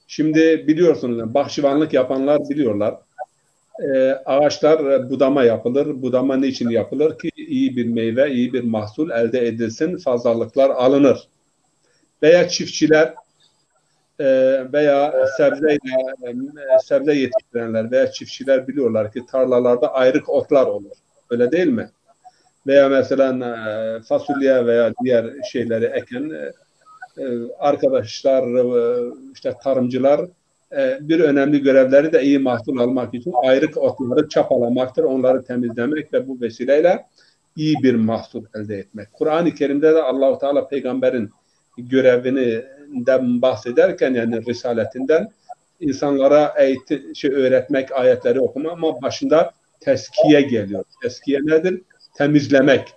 Şimdi biliyorsunuz, bahçıvanlık yapanlar biliyorlar. Ağaçlar budama yapılır. Budama niçin yapılır ki? İyi bir meyve, iyi bir mahsul elde edilsin, fazlalıklar alınır. Veya çiftçiler veya sebze yetiştirenler veya çiftçiler biliyorlar ki tarlalarda ayrık otlar olur. Öyle değil mi? Veya mesela fasulye veya diğer şeyleri eken arkadaşlar, işte tarımcılar bir önemli görevleri de iyi mahsul almak için ayrık otları çapalamaktır, onları temizlemek ve bu vesileyle iyi bir mahsul elde etmek. Kur'an-ı Kerim'de de Allah-u Teala peygamberin görevinden bahsederken, yani risaletinden, insanlara öğretmek, ayetleri okuma, ama başında teskiye geliyor. Teskiye nedir? Temizlemek.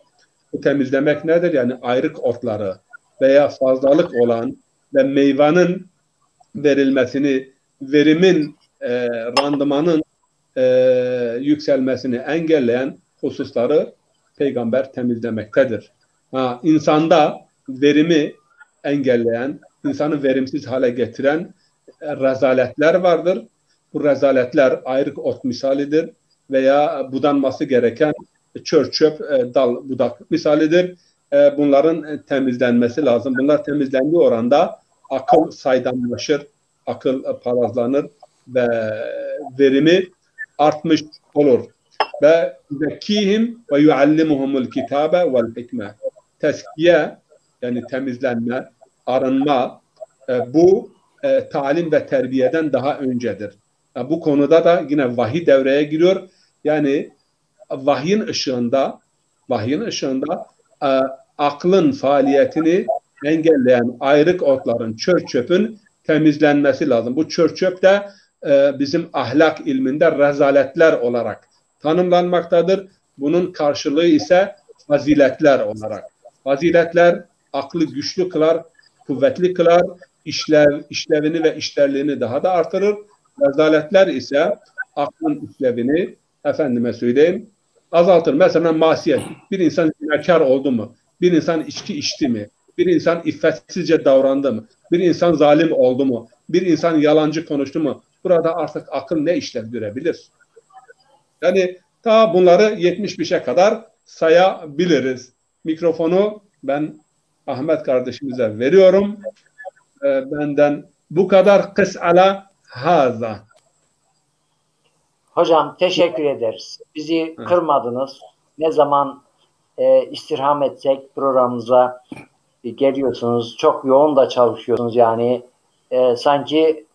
Bu temizlemek nedir? Yani ayrık otları veya fazlalık olan ve meyvanın verilmesini, verimin, randımanın yükselmesini engelleyen hususları peygamber temizlemektedir. İnsanda verimi engelleyen, insanı verimsiz hale getiren rezaletler vardır. Bu rezaletler ayrık ot misalidir veya budanması gereken çör çöp, dal budak misalidir. Bunların temizlenmesi lazım. Bunlar temizlendiği oranda akıl saydamlaşır, akıl palazlanır ve verimi artmış olur. Ve zekihim ve yuallimuhumul kitabe vel hikme. Teskiye, yani temizlenme, arınma, bu talim ve terbiyeden daha öncedir. Bu konuda da yine vahiy devreye giriyor. Yani vahyin ışığında aklın faaliyetini engelleyen ayrık otların, çör çöpün temizlenmesi lazım. Bu çör çöp de bizim ahlak ilminde rezaletler olarak tanımlanmaktadır. Bunun karşılığı ise faziletler olarak. Faziletler aklı güçlü kılar, kuvvetli kılar, işlevini ve işlerliğini daha da artırır. Rezaletler ise aklın işlevini, efendime söyleyeyim, azaltır. Mesela masiyet. Bir insan zinakar oldu mu? Bir insan içki içti mi? Bir insan iffetsizce davrandı mı? Bir insan zalim oldu mu? Bir insan yalancı konuştu mu? Burada artık akıl ne işlev görebilir? Yani ta bunları 75'e kadar sayabiliriz. Mikrofonu ben Ahmet kardeşimize veriyorum. Benden bu kadar, kıs'ala haza. Hocam teşekkür ederiz. Bizi kırmadınız. Ne zaman istirham etsek programımıza geliyorsunuz. Çok yoğun da çalışıyorsunuz. Yani sanki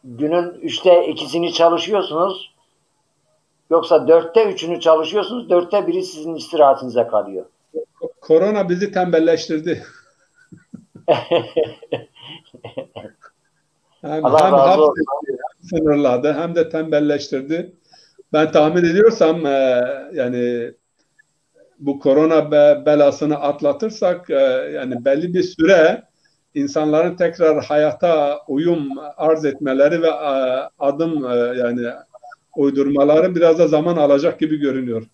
günün 3'te 2'sini çalışıyorsunuz. Yoksa 4'te 3'ünü çalışıyorsunuz. 4'te 1'i sizin istirahatinize kalıyor. Korona bizi tembelleştirdi. hem sınırladı hem de tembelleştirdi. Ben tahmin ediyorsam yani bu korona belasını atlatırsak yani belli bir süre insanların tekrar hayata uyum arz etmeleri ve adım yani uydurmaları biraz da zaman alacak gibi görünüyor.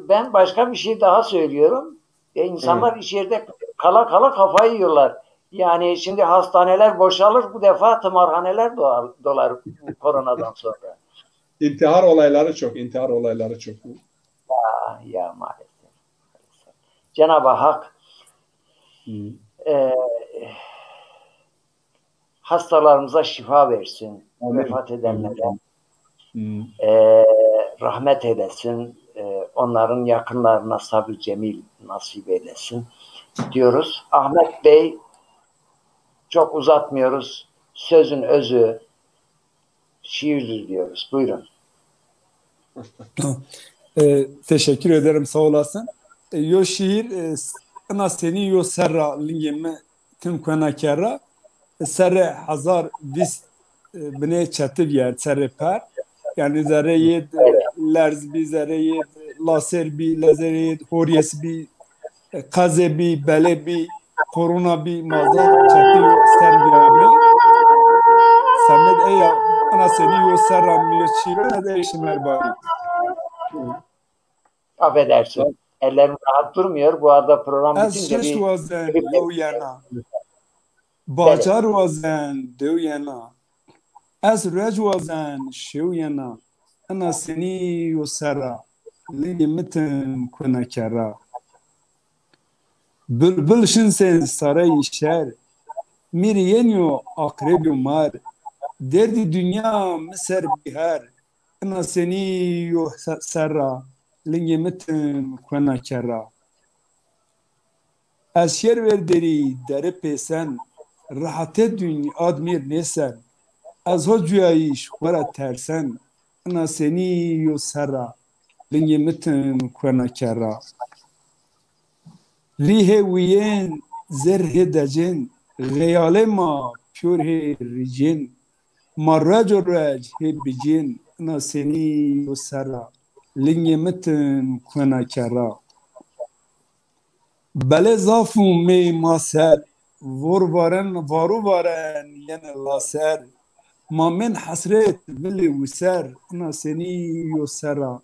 Ben başka bir şey daha söylüyorum. İnsanlar iş yerde kala kafayı yiyorlar. Yani şimdi hastaneler boşalır, bu defa tımarhaneler dolar koronadan sonra. İntihar olayları çok, intihar olayları çok. Ya maalesef. Cenab-ı Hak hastalarımıza şifa versin. Amin. Vefat edenlere Amin. Rahmet eylesin. Onların yakınlarına sabır cemil nasip eylesin diyoruz. Ahmet Bey, çok uzatmıyoruz. Sözün özü şiirdir diyoruz. Buyurun. Teşekkür ederim, sağ olasın. Yo şiir ana seni yo serra lingeme tim kona kera serre hazar vis bine çatıv yer serre per yani zereyed lerz bi zereyed laser bi lazereyed horyes bi kaze bi bele bi korona bi mazat çatıv ser biyame Samet eya ana seni yo serra mi yo şiir ne de işimer bari. Affedersin. Ellerim rahat durmuyor. Bu arada program bitince Ez şeş wazen yo yana. Bacar wazen dew yana. Ez rej wazen şew yana. Ana seni yo sera. Li mitin kuna kera. Bülbül şinsen saray şer. Miriyen yo akreb yo mar. Derdi dünya miser bihar. Ana seni yo sera. Li mitin kuna kera. Ez şer ver deri dere pesen. Rahate dünya admir nesen. Az ho cüyayiş vara tersen. Ana seni yo sera. Linge mitin kuna kera. Rihe wiyen zerhe dacin. Geyale ma pür he ricin. Marrac rej he bicin. Ana seni yo sera. Linge mitin kuna kera. Bele zafu me maser. varu varen yine laser. Ma min hasret vili wiser. Ana seni yo sera.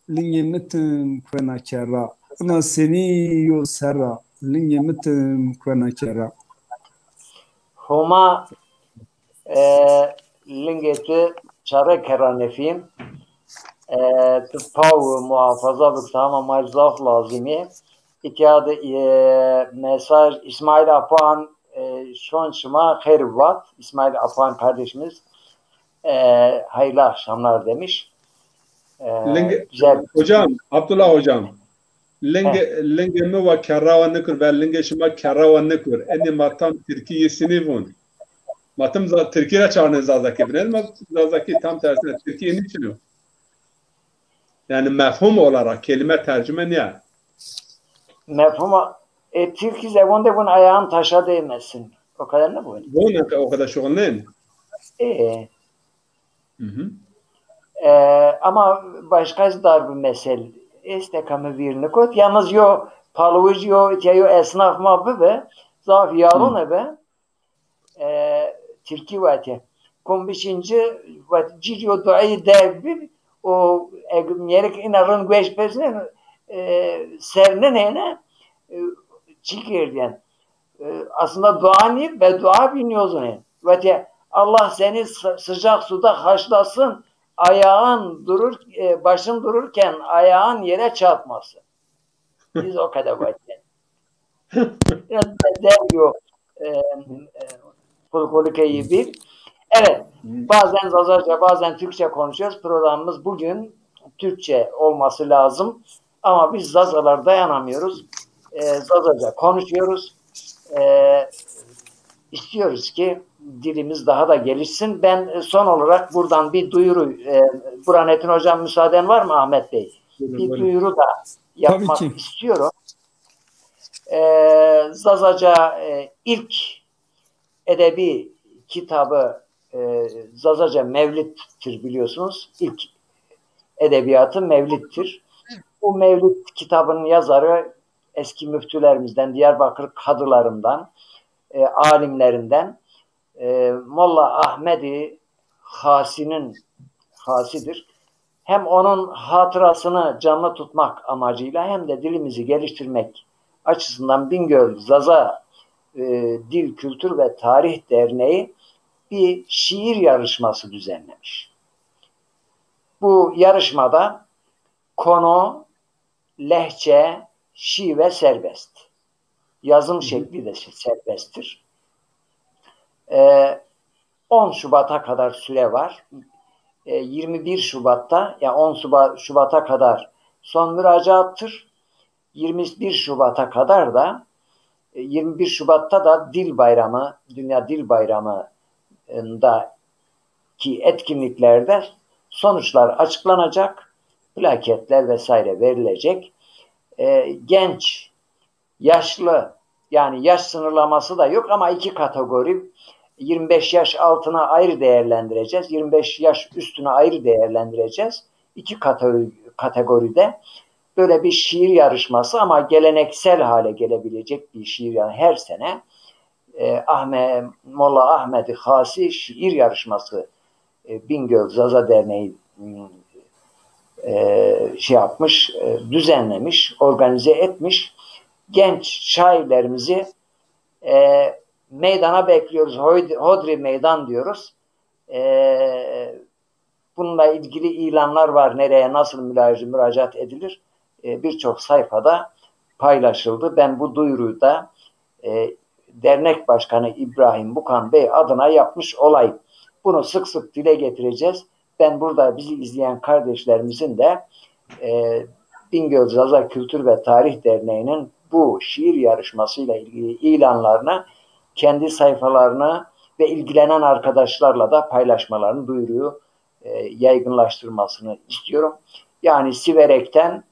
Linge mitin kuna kera. Ana seni yo sera. Linge mitin kuna kera. Huma lingeti çare keranefim tıpav muhafaza bıktama marzaf lazimi İtiyadı mesaj İsmail Apan şon şıma hayırvat İsmail Apan kardeşimiz hayırlı akşamlar demiş. Güzel. Hocam, Abdullah hocam. Linge mi ve kerrava nekur ve linge şıma kerrava nekur. Eni matam Türkiye'sini vun. Matam Türkiye'ye çağırın zazaki. Bilmem zazaki tam tersine Türkiye'nin için o. Yani mefhum olarak kelime tercüme ne? Mefhuma Türkiye zevonde bunun ayağın taşa değmesin. O kadar ne bu? O kadar şoğunlayın. Ama başka dar bir mesele. İstekamı birini koy. Yalnız yo paluj yo esnaf mabı be. Zaf yarın be. Türkiye vati. Kombişinci vati ciriyo duayı devbi o yerek inarın güeş pesine serine neyine çikirdiyen. Aslında duani ve dua biniyorsun. Vati Allah seni sıcak suda haşlasın. Ayağın başın dururken ayağın yere çarpmasın. Biz o kadar vati. Der yok. Polkolikeyi bir. Evet. Bazen Zazaca, bazen Türkçe konuşuyoruz. Programımız bugün Türkçe olması lazım. Ama biz Zazalar dayanamıyoruz. Zazaca konuşuyoruz. İstiyoruz ki dilimiz daha da gelişsin. Ben son olarak buradan bir duyuru, Burhanettin Hocam müsaaden var mı Ahmet Bey? Bir duyuru da yapmak istiyorum. Zazaca ilk edebi kitabı Zazaca Mevlid'tir biliyorsunuz. İlk edebiyatı Mevlid'tir. Bu Mevlid kitabının yazarı eski müftülerimizden, Diyarbakır kadılarından, alimlerinden Molla Ahmedi Hasi'dir. Hem onun hatırasını canlı tutmak amacıyla hem de dilimizi geliştirmek açısından Bingöl Zaza Dil, Kültür ve Tarih Derneği bir şiir yarışması düzenlemiş. Bu yarışmada konu, lehçe, şive serbest. Yazım şekli de serbesttir. 10 Şubat'a kadar süre var. 21 Şubat'ta, yani 10 Şubat'a kadar son müracaattır. 21 Şubat'a kadar da 21 Şubat'ta da Dil Bayramı, Dünya Dil Bayramı'ndaki etkinliklerde sonuçlar açıklanacak, plaketler vesaire verilecek. Genç, yaşlı, yani yaş sınırlaması da yok ama 2 kategori, 25 yaş altına ayrı değerlendireceğiz, 25 yaş üstüne ayrı değerlendireceğiz. 2 kategoride böyle bir şiir yarışması ama geleneksel hale gelebilecek bir şiir, yani her sene Molla Ahmet Hasi şiir yarışması Bingöl Zaza Derneği yapmış, düzenlemiş, organize etmiş. Genç şairlerimizi meydana bekliyoruz. Hodri Meydan diyoruz. Bununla ilgili ilanlar var. Nereye, nasıl müracaat edilir? Birçok sayfada paylaşıldı. Ben bu duyuruyu da dernek başkanı İbrahim Bukan Bey adına yapmış olayım. Bunu sık sık dile getireceğiz. Ben burada bizi izleyen kardeşlerimizin de Bingöl Zaza Kültür ve Tarih Derneği'nin bu şiir yarışmasıyla ilgili ilanlarını kendi sayfalarını ve ilgilenen arkadaşlarla da paylaşmalarını, duyuruyu yaygınlaştırmasını istiyorum. Yani Siverek'ten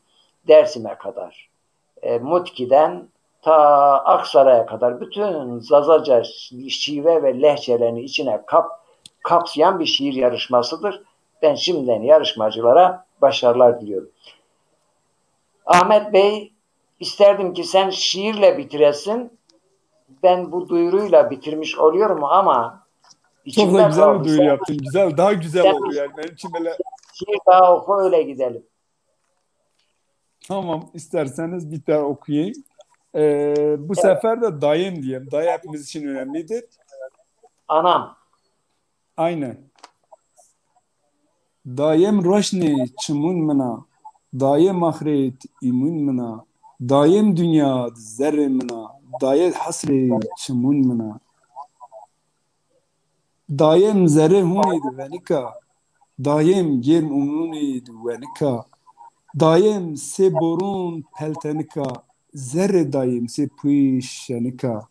Dersim'e kadar, Mutki'den ta Aksaray'a kadar bütün Zazaca şive ve lehçelerini içine kapsayan bir şiir yarışmasıdır. Ben şimdiden yarışmacılara başarılar diliyorum. Ahmet Bey, isterdim ki sen şiirle bitiresin. Ben bu duyuruyla bitirmiş oluyorum ama çok da güzel bir duyuru yaptın. Güzel, daha güzel oldu yani. Benim için böyle şiir daha oku, öyle gidelim. Tamam, isterseniz bir daha okuyayım. Bu sefer de dayım diyeyim. Dayı hepimiz için önemlidir. Anam. Aynen. Dayım roşni çimun mına, dayım ahiret imun mına, dayım dünya zerre mına, dayı hasre çimun mına. Dayım zerre hunid venika, dayım germ umnunid venika, dayım se borun peltenika, zerre dayım se pişenika.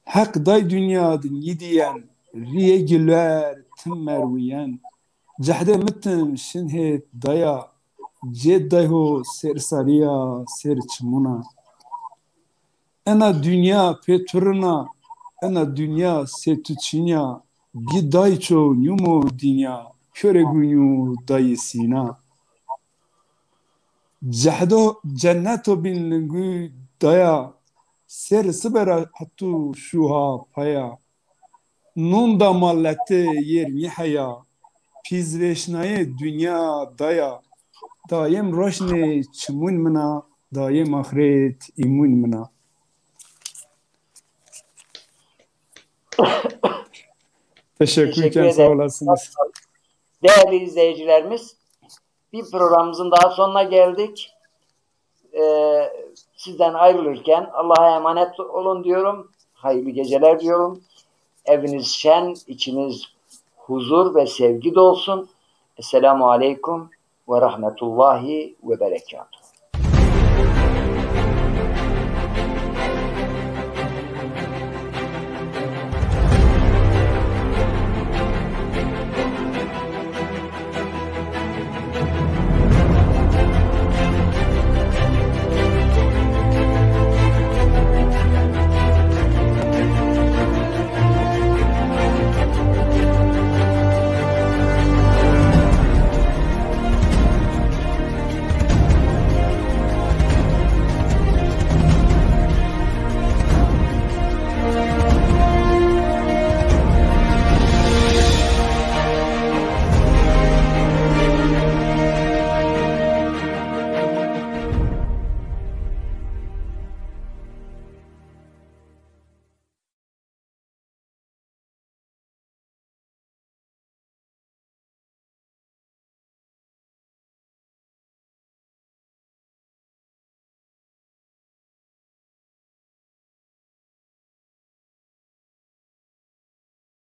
Hak day dünyadın yidiyen, riye güler tim merviyen, cehde mitim şinhet daya, ceddayho ser sariya ser çimuna. Ena dünya petruna, ena dünya setuçinya, bir dayço nyumo dünya, köre günyu dayı sina. Cehdo cenneto bin lingu daya, ser sıbera hatu şuha paya. Nun da mallete yer mihaya, pizreşnaye dünya daya, daim roşne çimun mına, daim ahiret imun mına. Teşekkür sağ olasınız. Değerli izleyicilerimiz, bir programımızın daha sonuna geldik. Sizden ayrılırken Allah'a emanet olun diyorum. Hayırlı geceler diyorum. Eviniz şen, içiniz huzur ve sevgi dolsun. Esselamu Aleyküm ve Rahmetullahi ve Berekatuhu.